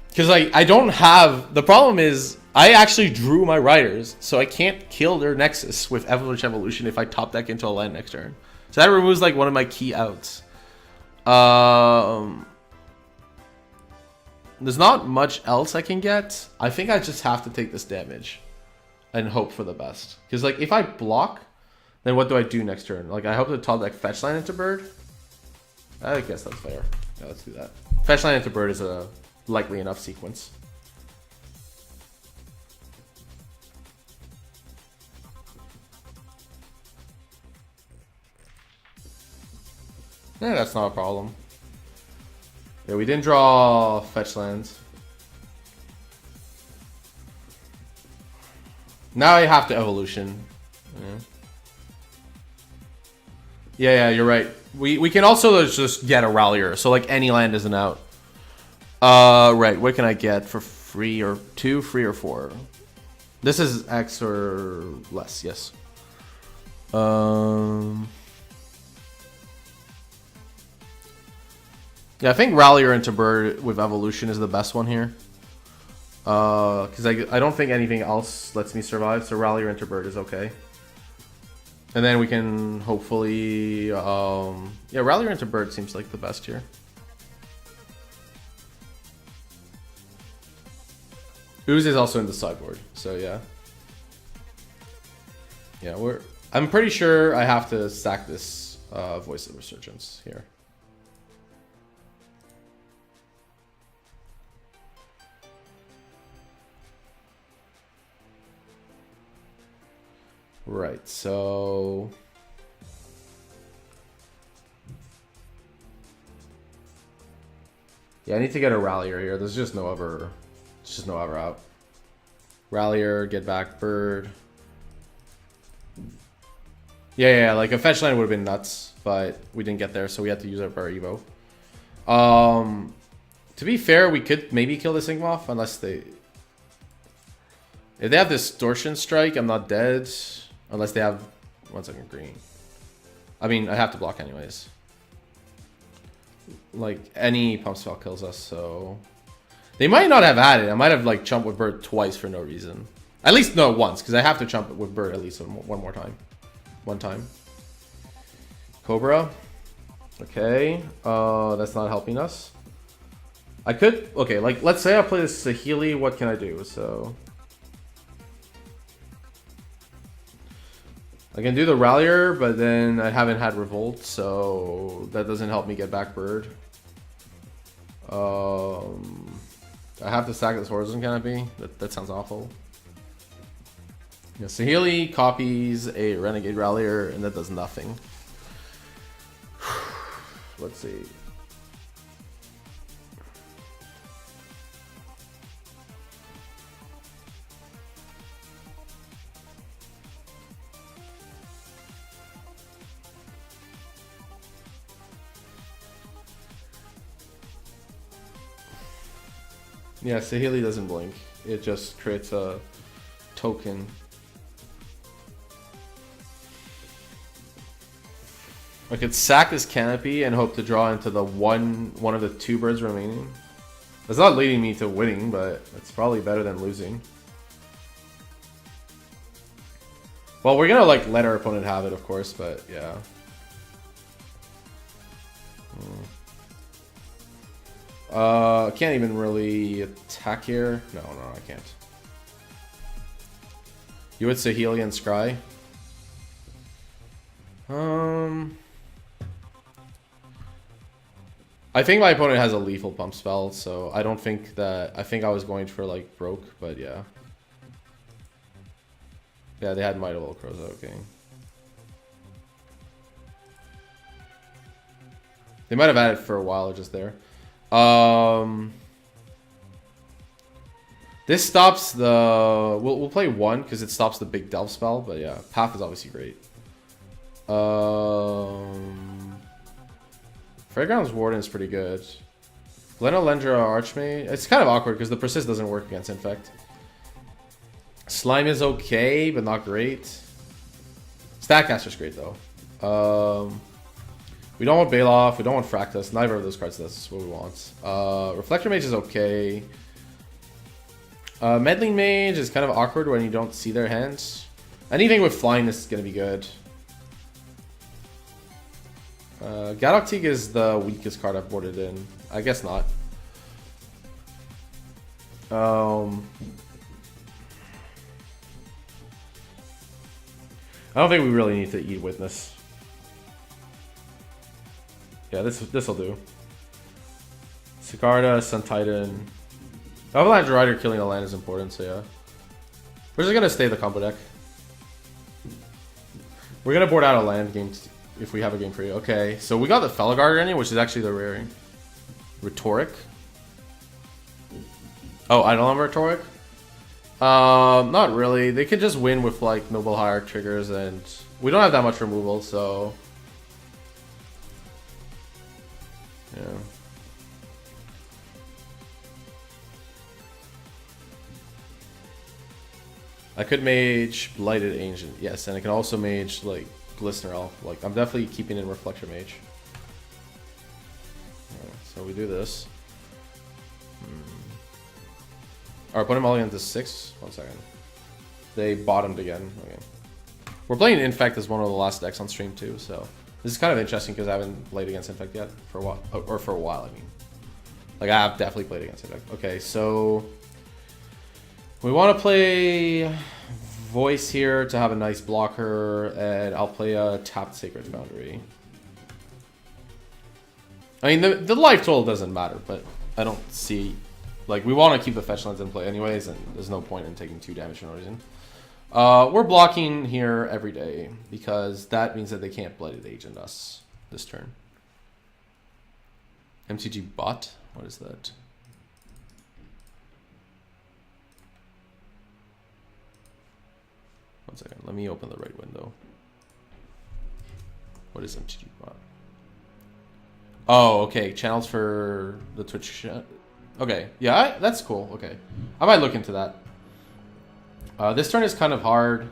Because, like, I don't have... The problem is, I actually drew my Riders, so I can't kill their Nexus with Avalanche Evolution if I top deck into a land next turn. So that removes, like, one of my key outs. There's not much else I can get. I think I just have to take this damage and hope for the best. Because, like, if I block... Then what do I do next turn? Like, I hope to top deck fetch land into bird. I guess that's fair. Yeah, let's do that. Fetch land into bird is a likely enough sequence. Yeah, that's not a problem. Yeah, we didn't draw fetch lands. Now I have to evolution. Yeah, you're right. We can also just get a Rallier, so like any land isn't out. Right, what can I get for free or 2, free or 4? This is X or less, yes. Yeah, I think Rallier into bird with evolution is the best one here. Because I don't think anything else lets me survive, so Rallier into bird is okay. And then we can hopefully, yeah, Rallier into bird seems like the best here. Ooze is also in the sideboard, so yeah. Yeah, I'm pretty sure I have to stack this Voice of Resurgence here. Right, so yeah, I need to get a Rallier here. There's just no other, out. Rallier, get back bird. Yeah, like a fetch land would have been nuts, but we didn't get there, so we had to use up our Evo. To be fair, we could maybe kill this Ingmoth unless they, if they have Distortion Strike, I'm not dead. Unless they have 1 second green. I mean, I have to block anyways. Like, any pump spell kills us, so... They might not have had it. I might have, like, chumped with bird twice for no reason. At least, no, once, because I have to chump with bird at least one more time. One time. Cobra. Okay. That's not helping us. I could... Okay, like, let's say I play this Saheeli. What can I do? So... I can do the Rallier, but then I haven't had Revolt, so that doesn't help me get back bird. I have to stack this Horizon Canopy. That sounds awful. Yeah, Saheeli copies a Renegade Rallier, and that does nothing. Let's see. Yeah, Saheeli doesn't blink. It just creates a token. I could sack this Canopy and hope to draw into the one of the 2 birds remaining. That's not leading me to winning, but it's probably better than losing. Well, we're gonna like let our opponent have it, of course, but yeah. Can't even really attack here. No, I can't. You would Saheeli and Scry? I think my opponent has a lethal pump spell, so I don't think that... I think I was going for like broke, but yeah. Yeah, they had Might of Old Crows, okay. They might have had it for a while just there. This stops the... We'll play 1 because it stops the big Delve spell, but yeah, Path is obviously great. Fairgrounds Warden is pretty good. Glenolendra Archmage. It's kind of awkward because the Persist doesn't work against Infect. Slime is okay, but not great. Statcaster's great though. We don't want Bailoff, we don't want Fractus. Neither of those cards does what we want. Reflector Mage is okay. Meddling Mage is kind of awkward when you don't see their hands. Anything with flying is going to be good. Gadok is the weakest card I've boarded in. I guess not. I don't think we really need to eat Witness. Yeah, this'll do. Sigarda, Sun Titan. Avalanche Rider killing a land is important, so yeah. We're just gonna stay the combo deck. We're gonna board out a land game if we have a game free. Okay, so we got the Fellow Guardian, which is actually the rare. Rhetoric. Oh, I don't have Rhetoric? Not really. They could just win with like Noble Hierarch triggers, and we don't have that much removal, so yeah. I could mage Blighted Ancient, yes, and I can also mage like Glistener Elf. Like I'm definitely keeping in Reflector Mage. Right, so we do this. Our opponent mulligan to 6. 1 second. They bottomed again. Okay. We're playing Infect as one of the last decks on stream too, so this is kind of interesting because I haven't played against Infect yet for a while, or for a while. I mean, like I have definitely played against Infect. Okay, so we want to play Voice here to have a nice blocker, and I'll play a tapped Sacred Foundry. I mean, the life total doesn't matter, but I don't see. Like, we want to keep the fetch lands in play anyways, and there's no point in taking 2 damage for no reason. We're blocking here every day, because that means that they can't Blighted Agent us this turn. MTG bot? What is that? One second, let me open the right window. What is MTG bot? Oh, okay, channels for the Twitch chat. Okay, yeah, that's cool. Okay, I might look into that. This turn is kind of hard.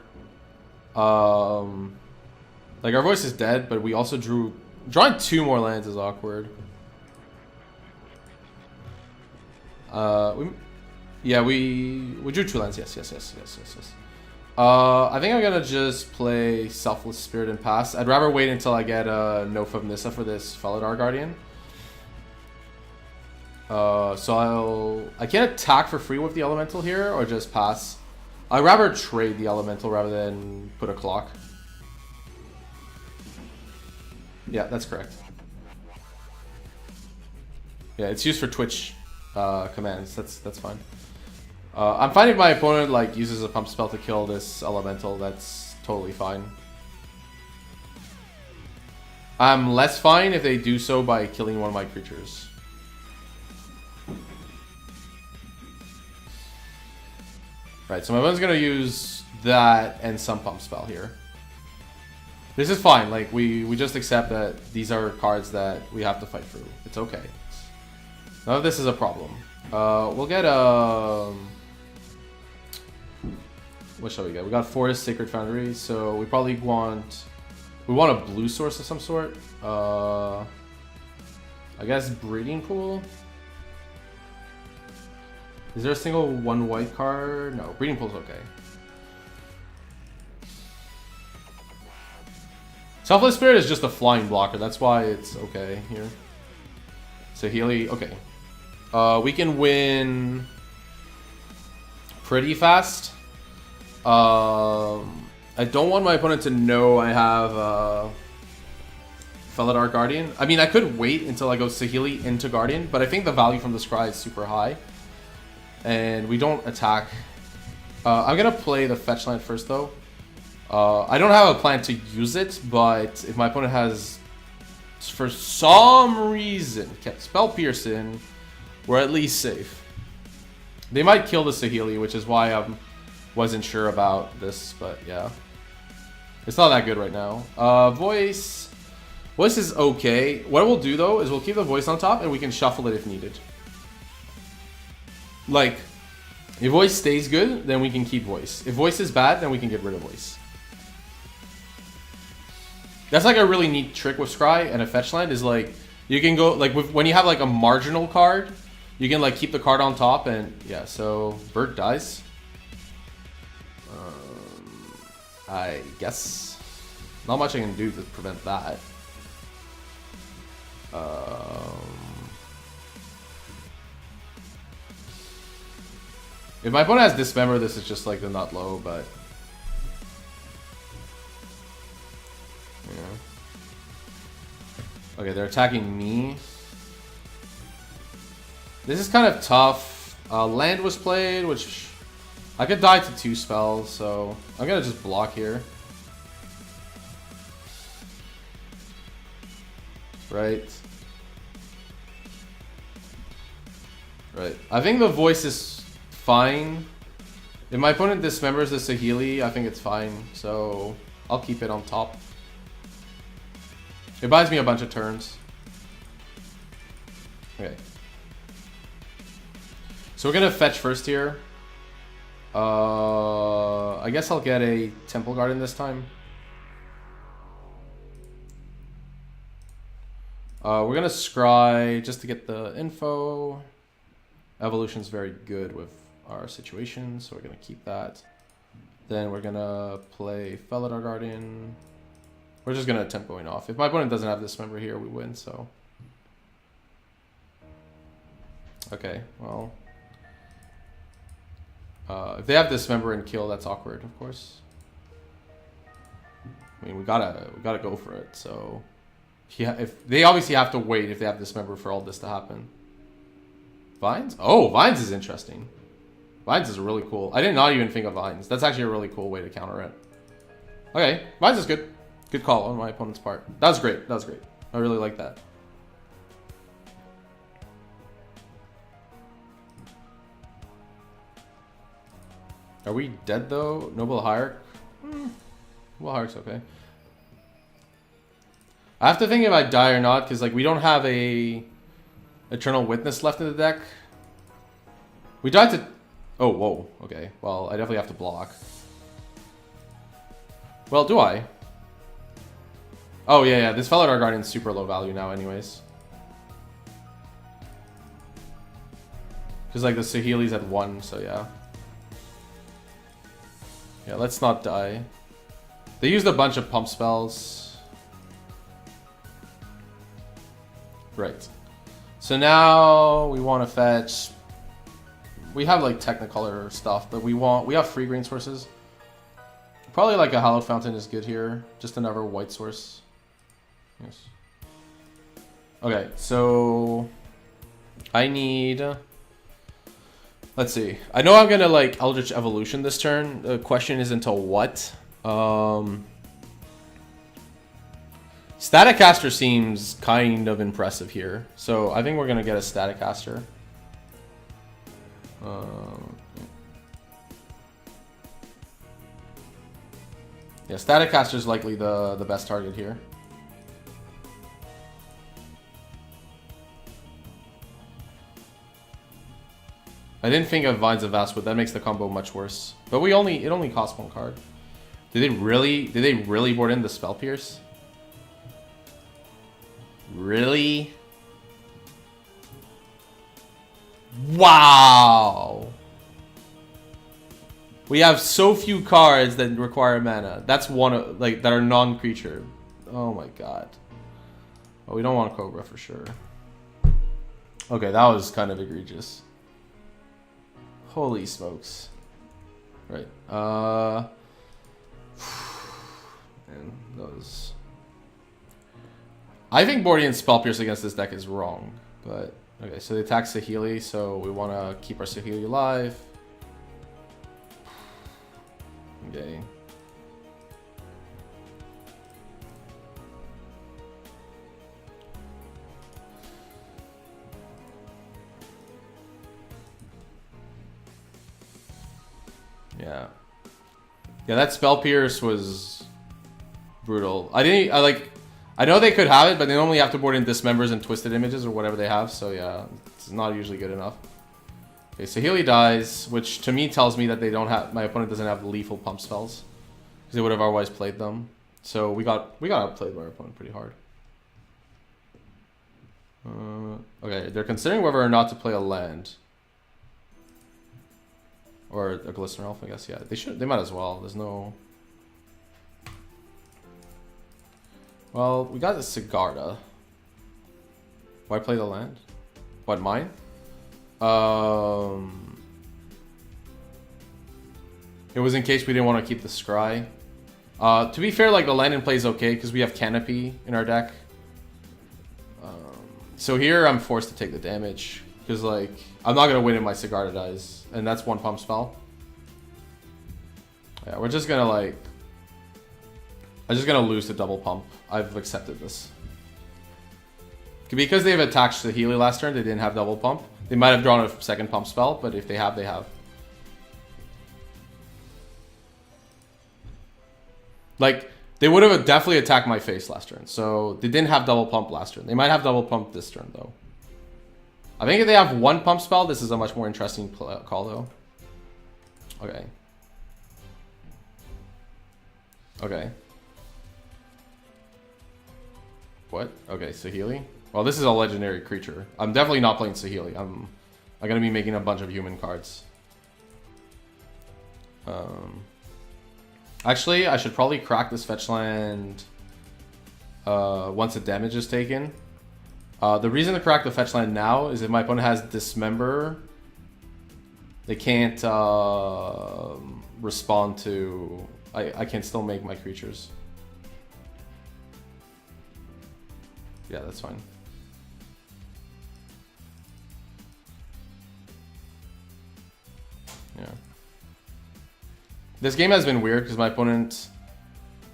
Like our voice is dead, but we also drawing 2 more lands is awkward. We drew 2 lands. Yes. I think I'm gonna just play Selfless Spirit and pass. I'd rather wait until I get a Note of Nissa for this Felidar Guardian. So I can't attack for free with the Elemental here, or just pass. I'd rather trade the Elemental rather than put a clock. Yeah, that's correct. Yeah, it's used for Twitch commands. That's fine. I'm fine if my opponent like uses a pump spell to kill this Elemental. That's totally fine. I'm less fine if they do so by killing one of my creatures. Right, so my opponent's gonna use that and some pump spell here. This is fine. Like we just accept that these are cards that we have to fight through. It's okay. None of this is a problem. We'll get what shall we get? We got Forest Sacred Foundry, so we probably want a blue source of some sort. I guess Breeding Pool. Is there a single 1 white card? No, Breeding Pool's okay. Selfless Spirit is just a flying blocker, that's why it's okay here. Saheeli, okay. We can win pretty fast. I don't want my opponent to know I have Felidar Guardian. I mean, I could wait until I go Saheeli into Guardian, but I think the value from the Scry is super high. And we don't attack. I'm going to play the fetch land first, though. I don't have a plan to use it, but if my opponent has, for some reason, kept Spell Piercing, we're at least safe. They might kill the Saheeli, which is why I wasn't sure about this, but yeah. It's not that good right now. Voice is okay. What we'll do, though, is we'll keep the voice on top, and we can shuffle it if needed. Like, if voice stays good, then we can keep voice. If voice is bad, then we can get rid of voice. That's like a really neat trick with Scry and a fetch land is like, you can go, like when you have like a marginal card, you can like keep the card on top and yeah, so bird dies. I guess. Not much I can do to prevent that. If my opponent has Dismember, this is just like the not low, but Okay, they're attacking me. This is kind of tough. Land was played, which I could die to 2 spells, so I'm gonna just block here. Right. Right. I think the voice is fine. If my opponent dismembers the Saheeli, I think it's fine. So I'll keep it on top. It buys me a bunch of turns. Okay. So we're gonna fetch first here. I guess I'll get a Temple Garden this time. We're gonna scry just to get the info. Evolution's very good with our situation, so we're gonna keep that. Then we're gonna play Felidar Guardian. We're just gonna attempt going off. If my opponent doesn't have this member here, we win, so. Okay, well. If they have this member and kill, that's awkward, of course. I mean, we gotta go for it, so. If they obviously have to wait if they have this member for all this to happen. Vines? Oh, Vines is interesting. Vines is really cool. I did not even think of Vines. That's actually a really cool way to counter it. Okay, Vines is good. Good call on my opponent's part. That was great. That was great. I really like that. Are we dead though? Noble Hierarch? Noble Hierarch's okay. I have to think if I die or not, because like we don't have a Eternal Witness left in the deck. We died to... Oh, whoa. Okay. Well, I definitely have to block. Well, do I? Oh, yeah. This Felidar Guardian's super low value now anyways. Because like the Saheeli's at 1, so yeah. Yeah, let's not die. They used a bunch of pump spells. Right. So now we want to fetch. We have like Technicolor stuff, but we have free green sources. Probably like a Hallowed Fountain is good here. Just another white source. Yes. Okay, so I need. Let's see. I know I'm gonna like Eldritch Evolution this turn. The question is until what? Staticaster seems kind of impressive here. So I think we're gonna get a Staticaster. Yeah, Staticaster is likely the best target here. I didn't think of Vines of Vastwood. That makes the combo much worse. But it only costs 1 card. Did they really board in the Spell Pierce? Really? Wow. We have so few cards that require mana. That's one of like that are non-creature. Oh my god. Oh, we don't want Cobra for sure. Okay, that was kind of egregious. Holy smokes. Right. And those. I think Bordian Spell Pierce against this deck is wrong, but okay. So they attack Saheeli, so we want to keep our Saheeli alive. Okay. Yeah. Yeah, that Spell Pierce was brutal. I know they could have it, but they normally have to board in Dismembers and Twisted Images or whatever they have, so yeah, it's not usually good enough. Okay, so Saheeli dies, which to me tells me that they don't have my opponent doesn't have lethal pump spells. Because they would have otherwise played them. So we got outplayed by our opponent pretty hard. Okay, they're considering whether or not to play a land. Or a Glistener Elf, I guess. Yeah, they might as well. There's no. Well, we got the Sigarda. Why play the land? What, mine? It was in case we didn't want to keep the Scry. To be fair, like the land in play is okay because we have Canopy in our deck. So here I'm forced to take the damage. Because, like, I'm not going to win if my Sigarda dies. And that's one pump spell. Yeah, we're just going to, like... I'm just going to lose the double pump. I've accepted this. Because they've attacked Saheeli last turn, they didn't have double pump. They might have drawn a second pump spell, but if they have, they have. Like, they would have definitely attacked my face last turn. So, they didn't have double pump last turn. They might have double pump this turn, though. I think if they have one pump spell, this is a much more interesting call, though. Okay. Okay. What? Okay, Saheeli. Well, this is a legendary creature. I'm definitely not playing Saheeli. I'm gonna be making a bunch of human cards. Actually, I should probably crack this fetch land once the damage is taken. The reason to crack the fetch land now is if my opponent has Dismember, they can't respond to... I can still make my creatures. Yeah, that's fine. Yeah. This game has been weird because my opponent...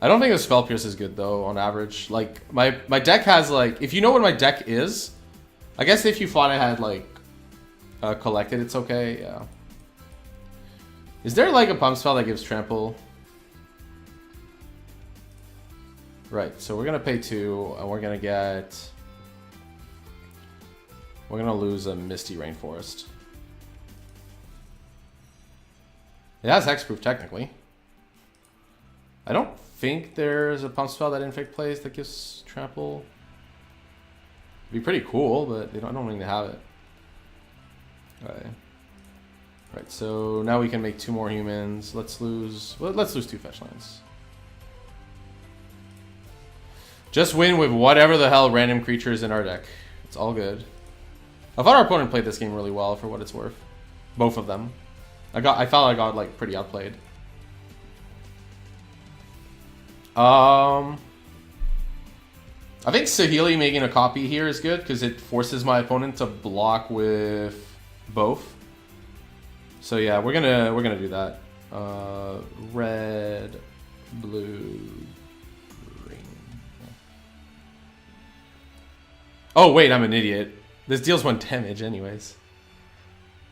I don't think the Spell Pierce is good though, on average. Like, my deck has like... If you know what my deck is, I guess if you thought I had like... collected, it's okay, yeah. Is there like a pump spell that gives trample? Right, so we're gonna pay 2, and we're gonna get... We're gonna lose a Misty Rainforest. It has hexproof technically. I don't think there's a pump spell that Infect plays that gives trample. It'd be pretty cool, but I don't think they have it. Okay. Right, so now we can make 2 more humans. Let's lose 2 fetch lands. Just win with whatever the hell random creatures in our deck. It's all good. I thought our opponent played this game really well for what it's worth. Both of them. I felt I got like pretty outplayed. I think Saheeli making a copy here is good because it forces my opponent to block with both. So yeah, we're gonna do that. Red, blue, green. Oh wait, I'm an idiot. This deals 1 damage anyways.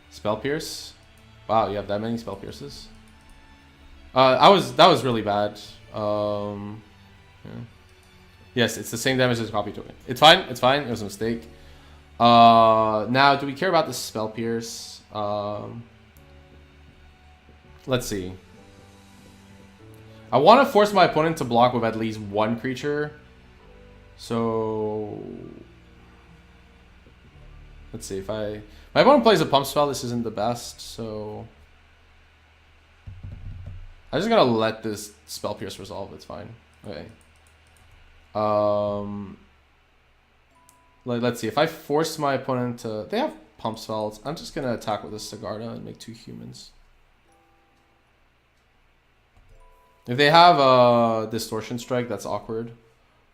Spell Pierce. Wow, you have that many Spell Pierces. That was really bad. Yeah. Yes, it's the same damage as copy token. It's fine. It's fine. It was a mistake. Now, do we care about the Spell Pierce? Let's see. I want to force my opponent to block with at least 1 creature. So let's see if my opponent plays a pump spell. This isn't the best, so I'm just gonna let this Spell Pierce resolve. It's fine. Okay. Let's see if I force my opponent to. They have pump spells. I'm just gonna attack with this Sigarda and make 2 humans. If they have a Distortion Strike, that's awkward.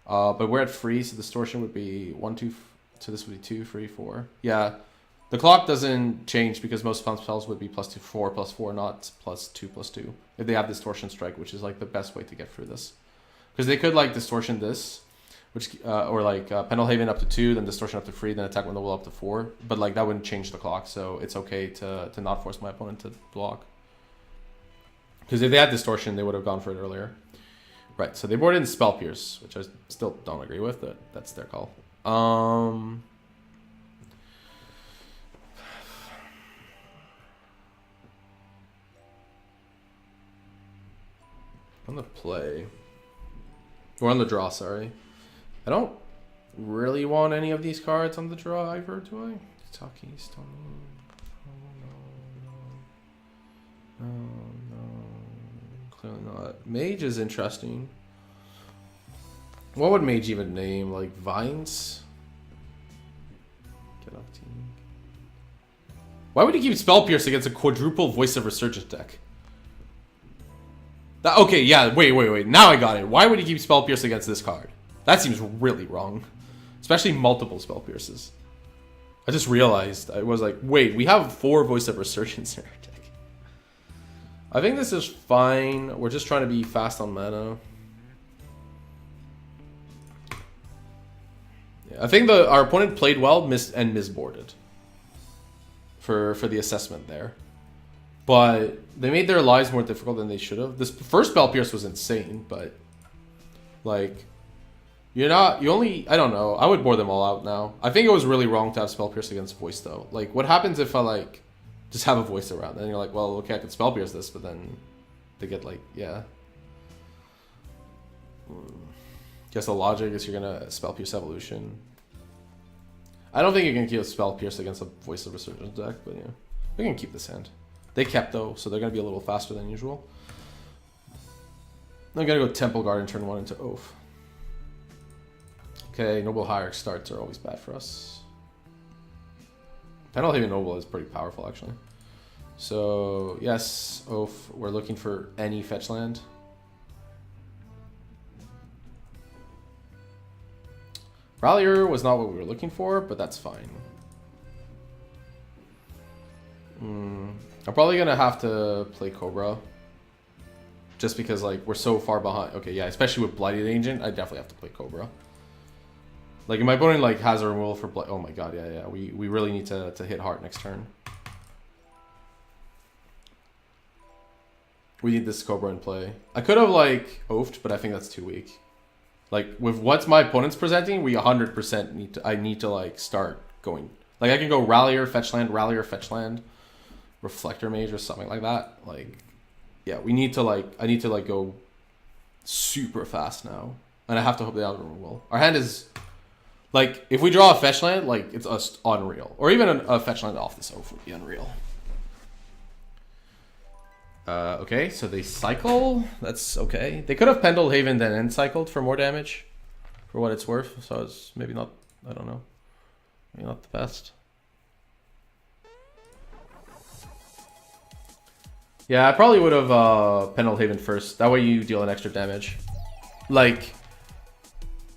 But we're at free, so Distortion would be 1, 2. So this would be 2, 3, 4. Yeah, the clock doesn't change because most pump spells would be +2, 4, +4, not +2, +2. If they have Distortion Strike, which is like the best way to get through this, because they could like Distortion this, which or like Pendelhaven up to 2, then Distortion up to 3, then Attack with the Will up to 4. But like that wouldn't change the clock, so it's okay to not force my opponent to block. Because if they had Distortion, they would have gone for it earlier. Right, so they boarded in Spell Pierce, which I still don't agree with, but that's their call. On the play, or on the draw, sorry. I don't really want any of these cards on the draw either, do I? Taki, Stone. No. Clearly not. Mage is interesting. What would Mage even name? Like Vines? Get off team. Why would he keep Spell Pierce against a quadruple Voice of Resurgence deck? Okay, yeah, wait. Now I got it. Why would he keep Spell Pierce against this card? That seems really wrong. Especially multiple Spell Pierces. I just realized, I was like, wait, we have 4 Voice of Resurgence in our deck. I think this is fine. We're just trying to be fast on mana. Yeah, I think our opponent played well, misboarded. For the assessment there. But they made their lives more difficult than they should have. This first Spell Pierce was insane, but like you only, I don't know. I would board them all out now. I think it was really wrong to have Spell Pierce against Voice though. Like what happens if I like just have a Voice around? Then you're like, well, okay, I could Spell Pierce this, but then they get like, yeah. Guess the logic is you're gonna Spell Pierce Evolution. I don't think you can keep Spell Pierce against a Voice of Resurgence deck, but yeah. We can keep this hand. They kept though, so they're gonna be a little faster than usual. I'm gonna go Temple Guard and turn 1 into Oath. Okay, Noble Hierarch starts are always bad for us. Penalty Noble is pretty powerful actually. So yes, Oath. We're looking for any fetch land. Rallier was not what we were looking for, but that's fine. I'm probably gonna have to play Cobra. Just because like we're so far behind. Okay, yeah, especially with Blighted Agent, I definitely have to play Cobra. Like if my opponent like has a removal for oh my god, yeah. We really need to hit hard next turn. We need this Cobra in play. I could have like oafed, but I think that's too weak. Like with what's my opponent's presenting, we 100% need to. I need to like start going. Like I can go Rallier, fetch land, Reflector Mage or something like that. Like, yeah, we need to like. I need to like go super fast now, and I have to hope they have removal. Our hand is like if we draw a fetch land, like it's just unreal, or even a fetch land off this oath would be unreal. Okay, so they cycle. That's okay. They could have Pendle Haven then end cycled for more damage, for what it's worth. So it's maybe not. I don't know. Maybe not the best. Yeah, I probably would have Pendle Haven first. That way you deal an extra damage. Like,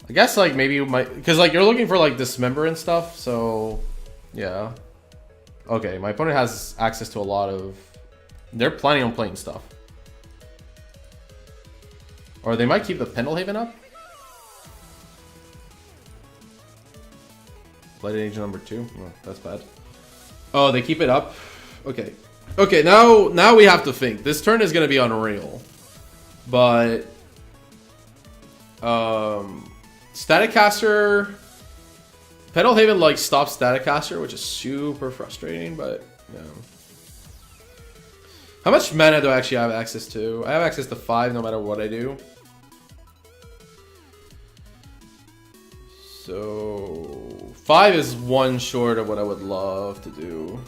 I guess like maybe you might, because like you're looking for like Dismember and stuff. So yeah. Okay, my opponent has access to a lot of. They're planning on playing stuff. Or they might keep the Pendle Haven up. Blighted Agent number 2. Oh, that's bad. Oh, they keep it up. Okay. Okay, now we have to think. This turn is gonna be unreal. But Static Caster. Pendle Haven like stops Static Caster, which is super frustrating, but yeah. How much mana do I actually have access to? I have access to 5 no matter what I do. So 5 is 1 short of what I would love to do.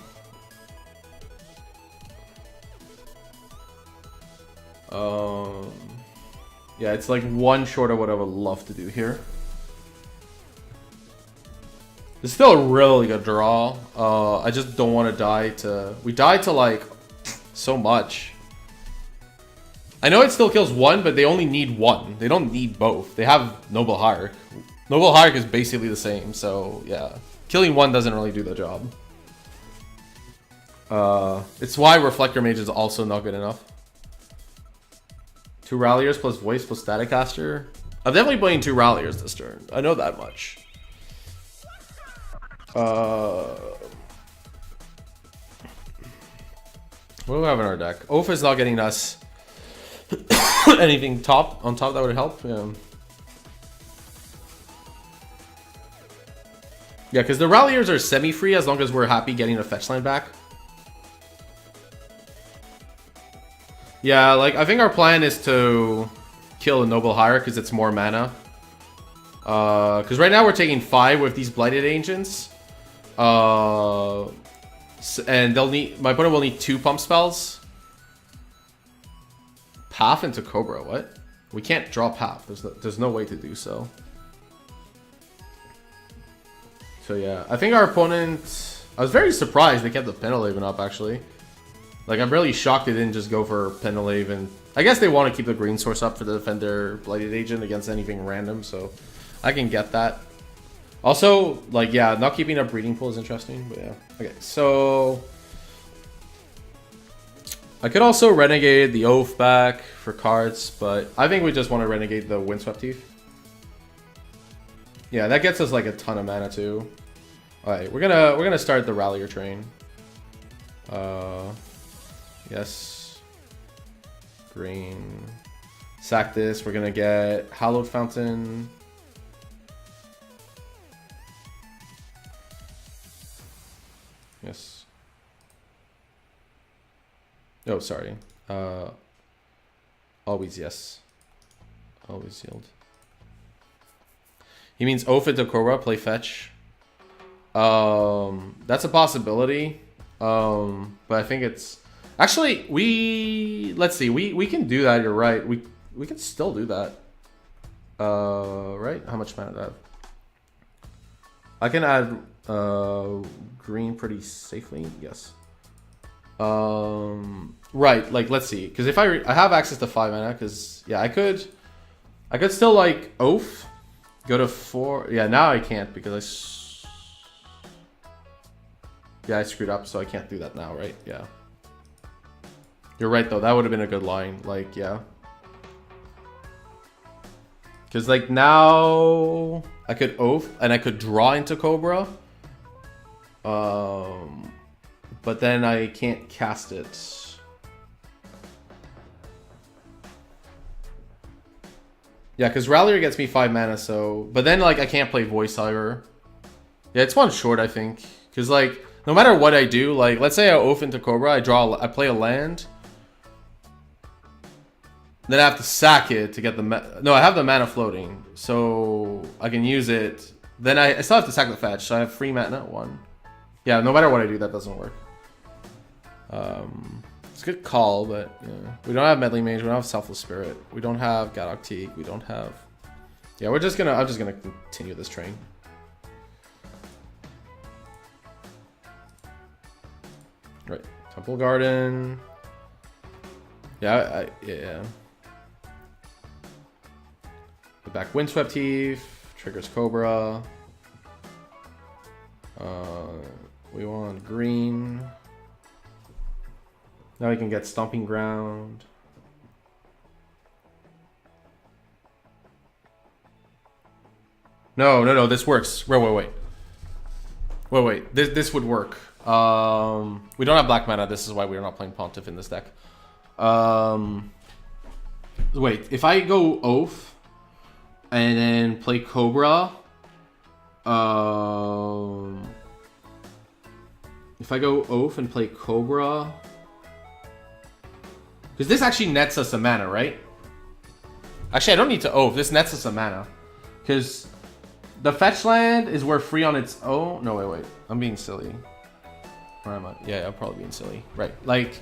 Yeah, it's like 1 short of what I would love to do here. It's still a really good draw. I just don't want to die to... We died to like... so much. I know it still kills 1, but they only need 1. They don't need both. They have Noble Hierarch. Noble Hierarch is basically the same, so yeah. Killing 1 doesn't really do the job. It's why Reflector Mage is also not good enough. 2 Ralliers plus Voice plus Static Caster. I'm definitely playing 2 Ralliers this turn. I know that much. What do we have in our deck? Oath is not getting us anything on top that would help. Yeah, yeah, because the Ralliers are semi-free as long as we're happy getting a fetch line back. Yeah, like I think our plan is to kill a Noble Hierarch because it's more mana. Because right now we're taking 5 with these Blighted Agents. And they'll need, my opponent will need 2 pump spells. Path into Cobra, what? We can't draw Path. There's no way to do so. So yeah, I think our opponent... I was very surprised they kept the Pendle Haven up, actually. Like, I'm really shocked they didn't just go for Pendle Haven. I guess they want to keep the green source up for the defend their Blighted Agent against anything random, so I can get that. Also, like, yeah, not keeping up breeding pool is interesting, but yeah. Okay, so I could also renegade the Oath back for cards, but I think we just want to renegade the Windswept Teeth. Yeah, that gets us like a ton of mana too. Alright, we're gonna start the Rallier train. Yes. Green. Sack this. We're gonna get Hallowed Fountain. Yes. Oh, sorry. Always yes. Always yield. He means Oath into Cobra, play fetch. That's a possibility. But I think it's actually let's see. We can do that, you're right. We can still do that. Right? How much mana do I have? I can add green pretty safely, yes. Right, like let's see, because if I have access to 5 mana, because yeah, I could still like Oath, go to 4. Yeah, now I can't because I screwed up, so I can't do that now, right? Yeah. You're right though, that would have been a good line, like yeah. Because like now I could Oath and I could draw into Cobra. But then I can't cast it. Yeah, because Rallier gets me 5 mana, so... But then, like, I can't play Voice either. Yeah, it's one short, I think. Because, like, no matter what I do, like, let's say I Oath into Cobra, I play a land. Then I have to sack it to get the... No, I have the mana floating, so I can use it. Then I still have to sack the fetch, so I have free mana 1. Yeah, no matter what I do, that doesn't work. It's a good call, but yeah. We don't have Meddling Mage, we don't have Selfless Spirit, we don't have Gadok Teak, we don't have... Yeah, I'm just gonna continue this train. Right, Temple Garden. Yeah, yeah. Put back Windswept Heath, triggers Cobra. We want green. Now we can get Stomping Ground. No, this works. Wait. This would work. We don't have black mana, this is why we're not playing Pontiff in this deck. Wait, if I go Oath and then play Cobra, if I go Oath and play Cobra, because this actually nets us a mana, right? Actually, I don't need to Oath. This nets us a mana. Because the fetch land is worth free on its own. No, wait. I'm being silly. Where am I? Yeah, I'm probably being silly. Right. Like,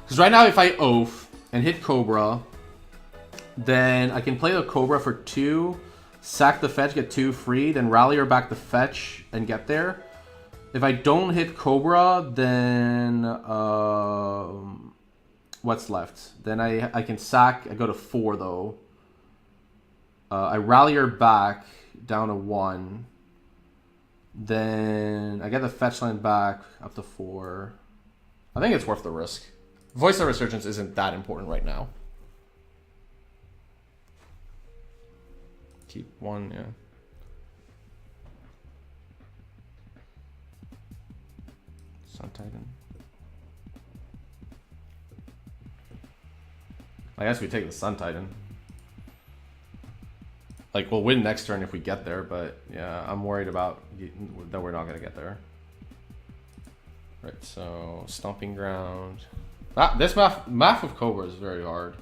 because right now if I Oath and hit Cobra, then I can play the Cobra for 2, sack the fetch, get 2 free, then rally her back the fetch and get there. If I don't hit Cobra, then... what's left? Then I can sack. I go to 4 though. I rally her back down to 1. Then I get the fetch line back up to 4. I think it's worth the risk. Voice of Resurgence isn't that important right now. Keep 1, yeah. Sun Titan. I guess we take the Sun Titan. Like, we'll win next turn if we get there, but yeah, I'm worried about that we're not going to get there. Right, so Stomping Ground. This math of Cobra is very hard.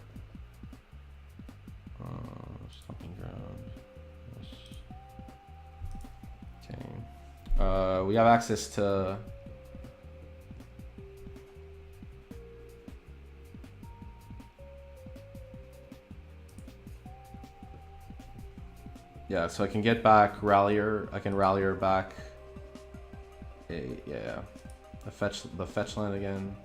Stomping Ground. Okay. We have access to... Yeah, so I can get back Rallier. I can rally her back. Yeah, the fetch land again.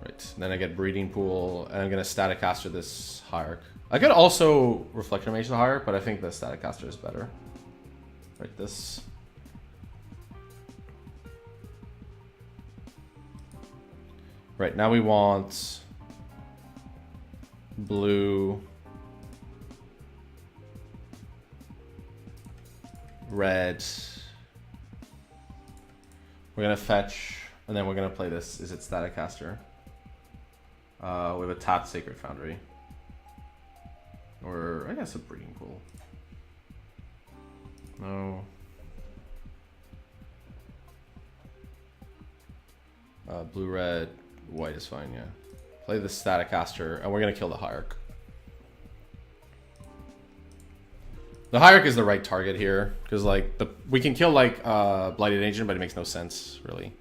Right, then I get Breeding Pool, and I'm gonna Static Caster this Hierarch. I could also Reflector Mage the higher, but I think the Static Caster is better. Right, this. Right, now we want blue, red. We're gonna fetch, and then we're gonna play this. Is it Static Caster? We have a tapped Sacred Foundry. Or, I guess a Breeding Pool. No. Blue, red, white is fine, yeah. Play the Static Caster, and we're gonna kill the Hierarch. The Hierarch is the right target here, because like we can kill like Blighted Agent, but it makes no sense really.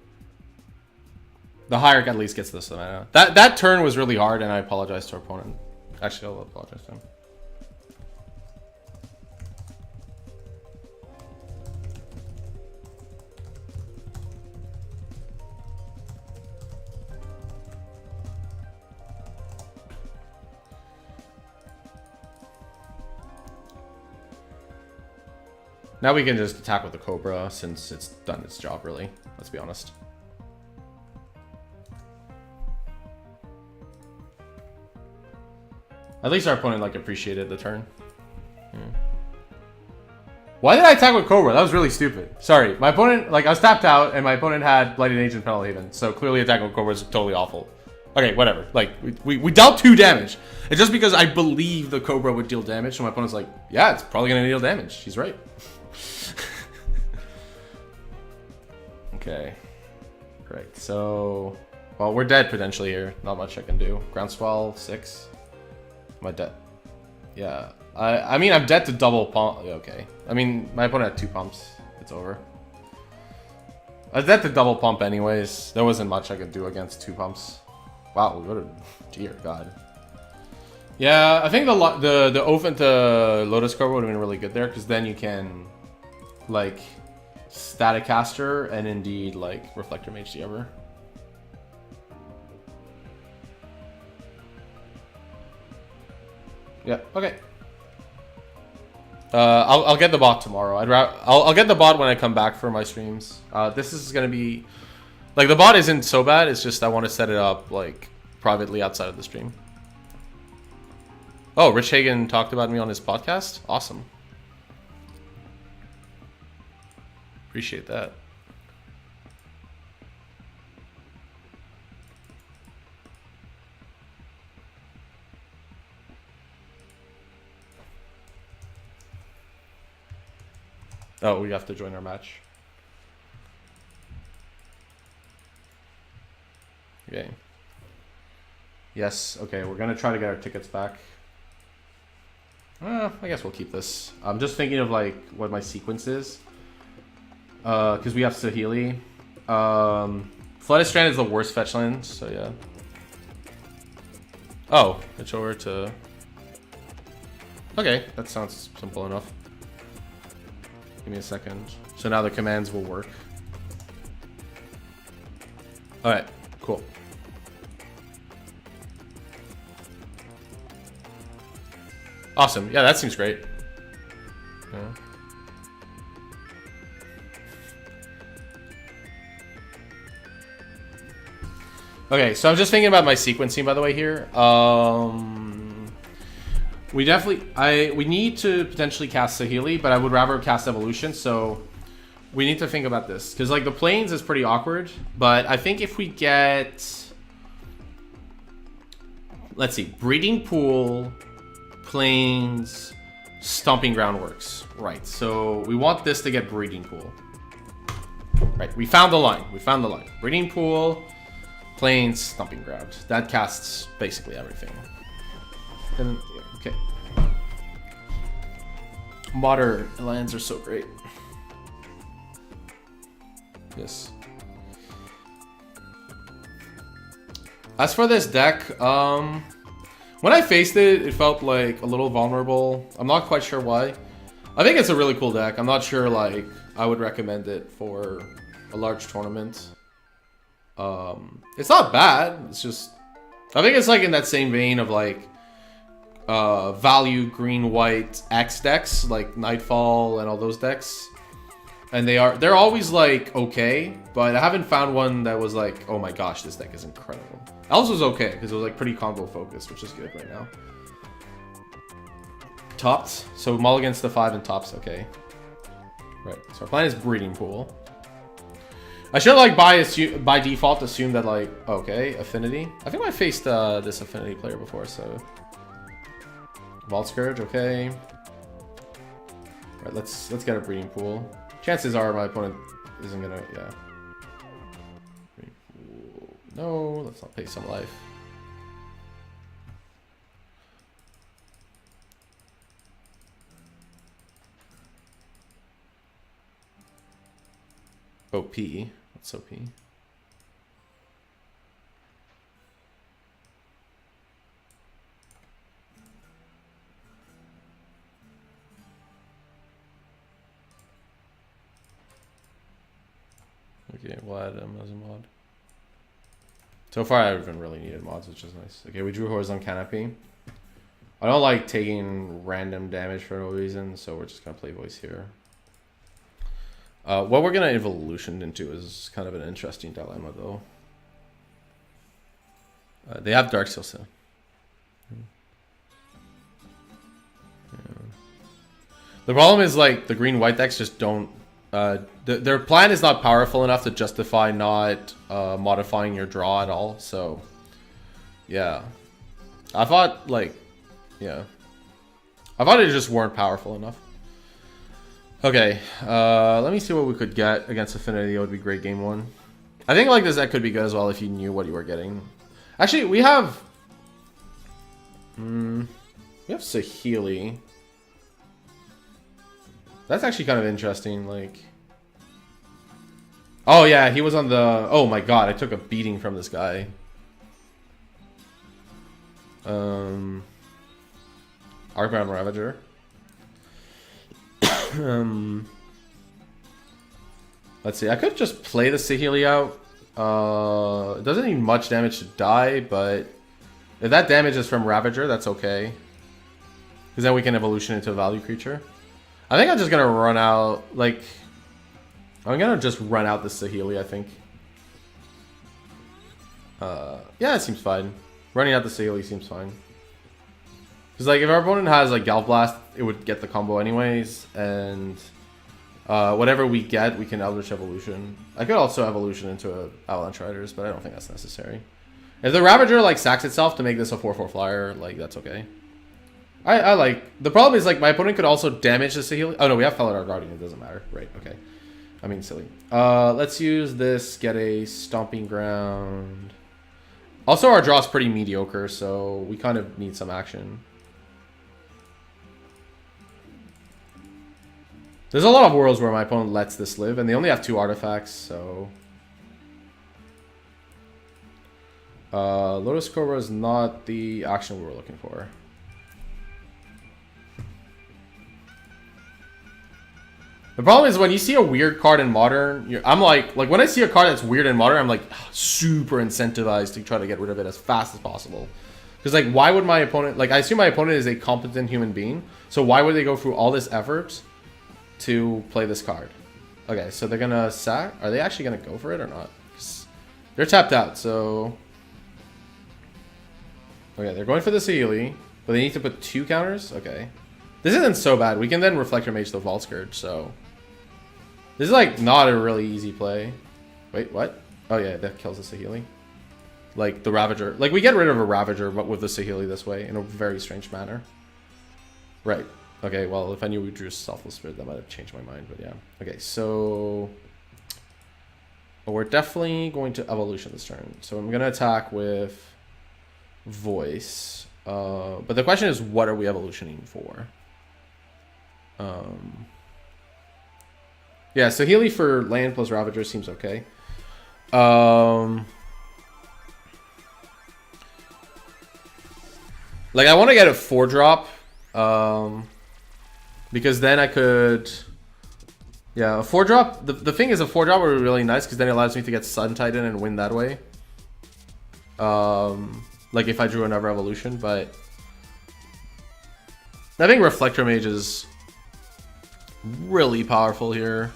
The Hierarch at least gets this mana. That turn was really hard, and I apologize to our opponent. Actually, I'll apologize to him. Now we can just attack with the Cobra since it's done its job, really. Let's be honest. At least our opponent like appreciated the turn. Why did I attack with Cobra? That was really stupid. Sorry, my opponent, like I was tapped out and my opponent had Blighted Agent Penalhaven, so clearly attacking with Cobra is totally awful. Okay, whatever. Like we dealt 2 damage. It's just because I believe the Cobra would deal damage, so my opponent's like, yeah, it's probably gonna deal damage. He's right. Okay. Great. So, well, we're dead potentially here. Not much I can do. Groundswell 6. Am I dead? Yeah. I mean, I'm dead to double pump. Okay. I mean, my opponent had 2 pumps. It's over. I was dead to double pump anyways. There wasn't much I could do against 2 pumps. Wow. What a dear God. Yeah, I think the Oath into Lotus Cobra would have been really good there, because then you can like Static Caster and indeed like Reflector Mage the Ever. Yeah, okay. I'll get the bot tomorrow. I'll get the bot when I come back for my streams. This is gonna be like, the bot isn't so bad. It's just I want to set it up like privately outside of the stream. Oh, Rich Hagen talked about me on his podcast. Awesome. Appreciate that. Oh, we have to join our match. Okay. Yes, okay, we're gonna try to get our tickets back. I guess we'll keep this. I'm just thinking of like what my sequence is. Because we have Saheeli. Flooded Strand is the worst fetch land, so yeah. Oh, it's over to... Okay, that sounds simple enough. Give me a second. So now the commands will work. Alright, cool. Awesome. Yeah, that seems great. Yeah. Okay, so I'm just thinking about my sequencing, by the way, here. We need to potentially cast Saheeli, but I would rather cast Evolution, so we need to think about this. Because, like, the Plains is pretty awkward, but I think if we get... Let's see, Breeding Pool, Plains, Stomping Ground works. Right, so we want this to get Breeding Pool. Right, we found the line. We found the line. Breeding Pool, Plains, Stomping Ground. That casts basically everything. And, okay. Modern lands are so great. Yes. As for this deck, when I faced it, it felt like a little vulnerable. I'm not quite sure why. I think it's a really cool deck. I'm not sure like I would recommend it for a large tournament. It's not bad. It's just, I think it's like in that same vein of like value green white X decks like Nightfall and all those decks, and they're always like okay, but I haven't found one that was like, oh my gosh, this deck is incredible. Elves was okay because it was like pretty combo focused, which is good right now. Topped, so mulligans to 5 and tops, okay. Right, so our plan is Breeding Pool. I should like by default assume that like, okay, Affinity. I think I faced this Affinity player before, so. Vault Scourge, okay. Right, let's get a Breeding Pool. Chances are my opponent isn't gonna, yeah. Breeding Pool. No, let's not pay some life. OP. What's OP? Okay, we'll add him as a mod. So far, I haven't really needed mods, which is nice. Okay, we drew Horizon Canopy. I don't like taking random damage for no reason, so we're just gonna play voice here. What we're gonna evolution into is kind of an interesting dilemma, though. They have Dark Seal soon. Yeah. The problem is like the green-white decks just don't. Their plan is not powerful enough to justify not modifying your draw at all. So, yeah, I thought like, yeah, I thought it just weren't powerful enough. Okay, let me see what we could get against Affinity. It would be great game one. I think like this deck could be good as well if you knew what you were getting. Actually, we have Saheeli. That's actually kind of interesting, like... Oh yeah, he was on the... Oh my god, I took a beating from this guy. Arcbound Ravager. Let's see, I could just play the Saheeli out. It doesn't need much damage to die, but... If that damage is from Ravager, that's okay. Because then we can evolution into a value creature. I think I'm just gonna run out, like, I'm gonna just run out the Saheeli, I think. Yeah, it seems fine. Running out the Saheeli seems fine. Because, like, if our opponent has, like, Galv Blast, it would get the combo anyways, and whatever we get, we can Eldritch Evolution. I could also Evolution into Avalanche Riders, but I don't think that's necessary. If the Ravager, like, sacks itself to make this a 4/4 flyer, like, that's okay. I like... The problem is, like, my opponent could also damage the Saheeli. Oh, no, we have Felidar Guardian. It doesn't matter. Right, okay. I mean, silly. Let's use this, get a Stomping Ground. Also, our draw's pretty mediocre, so we kind of need some action. There's a lot of worlds where my opponent lets this live, and they only have 2 artifacts, so... Lotus Cobra is not the action we were looking for. The problem is when you see a weird card in Modern, I'm like when I see a card that's weird in Modern, I'm like super incentivized to try to get rid of it as fast as possible. Because like, why would my opponent, like I assume my opponent is a competent human being, so why would they go through all this effort to play this card? Okay, so they're gonna sack. Are they actually gonna go for it or not? They're tapped out, so... Okay, they're going for the Saheeli, but they need to put 2 counters? Okay. This isn't so bad. We can then Reflector Mage the Vault Scourge, so... This is, like, not a really easy play. Wait, what? Oh, yeah, that kills the Saheeli. Like, the Ravager. Like, we get rid of a Ravager, but with the Saheeli this way, in a very strange manner. Right. Okay, well, if I knew we drew Selfless Spirit, that might have changed my mind, but yeah. Okay, so... Well, we're definitely going to Evolution this turn. So I'm going to attack with Voice. But the question is, what are we evolutioning for? Yeah, so Saheeli for land plus Ravager seems okay. Like, I want to get a 4-drop. Because then I could... Yeah, a 4-drop. The thing is, a 4-drop would be really nice because then it allows me to get Sun Titan and win that way. Like if I drew another evolution, but I think Reflector Mage is really powerful here.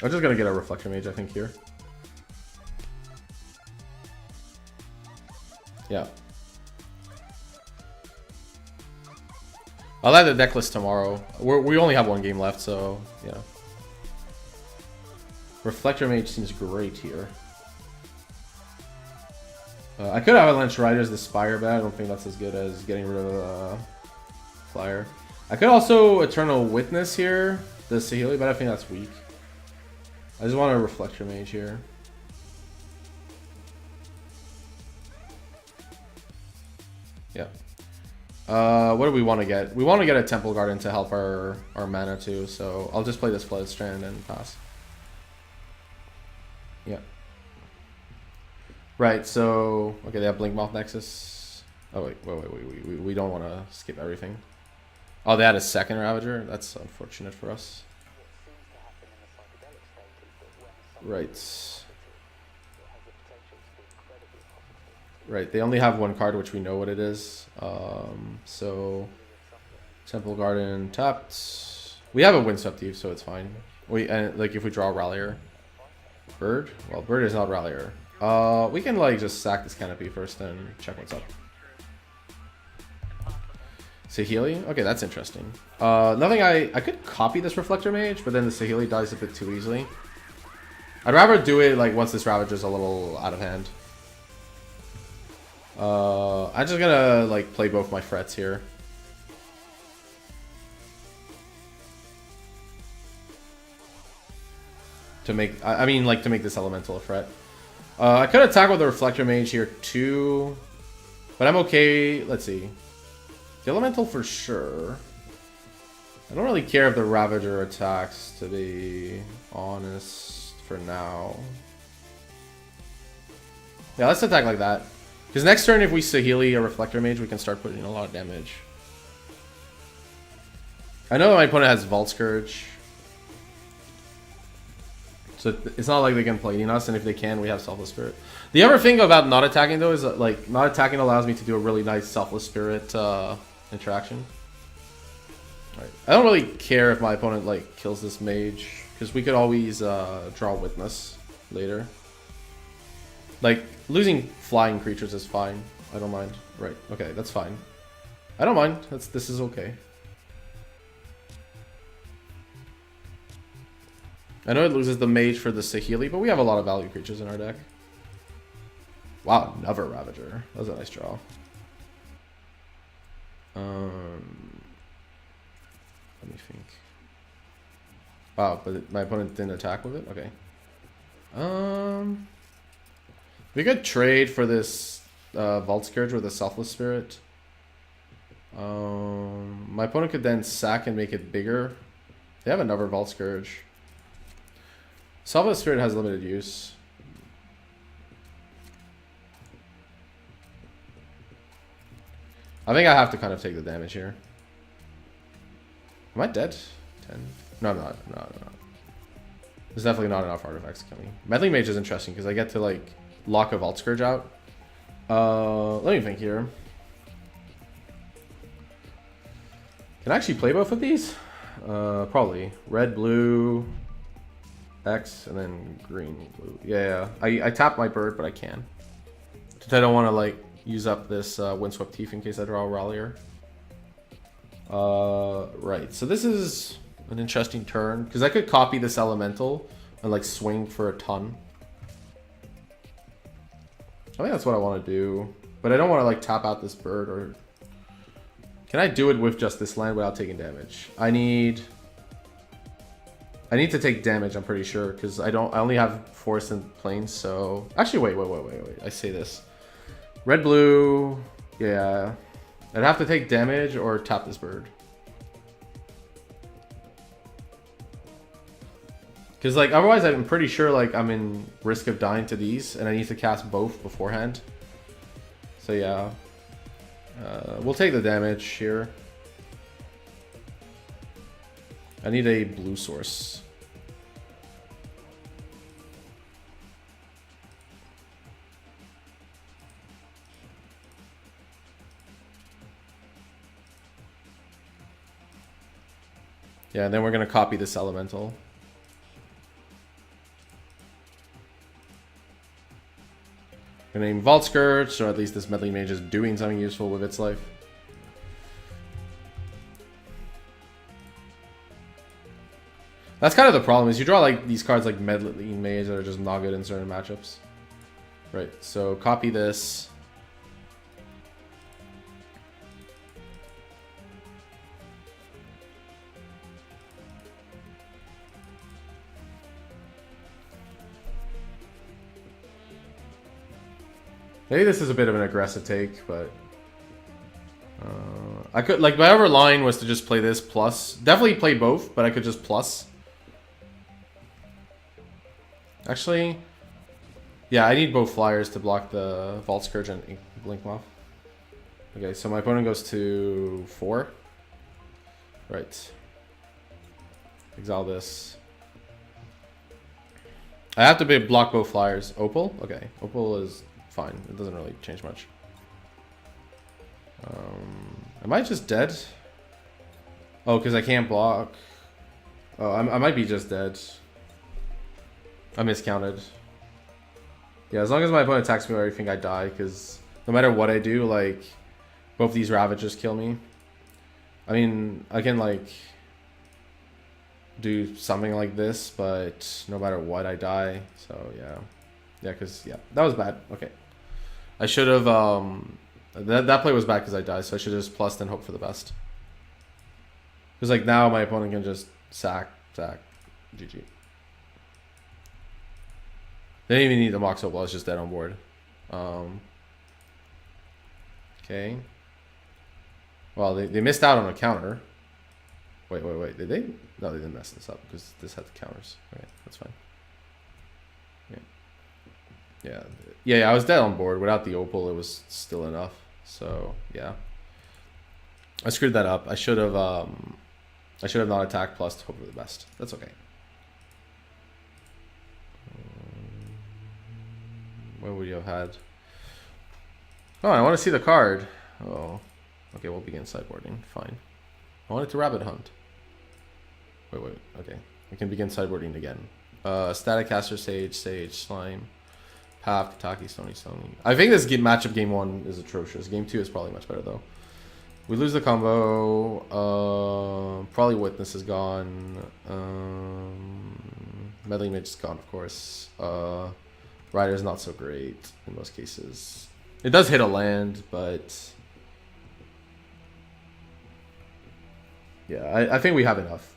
I'm just gonna get a Reflector Mage, I think, here. Yeah. I'll add the deck list tomorrow. We only have one game left, so yeah. Reflector Mage seems great here. I could have Avalanche Riders the Spire, but I don't think that's as good as getting rid of Flyer. I could also Eternal Witness here, the Saheeli, but I think that's weak. I just want a Reflector Mage here. Yeah. What do we want to get? We want to get a Temple Garden to help our mana too, so I'll just play this Flood Strand and pass. Yeah. Right, so... Okay, they have Blinkmoth Nexus. Oh, wait. We don't want to skip everything. Oh, they had a second Ravager? That's unfortunate for us. Right. Right, they only have one card, which we know what it is. So... Temple Garden tapped. We have a Windswept Eve, so it's fine. Like, if we draw a Rallier. Bird? Well, Bird is not Rallier. We can like just sack this canopy first and check what's up. Saheeli? Okay, that's interesting. Nothing I could copy this Reflector Mage, but then the Saheeli dies a bit too easily. I'd rather do it like once this Ravager's a little out of hand. I'm just gonna like play both my frets here. To make, I mean like to make this elemental a threat. I could attack with the Reflector Mage here too, but I'm okay. Let's see. The elemental for sure. I don't really care if the Ravager attacks, to be honest, for now. Yeah, let's attack like that. Because next turn, if we Saheeli a Reflector Mage, we can start putting in a lot of damage. I know that my opponent has Vault Scourge. So it's not like they can plating us, and if they can, we have Selfless Spirit. The other thing about not attacking, though, is that, like, not attacking allows me to do a really nice Selfless Spirit interaction. Right. I don't really care if my opponent, like, kills this mage, because we could always draw Witness later. Like, losing flying creatures is fine. I don't mind. Right. Okay, that's fine. I don't mind. This is okay. I know it loses the mage for the Saheeli, but we have a lot of value creatures in our deck. Wow, another Ravager. That was a nice draw. Let me think. Wow, but my opponent didn't attack with it? Okay. We could trade for this Vault Scourge with a Selfless Spirit. My opponent could then sack and make it bigger. They have another Vault Scourge. Selfless Spirit has limited use. I think I have to kind of take the damage here. Am I dead? 10? No, I'm not. No. There's definitely not enough artifacts to kill me. Meddling Mage is interesting because I get to like lock a Vault Scourge out. Let me think here. Can I actually play both of these? Probably. Red, blue... X and then green, blue. Yeah. I tap my bird, but I can. Because I don't want to like use up this Windswept Thief in case I draw a Rallier. Right. So this is an interesting turn because I could copy this elemental and like swing for a ton. I think that's what I want to do, but I don't want to like tap out this bird. Or can I do it with just this land without taking damage? I need to take damage, I'm pretty sure, because I only have forest and plains, so... Actually, wait. I say this. Red, blue... Yeah. I'd have to take damage or tap this bird. Because, like, otherwise I'm pretty sure, like, I'm in risk of dying to these, and I need to cast both beforehand. So, yeah. We'll take the damage here. I need a blue source. Yeah, and then we're gonna copy this elemental. Gonna name Vault Scourge, or at least this meddling mage is doing something useful with its life. That's kind of the problem, is you draw like these cards like meddling mage that are just not good in certain matchups. Right, so copy this. Maybe this is a bit of an aggressive take, but I could, like, my other line was to just play this plus. Definitely play both, but I could just plus. Actually, yeah, I need both flyers to block the Vault Scourge and Blink Moth. Okay, so my opponent goes to 4. Right. Exile this. I have to block both flyers. Opal? Okay, Opal is fine. It doesn't really change much. Am I just dead? Oh, because I can't block. Oh, I might be just dead. I miscounted. Yeah, as long as my opponent attacks me or I think I die, because no matter what I do, like, both these Ravagers kill me. I mean, I can, like, do something like this, but no matter what, I die. So, yeah. Yeah, because, yeah, that was bad. Okay. I should have, that play was bad because I died, so I should have just plussed and hope for the best. Because, like, now my opponent can just sack, GG. They didn't even need the Mox Opal, I was just dead on board. Okay. Well, they missed out on a counter. Wait. Did they? No, they didn't mess this up because this had the counters. Okay, that's fine. Yeah, I was dead on board. Without the Opal, it was still enough. So, yeah. I screwed that up. I should have not attacked plus to hope for the best. That's okay. What would you have had? Oh, I want to see the card. Oh. Okay, we'll begin sideboarding. Fine. I wanted to rabbit hunt. Wait. Okay. We can begin sideboarding again. Static Caster, Sage, Slime, Path, Kataki, Stony. I think this matchup game 1 is atrocious. Game 2 is probably much better though. We lose the combo. Probably Witness is gone. Meddling Mage is gone, of course. Rider's not so great in most cases. It does hit a land, but yeah, I think we have enough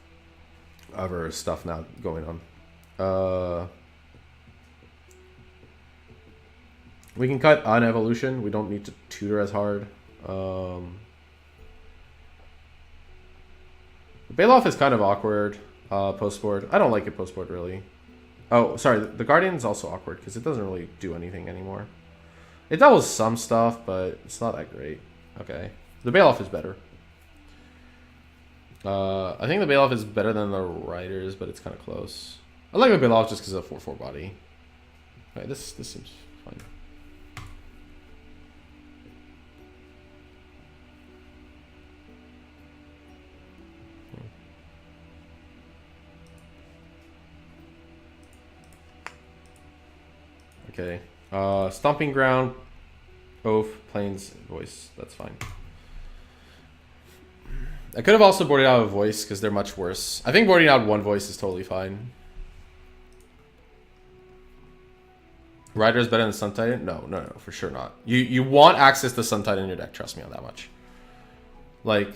other stuff now going on. We can cut on evolution. We don't need to tutor as hard. Bailoff is kind of awkward post-board. I don't like it post-board, really. Oh, sorry. The Guardian's also awkward because it doesn't really do anything anymore. It doubles some stuff, but it's not that great. Okay. The Bailoff is better. I think the Bailoff is better than the Riders, but it's kind of close. I like the Bailoff just because of 4/4 body. Okay, this seems fine. Okay. Stomping Ground, Oath, Plains, Voice. That's fine. I could have also boarded out a Voice because they're much worse. I think boarding out one Voice is totally fine. Rider is better than Sun Titan? No, for sure not. You want access to Sun Titan in your deck. Trust me on that much. Like,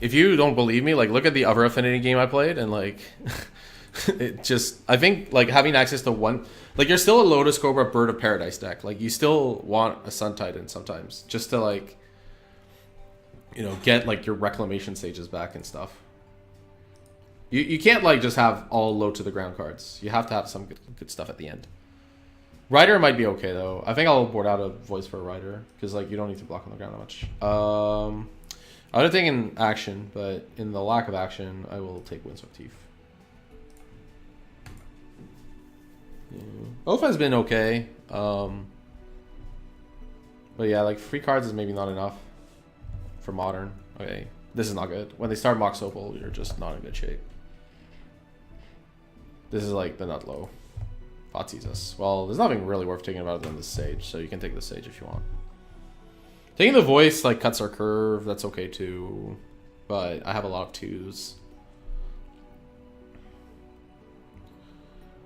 if you don't believe me, like, look at the other Affinity game I played and, like... It just, I think, like, having access to one, like, you're still a Lotus Cobra Bird of Paradise deck. Like, you still want a Sun Titan sometimes just to, like, you know, get, like, your Reclamation Sages back and stuff. You can't, like, just have all low to the ground cards. You have to have some good stuff at the end. Rider might be okay though. I think I'll board out a Voice for a Rider because, like, you don't need to block on the ground that much. I would have taken action, but in the lack of action, I will take Windswept Teeth. Oath has been okay, but yeah, like, free cards is maybe not enough for Modern. Okay, This is not good. When they start Mox Opal, you're just not in good shape. This is like the nut low. Fotsees us. Well, there's nothing really worth taking about it than the Sage, so you can take the Sage if you want. Taking the Voice like cuts our curve, that's okay too. But I have a lot of 2s.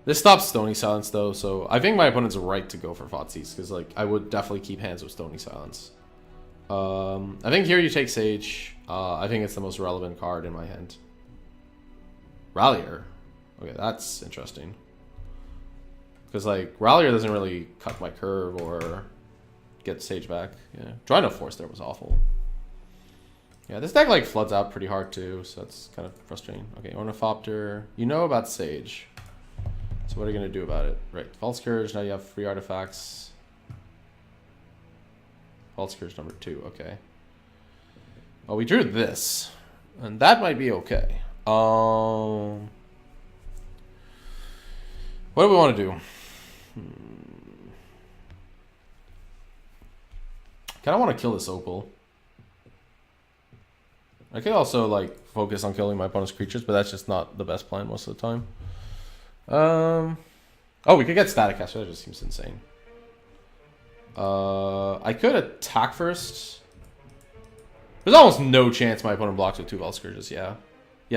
This stops Stony Silence though, so I think my opponent's right to go for Fotsees, because like I would definitely keep hands with Stony Silence. I think here you take Sage. I think it's the most relevant card in my hand. Rallier. Okay, that's interesting. Because like Rallier doesn't really cut my curve or get Sage back. Yeah, drawing a Force there was awful. Yeah, this deck like floods out pretty hard too, so that's kind of frustrating. Okay, Ornithopter. You know about Sage. So what are you going to do about it? Right, False Courage, now you have free artifacts. False Courage number 2, okay. Well, we drew this, and that might be okay. What do we want to do? Kind of want to kill this Opal. I could also like focus on killing my opponent's creatures, but that's just not the best plan most of the time. Oh, we could get Static Caster. That just seems insane. I could attack first. There's almost no chance my opponent blocks with 2 Veil Scourges. Yeah,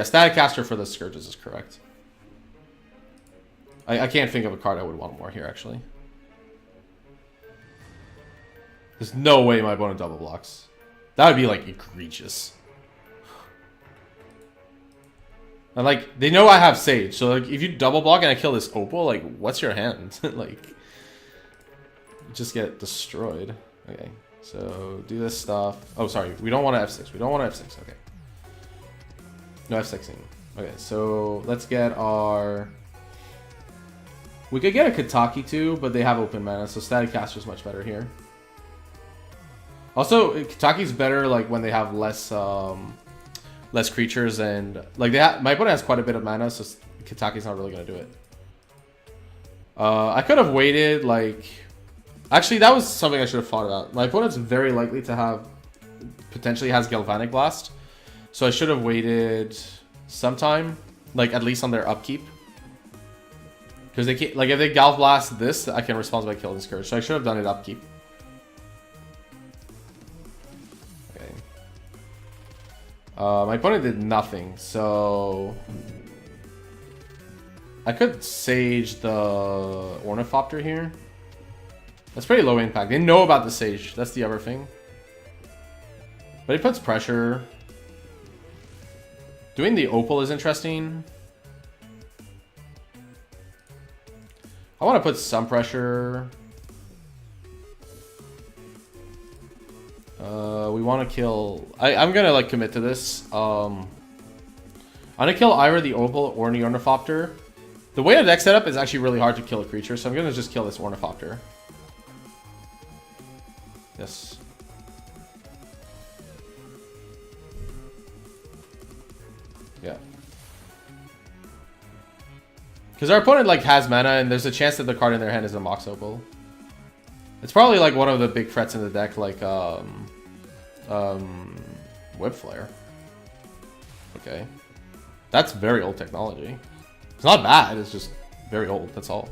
Static Caster for the Scourges is correct. I can't think of a card I would want more here actually. There's no way my opponent double blocks. That would be like egregious. And like they know I have Sage, so like if you double block and I kill this Opal, like what's your hand? Like you just get destroyed. Okay, so do this stuff. Oh, sorry, we don't want to F6. We don't want to F6. Okay, no F6ing. Okay, so let's get our. We could get a Kataki too, but they have open mana, so Static Caster is much better here. Also, Kataki's better like when they have less creatures, and like my opponent has quite a bit of mana, so Kataki's not really gonna do it. I could have waited like. Actually, that was something I should have thought about. My opponent's very likely to have potentially has Galvanic Blast, so I should have waited some time, like at least on their upkeep. Because they can't, like if they Gal Blast this, I can respond by killing Scourge. So I should have done it upkeep. Okay. My opponent did nothing, so I could Sage the Ornithopter here. That's pretty low impact. They know about the Sage. That's the other thing. But it puts pressure. Doing the Opal is interesting. I want to put some pressure. We want to kill. I'm gonna like commit to this. I'm gonna kill either the Opal or the Ornithopter. The way the deck setup is actually really hard to kill a creature, so I'm gonna just kill this Ornithopter. Yes. Yeah. Because our opponent like has mana, and there's a chance that the card in their hand is a Mox Opal. It's probably like one of the big threats in the deck, like Whip Flare. Okay, that's very old technology. It's not bad. It's just very old. That's all.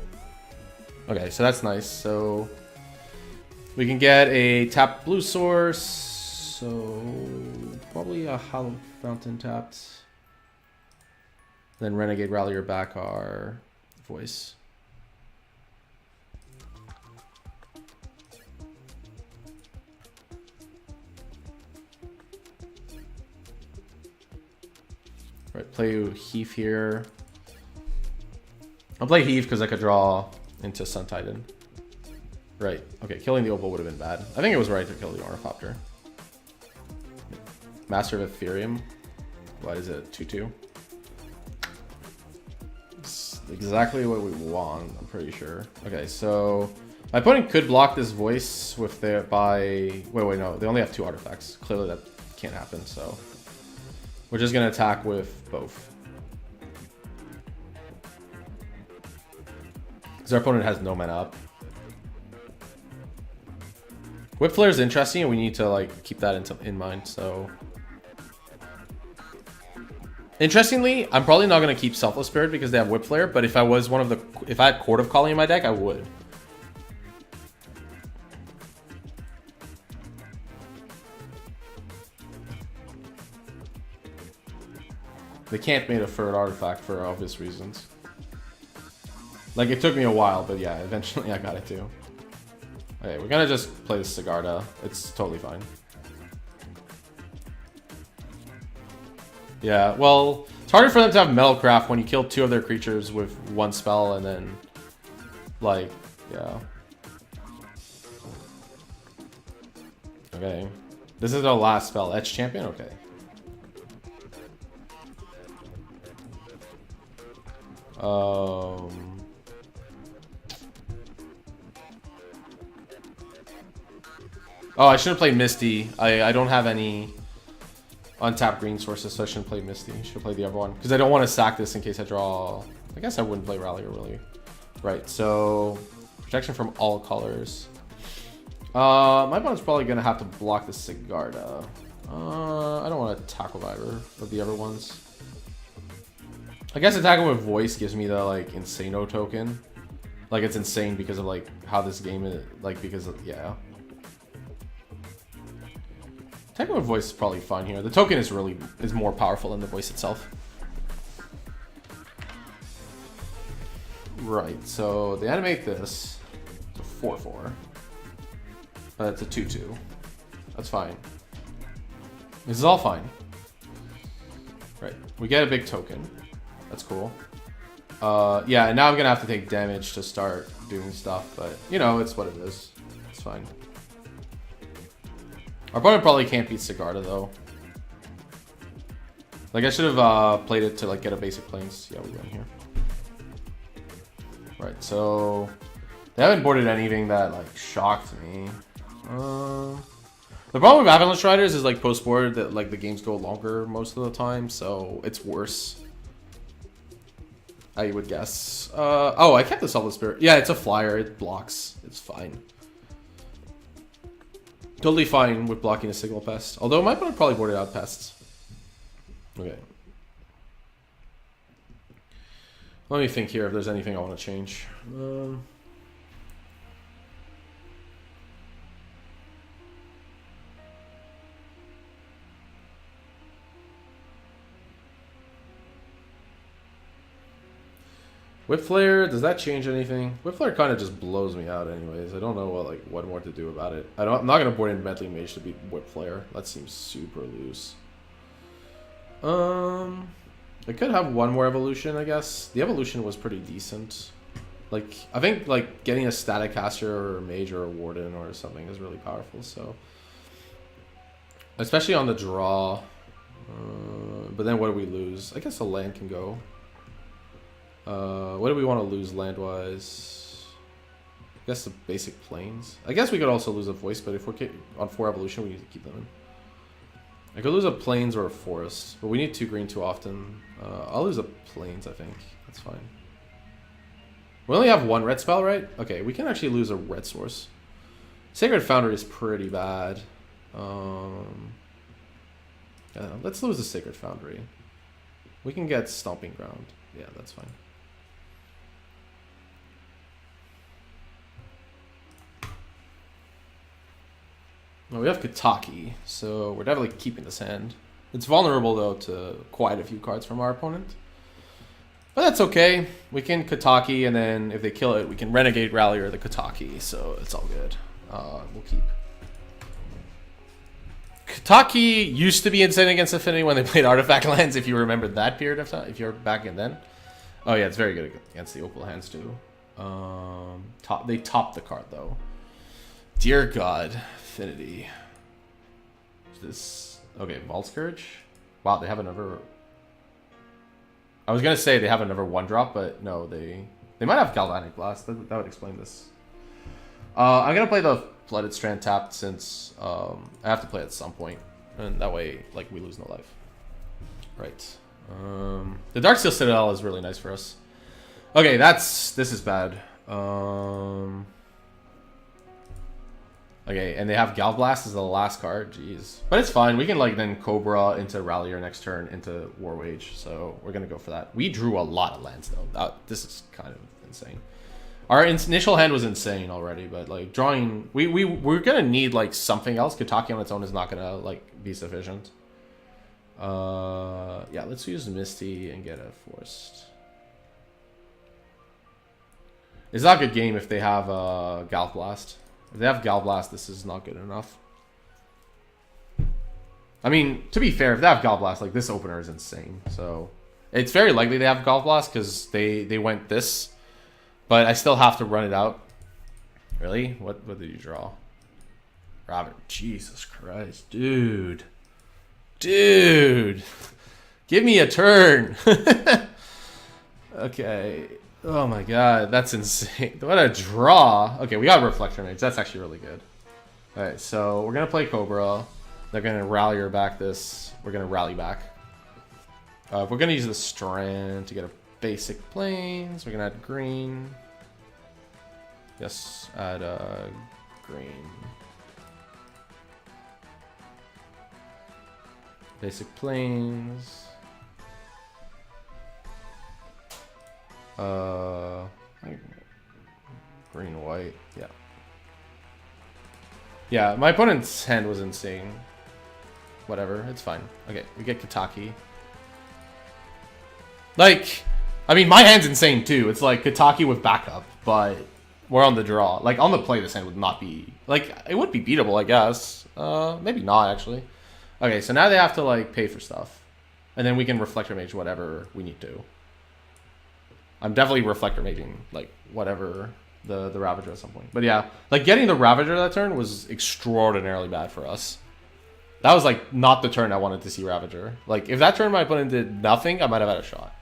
Okay, so that's nice. So we can get a tapped blue source. So probably a Hollow Fountain tapped. Then Renegade Rallier back our Voice. Right, play Heath here. I'll play Heath because I could draw into Sun Titan. Right, okay, killing the Opal would have been bad. I think it was right to kill the Ornithopter. Master of Ethereum. What is it, 2/2? Exactly what we want, I'm pretty sure. Okay, so my opponent could block this Voice with their wait, no, they only have 2 artifacts. Clearly that can't happen, so we're just gonna attack with both. Because our opponent has no mana up. Whip Flare is interesting, and we need to like keep that in mind, so Interestingly, I'm probably not gonna keep Selfless Spirit because they have Whip Flare. But if I was if I had Court of Calling in my deck, I would. They can't make a third artifact for obvious reasons. Like, it took me a while, but yeah, eventually I got it too. Okay, we're gonna just play the Sigarda. It's totally fine. Yeah, well, it's harder for them to have Metalcraft when you kill 2 of their creatures with 1 spell and then, like, yeah. Okay. This is our last spell. Etch Champion? Okay. Oh, I shouldn't play Misty. I don't have any untapped green sources, so I shouldn't play Misty. I should play the other one. Because I don't want to sack this in case I draw... I guess I wouldn't play Rallier, really. Right, so... Protection from all colors. My opponent's probably going to have to block the Sigarda. I don't want to tackle either of the other ones. I guess attacking with Voice gives me the, like, Insano token. Like, it's insane because of, like, how this game is... Like, because of... Yeah. Attacking with Voice is probably fine here. The token is more powerful than the voice itself. Right, so they animate this. It's a 4/4. But it's a 2/2. That's fine. This is all fine. Right, we get a big token. That's cool. Yeah, and now I'm gonna have to take damage to start doing stuff, but you know, it's what it is. It's fine. Our opponent probably can't beat Sigarda though. Like, I should have played it to like get a basic planes. Yeah, we win here. Right, so they haven't boarded anything that like shocked me. The problem with Avalanche Riders is like post board that like the games go longer most of the time, so it's worse. I would guess. Oh, I kept the Selfless Spirit. Yeah, it's a flyer. It blocks. It's fine. Totally fine with blocking a Signal Pest. Although my opponent probably boarded out Pests. Okay. Let me think here if there's anything I want to change. Whip Flare, does that change anything? Whip Flare kind of just blows me out anyways. I don't know what more to do about it. I'm not going to board in Medley Mage to beat Whip Flare. That seems super loose. I could have one more evolution, I guess. The evolution was pretty decent. Like, I think like getting a Static Caster or a Mage or a Warden or something is really powerful, so. Especially on the draw. But then what do we lose? I guess a land can go. What do we want to lose land-wise? I guess the basic planes. I guess we could also lose a voice, but if we're on 4 evolution, we need to keep them in. I could lose a plains or a forest, but we need 2 green too often. I'll lose a plains, I think. That's fine. We only have 1 red spell, right? Okay, we can actually lose a red source. Sacred Foundry is pretty bad. Yeah, let's lose the Sacred Foundry. We can get Stomping Ground. Yeah, that's fine. Well, we have Kataki, so we're definitely keeping this hand. It's vulnerable, though, to quite a few cards from our opponent. But that's okay. We can Kataki, and then if they kill it, we can Renegade Rallier the Kataki, so it's all good. We'll keep. Kataki used to be insane against Affinity when they played Artifact lands, if you remember that period of time, if you're back in then. Oh yeah, it's very good against the Opal hands too. They topped the card though. Dear God, Affinity. Is this okay? Vault Scourge. Wow, they have another. I was gonna say they have another 1-drop, but no, they might have Galvanic Blast. That would explain this. I'm gonna play the Flooded Strand tapped since I have to play at some point, and that way, like, we lose no life. Right. The Darksteel Citadel is really nice for us. Okay, this is bad. Okay, and they have Galblast as the last card. Jeez. But it's fine. We can, like, then Cobra into Rallier next turn into War Wage. So we're going to go for that. We drew a lot of lands, though. This is kind of insane. Our initial hand was insane already, but, like, drawing... We're going to need, like, something else. Kataki on its own is not going to, like, be sufficient. Yeah, let's use Misty and get a Forced. It's not a good game if they have Galblast. If they have Galblast, this is not good enough. I mean, to be fair, if they have Galblast, like, this opener is insane. So, it's very likely they have Galblast because they went this. But I still have to run it out. Really? What did you draw? Rabbit. Jesus Christ. Dude. Dude. Give me a turn. Okay. Oh my god, that's insane. What a draw. Okay, we got Reflector Mage. That's actually really good. Alright, so we're going to play Cobra. They're going to rally her back this. We're going to rally back. We're going to use the Strand to get a basic Plains. We're going to add green. Yes, add green. Basic Plains. Green, white, yeah. Yeah, my opponent's hand was insane. Whatever, it's fine. Okay, we get Kataki. Like, I mean, my hand's insane too. It's like Kataki with backup, but we're on the draw. Like, on the play, this hand would not be... Like, it would be beatable, I guess. Maybe not, actually. Okay, so now they have to, like, pay for stuff. And then we can Reflector Mage whatever we need to. I'm definitely Reflector Maging, like, whatever the Ravager at some point. But yeah, like, getting the Ravager that turn was extraordinarily bad for us. That was, like, not the turn I wanted to see Ravager. Like, if that turn my opponent did nothing, I might have had a shot.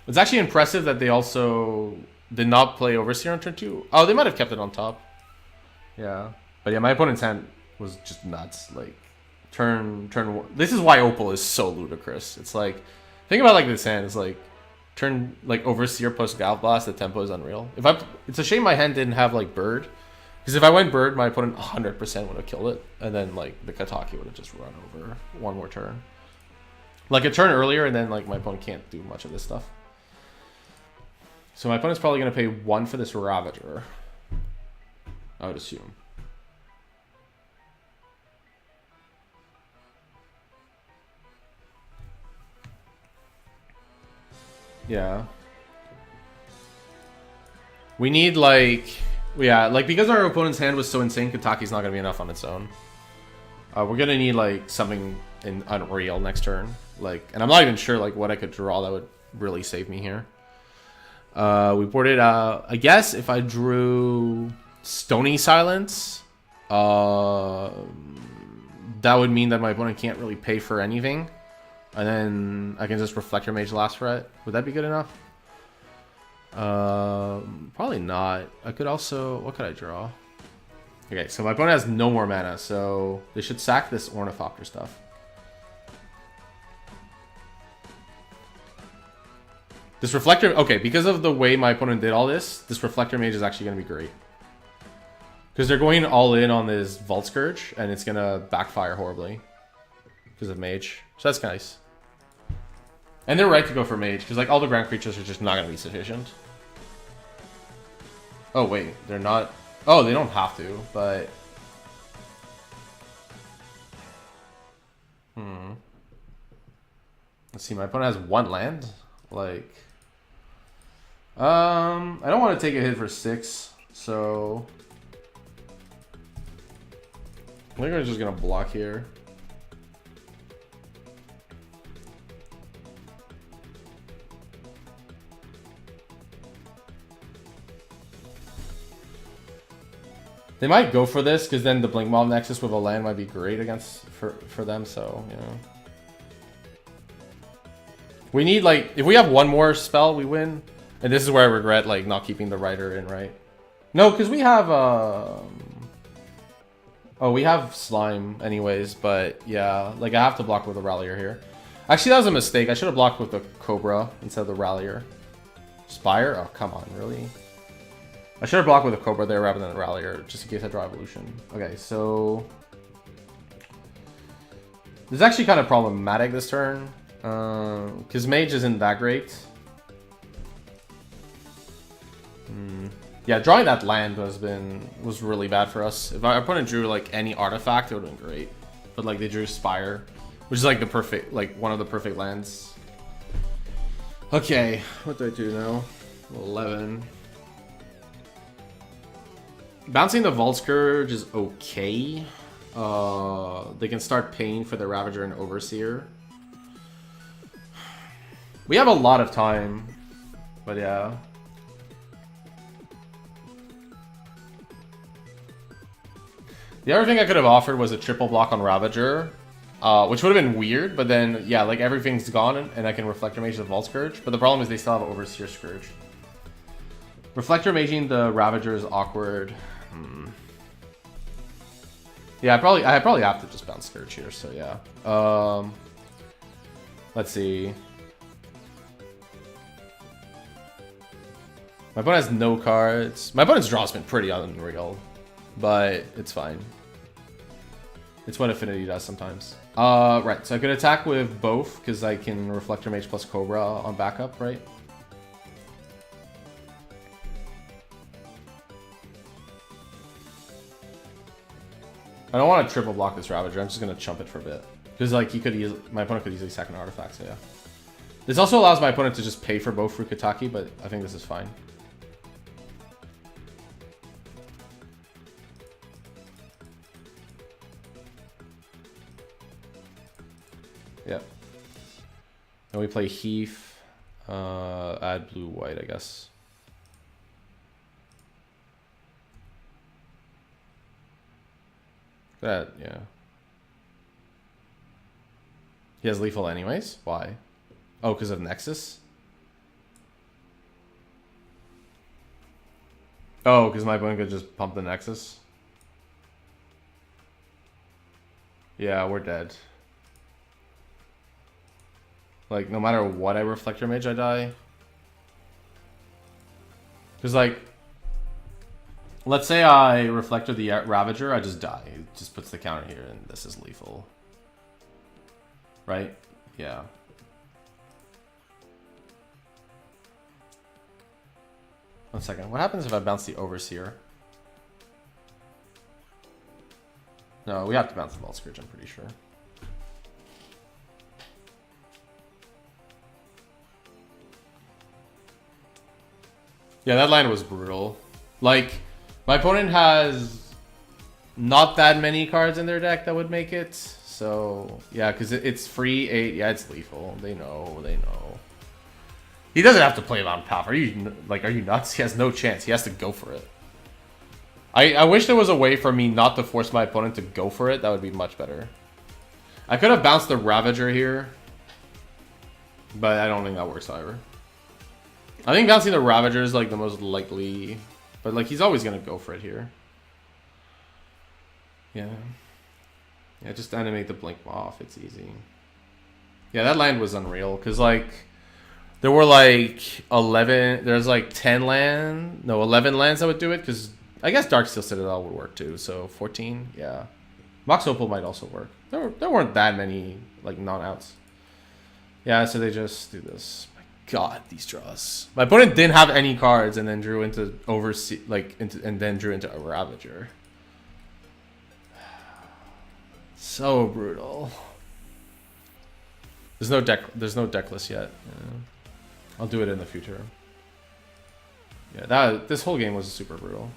It's actually impressive that they also did not play Overseer on turn 2. Oh, they might have kept it on top. Yeah. But yeah, my opponent's hand was just nuts. Like, turn 1. This is why Opal is so ludicrous. It's like, think about, like, this hand. It's like, turn, like, Overseer post Galblast, the tempo is unreal. It's a shame my hand didn't have, like, Bird. Because if I went Bird, my opponent 100% would have killed it. And then, like, the Kataki would have just run over one more turn. Like, a turn earlier, and then, like, my opponent can't do much of this stuff. So my opponent's probably going to pay 1 for this Ravager. I would assume. Yeah. We need, like... Yeah, like, because our opponent's hand was so insane, Kataki's not going to be enough on its own. We're going to need, like, something in Unreal next turn. Like, and I'm not even sure, like, what I could draw that would really save me here. We boarded out... I guess if I drew Stony Silence, that would mean that my opponent can't really pay for anything. And then I can just Reflector Mage last for it. Would that be good enough? Probably not. I could also... What could I draw? Okay, so my opponent has no more mana, so they should sack this Ornithopter stuff. This Reflector... Okay, because of the way my opponent did all this, this Reflector Mage is actually going to be great. Because they're going all in on this Vault Scourge, and it's going to backfire horribly. Because of Mage. So that's nice. And they're right to go for Mage, because, like, all the ground creatures are just not going to be sufficient. Oh, wait. They're not... Oh, they don't have to, but... Let's see, my opponent has 1 land? Like... I don't want to take a hit for 6, so... I think I'm just going to block here. They might go for this, because then the Blink Mob Nexus with a land might be great against for them, so, you know. We need, like, if we have 1 more spell, we win. And this is where I regret, like, not keeping the Rider in, right? No, because we have, oh, we have Slime anyways, but yeah, like, I have to block with a Rallier here. Actually, that was a mistake. I should have blocked with the Cobra instead of the Rallier. Spire? Oh, come on, really? I should have blocked with a Cobra there rather than a Rallier, just in case I draw Evolution. Okay, so... This is actually kind of problematic this turn. Because Mage isn't that great. Yeah, drawing that land was really bad for us. If our opponent drew like any artifact, it would have been great. But like they drew Spire, which is like the perfect, like one of the perfect lands. Okay, what do I do now? 11. Bouncing the Vault Scourge is okay. They can start paying for the Ravager and Overseer. We have a lot of time, but yeah. The other thing I could have offered was a triple block on Ravager, which would have been weird, but then, yeah, like everything's gone and I can Reflector Mage the Vault Scourge, but the problem is they still have Overseer Scourge. Reflector Maging the Ravager is awkward. Yeah, I probably have to just bounce Scourge here, so yeah. Let's see. My opponent has no cards. My opponent's draw's been pretty unreal, but it's fine. It's what Affinity does sometimes. Right, so I could attack with both, because I can Reflector Mage plus Cobra on backup, right? I don't want to triple block this Ravager. I'm just gonna chump it for a bit, because like my opponent could easily sack an artifact. So yeah, this also allows my opponent to just pay for both Fukutaki, but I think this is fine. Yep. Then we play Heath. Add blue white, I guess. That, yeah. He has lethal anyways? Why? Oh, because of Nexus? Oh, because my opponent could just pump the Nexus? Yeah, we're dead. Like, no matter what I Reflector Mage, I die. Because, like, let's say I Reflector the Ravager, I just die. It just puts the counter here, and this is lethal. Right? Yeah. One second. What happens if I bounce the Overseer? No, we have to bounce the Vault Scourge, I'm pretty sure. Yeah, that line was brutal. Like, my opponent has not that many cards in their deck that would make it. So, yeah, because it's free 8. Yeah, it's lethal. They know. He doesn't have to play Mountain Path. Are you nuts? He has no chance. He has to go for it. I wish there was a way for me not to force my opponent to go for it. That would be much better. I could have bounced the Ravager here, but I don't think that works either. I think bouncing the Ravager is like the most likely, but like he's always gonna go for it here. Yeah, just animate the blink off. It's easy. Yeah, that land was unreal because like there were like 11. There's like 11 lands that would do it because I guess Darksteel Citadel would work too. So 14, yeah. Mox Opal might also work. There weren't that many like non-outs. Yeah, so they just do this. God, these draws. My opponent didn't have any cards and then drew into and then drew into a Ravager. So brutal. There's no deck list yet. Yeah. I'll do it in the future. Yeah, this whole game was super brutal.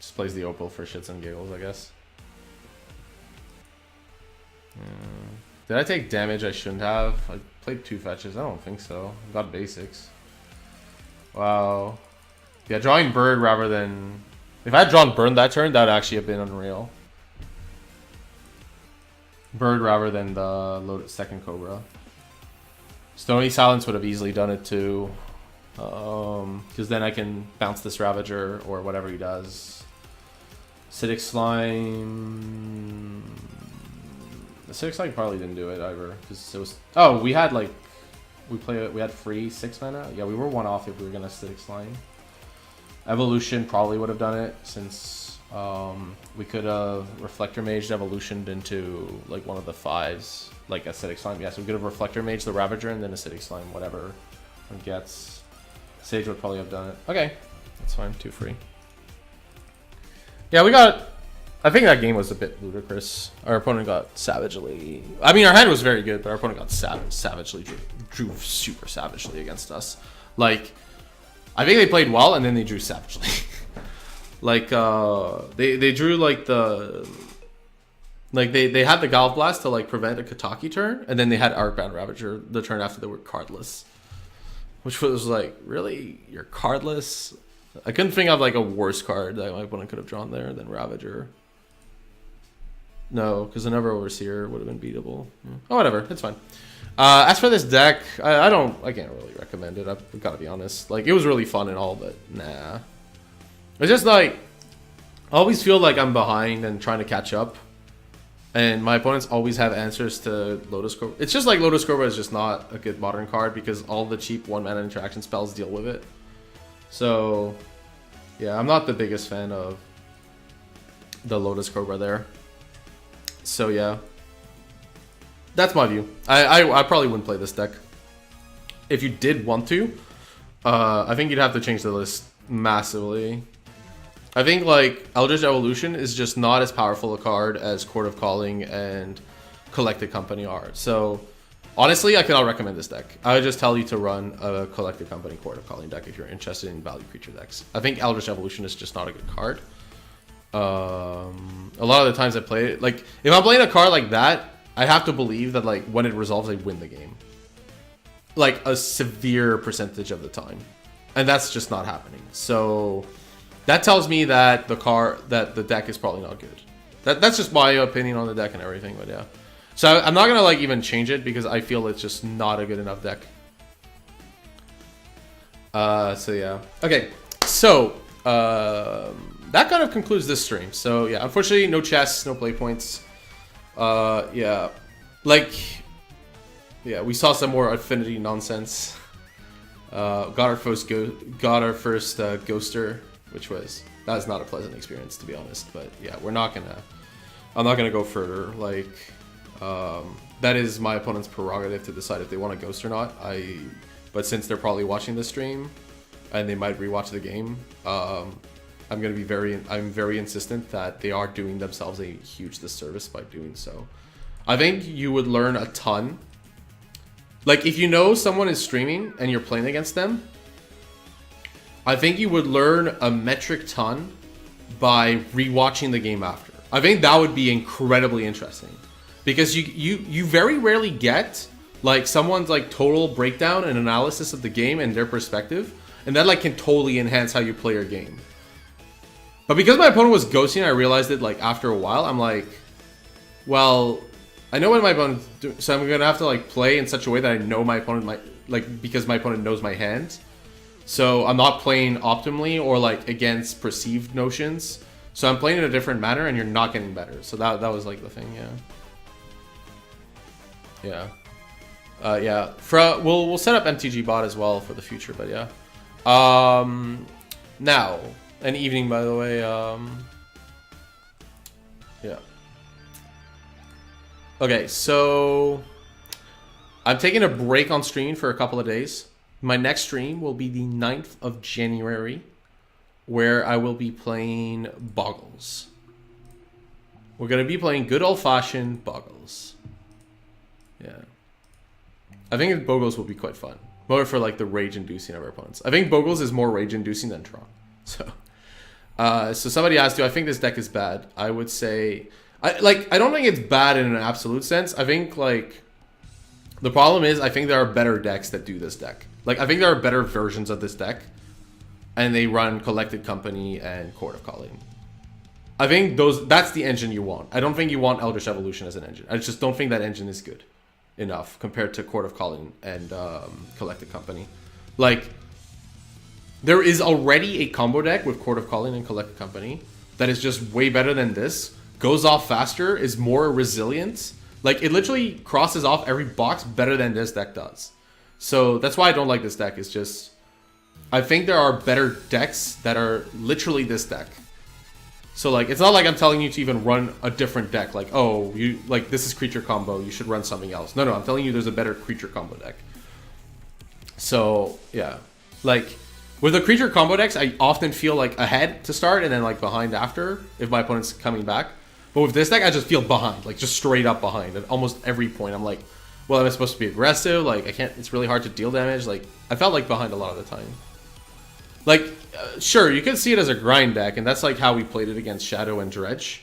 Just plays the Opal for shits and giggles, I guess. Yeah. Did I take damage I shouldn't have? I played 2 fetches. I don't think so. I got basics. Wow. Yeah, drawing Bird rather than... If I had drawn Burn that turn, that would actually have been unreal. Bird rather than the second Cobra. Stony Silence would have easily done it too. Because then I can bounce this Ravager or whatever he does. Acidic Slime... The Acidic Slime probably didn't do it either. Because it was... Oh, we had like... We had free 6 mana? Yeah, we were 1 off if we were going to Acidic Slime. Evolution probably would have done it since we could have Reflector Mage Evolutioned into like one of the 5s, like Acidic Slime. Yes, we could have Reflector Mage the Ravager and then Acidic Slime, whatever one gets. Sage would probably have done it. Okay, that's fine. 2 free. Yeah, we got. I think that game was a bit ludicrous. Our opponent got savagely. I mean, our hand was very good, but our opponent got savagely drew super savagely against us. Like, I think they played well and then they drew savagely. Like, they drew like the. Like they had the Galv Blast to like prevent a Kataki turn, and then they had Arcbound Ravager the turn after they were cardless. Which was like, really? You're cardless? I couldn't think of like a worse card that my opponent could have drawn there than Ravager. No, because another Overseer would have been beatable. Oh, whatever. It's fine. As for this deck, I can't really recommend it. I've got to be honest. Like, it was really fun and all, but nah. It's just like, I always feel like I'm behind and trying to catch up. And my opponents always have answers to Lotus Cobra. It's just like Lotus Cobra is just not a good modern card because all the cheap 1-mana interaction spells deal with it. So, yeah, I'm not the biggest fan of the Lotus Cobra there. So, yeah. That's my view. I probably wouldn't play this deck. If you did want to, I think you'd have to change the list massively. I think like Eldritch Evolution is just not as powerful a card as Court of Calling and Collected Company are. So honestly, I cannot recommend this deck. I would just tell you to run a Collected Company Court of Calling deck if you're interested in value creature decks. I think Eldritch Evolution is just not a good card. A lot of the times I play it, like if I'm playing a card like that, I have to believe that like when it resolves, I win the game. Like a severe percentage of the time, and that's just not happening. So that tells me that the deck is probably not good. That's just my opinion on the deck and everything, but yeah. So I'm not gonna like even change it because I feel it's just not a good enough deck. So yeah. Okay. So that kind of concludes this stream. So yeah, unfortunately, no chests, no play points. Yeah, like yeah, we saw some more affinity nonsense. Got our first ghoster. Which that's not a pleasant experience, to be honest. But yeah, I'm not gonna go further. Like, that is my opponent's prerogative to decide if they want to ghost or not. But since they're probably watching the stream, and they might rewatch the game, I'm very insistent that they are doing themselves a huge disservice by doing so. I think you would learn a ton. Like, if you know someone is streaming and you're playing against them, I think you would learn a metric ton by rewatching the game after. I think that would be incredibly interesting because you very rarely get like someone's like total breakdown and analysis of the game and their perspective, and that like can totally enhance how you play your game. But because my opponent was ghosting, I realized it like after a while. I'm like, well, I know what my opponent's doing, so I'm gonna have to like play in such a way that I know my opponent might like, because my opponent knows my hand. So I'm not playing optimally or like against perceived notions. So I'm playing in a different manner and you're not getting better. So that was like the thing, yeah. Yeah. Yeah. We'll set up MTG bot as well for the future, but yeah. Now, an evening by the way. Yeah. Okay, so I'm taking a break on stream for a couple of days. My next stream will be the 9th of January, where I will be playing Boggles. We're going to be playing good old-fashioned Boggles. Yeah. I think Boggles will be quite fun. More for like the rage-inducing of our opponents. I think Boggles is more rage-inducing than Tron. So somebody asked, do I think this deck is bad? I would say... I don't think it's bad in an absolute sense. I think, like... The problem is, I think there are better decks that do this deck. Like, I think there are better versions of this deck, and they run Collected Company and Court of Calling. I think that's the engine you want. I don't think you want Eldritch Evolution as an engine. I just don't think that engine is good enough compared to Court of Calling and Collected Company. Like, there is already a combo deck with Court of Calling and Collected Company that is just way better than this. Goes off faster, is more resilient. Like, it literally crosses off every box better than this deck does. So that's why I don't like this deck. It's just, I think there are better decks that are literally this deck. So like, it's not like I'm telling you to even run a different deck. Like, oh, you like this is creature combo, you should run something else. No, I'm telling you there's a better creature combo deck. So yeah, like with the creature combo decks, I often feel like ahead to start and then like behind after if my opponent's coming back. But with this deck, I just feel behind, like just straight up behind at almost every point. I'm like, well, am I supposed to be aggressive? Like I can't. It's really hard to deal damage. Like I felt like behind a lot of the time. Like, sure, you can see it as a grind deck, and that's like how we played it against Shadow and Dredge.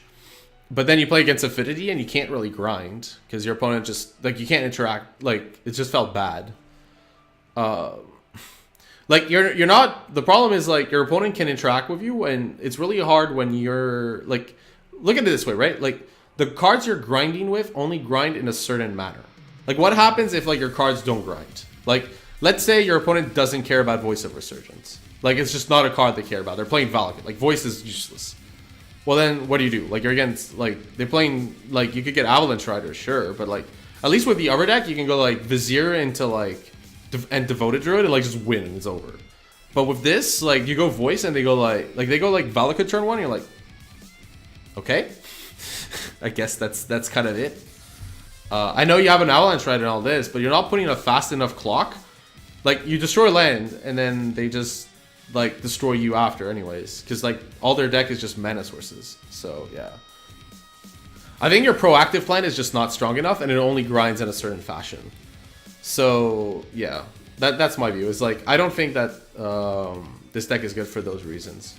But then you play against Affinity, and you can't really grind because your opponent just like you can't interact. Like it just felt bad. Like you're not. The problem is like your opponent can interact with you, and it's really hard when you're like. Look at it this way, right? Like the cards you're grinding with only grind in a certain manner. Like what happens if like your cards don't grind? Like let's say your opponent doesn't care about Voice of Resurgence. Like, it's just not a card they care about. They're playing Valakut. Like, Voice is useless. Well, then, what do? Like, you're against, like, they're playing, like, you could get Avalanche Rider, sure. But, like, at least with the other deck, you can go, like, Vizier into, like, and Devoted Druid and, like, just win and it's over. But with this, like, you go Voice and they go, like Valakut turn 1 and you're like, okay. I guess that's kind of it. I know you have an Avalanche Rider and all this, but you're not putting a fast enough clock. Like, you destroy land and then they just like destroy you after anyways, because like all their deck is just mana sources. So yeah, I think your proactive plan is just not strong enough and it only grinds in a certain fashion. So yeah, that's my view. Is like I don't think that this deck is good for those reasons.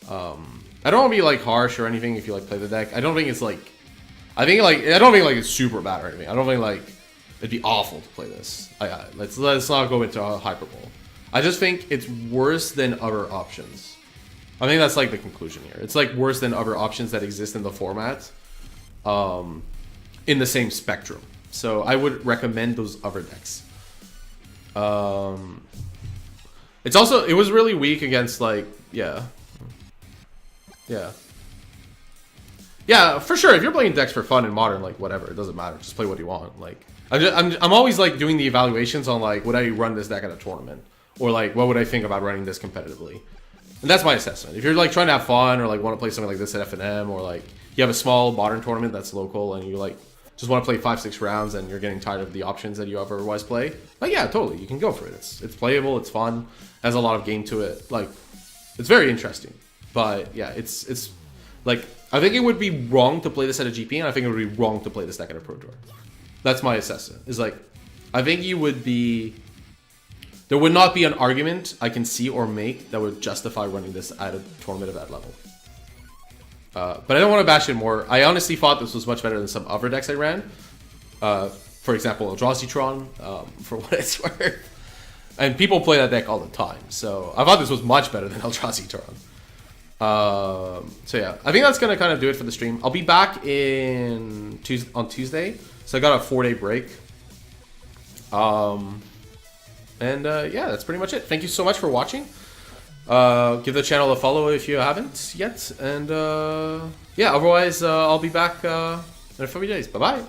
I don't want to be like harsh or anything if you like play the deck. I don't think it's like I don't think like it's super bad or anything. I don't think like it'd be awful to play this. Let's not go into a hyperbole. I just think it's worse than other options. I think that's like the conclusion here. It's like worse than other options that exist in the format, in the same spectrum. So I would recommend those other decks. It's also, it was really weak against like, yeah, for sure. If you're playing decks for fun in Modern, like whatever, it doesn't matter. Just play what you want. Like I'm always like doing the evaluations on like, would I run this deck at a tournament? Or like, what would I think about running this competitively? And that's my assessment. If you're like trying to have fun or like want to play something like this at F&M, or like you have a small Modern tournament that's local and you like just want to play 5-6 rounds and you're getting tired of the options that you otherwise play, like yeah, totally, you can go for it. It's playable, it's fun, has a lot of game to it. Like it's very interesting. But yeah, it's like I think it would be wrong to play this at a GP, and I think it would be wrong to play this deck at a Pro Tour. That's my assessment. Is like I think you would be. There would not be an argument I can see or make that would justify running this at a tournament of that level. But I don't want to bash it more. I honestly thought this was much better than some other decks I ran. For example, Eldrazi-tron, for what it's worth. And people play that deck all the time. So I thought this was much better than Eldrazi-tron. So yeah, I think that's going to kind of do it for the stream. I'll be back on Tuesday. So I got a 4-day break. And yeah, that's pretty much it. Thank you so much for watching. Give the channel a follow if you haven't yet. And yeah, otherwise, I'll be back in a few days. Bye-bye.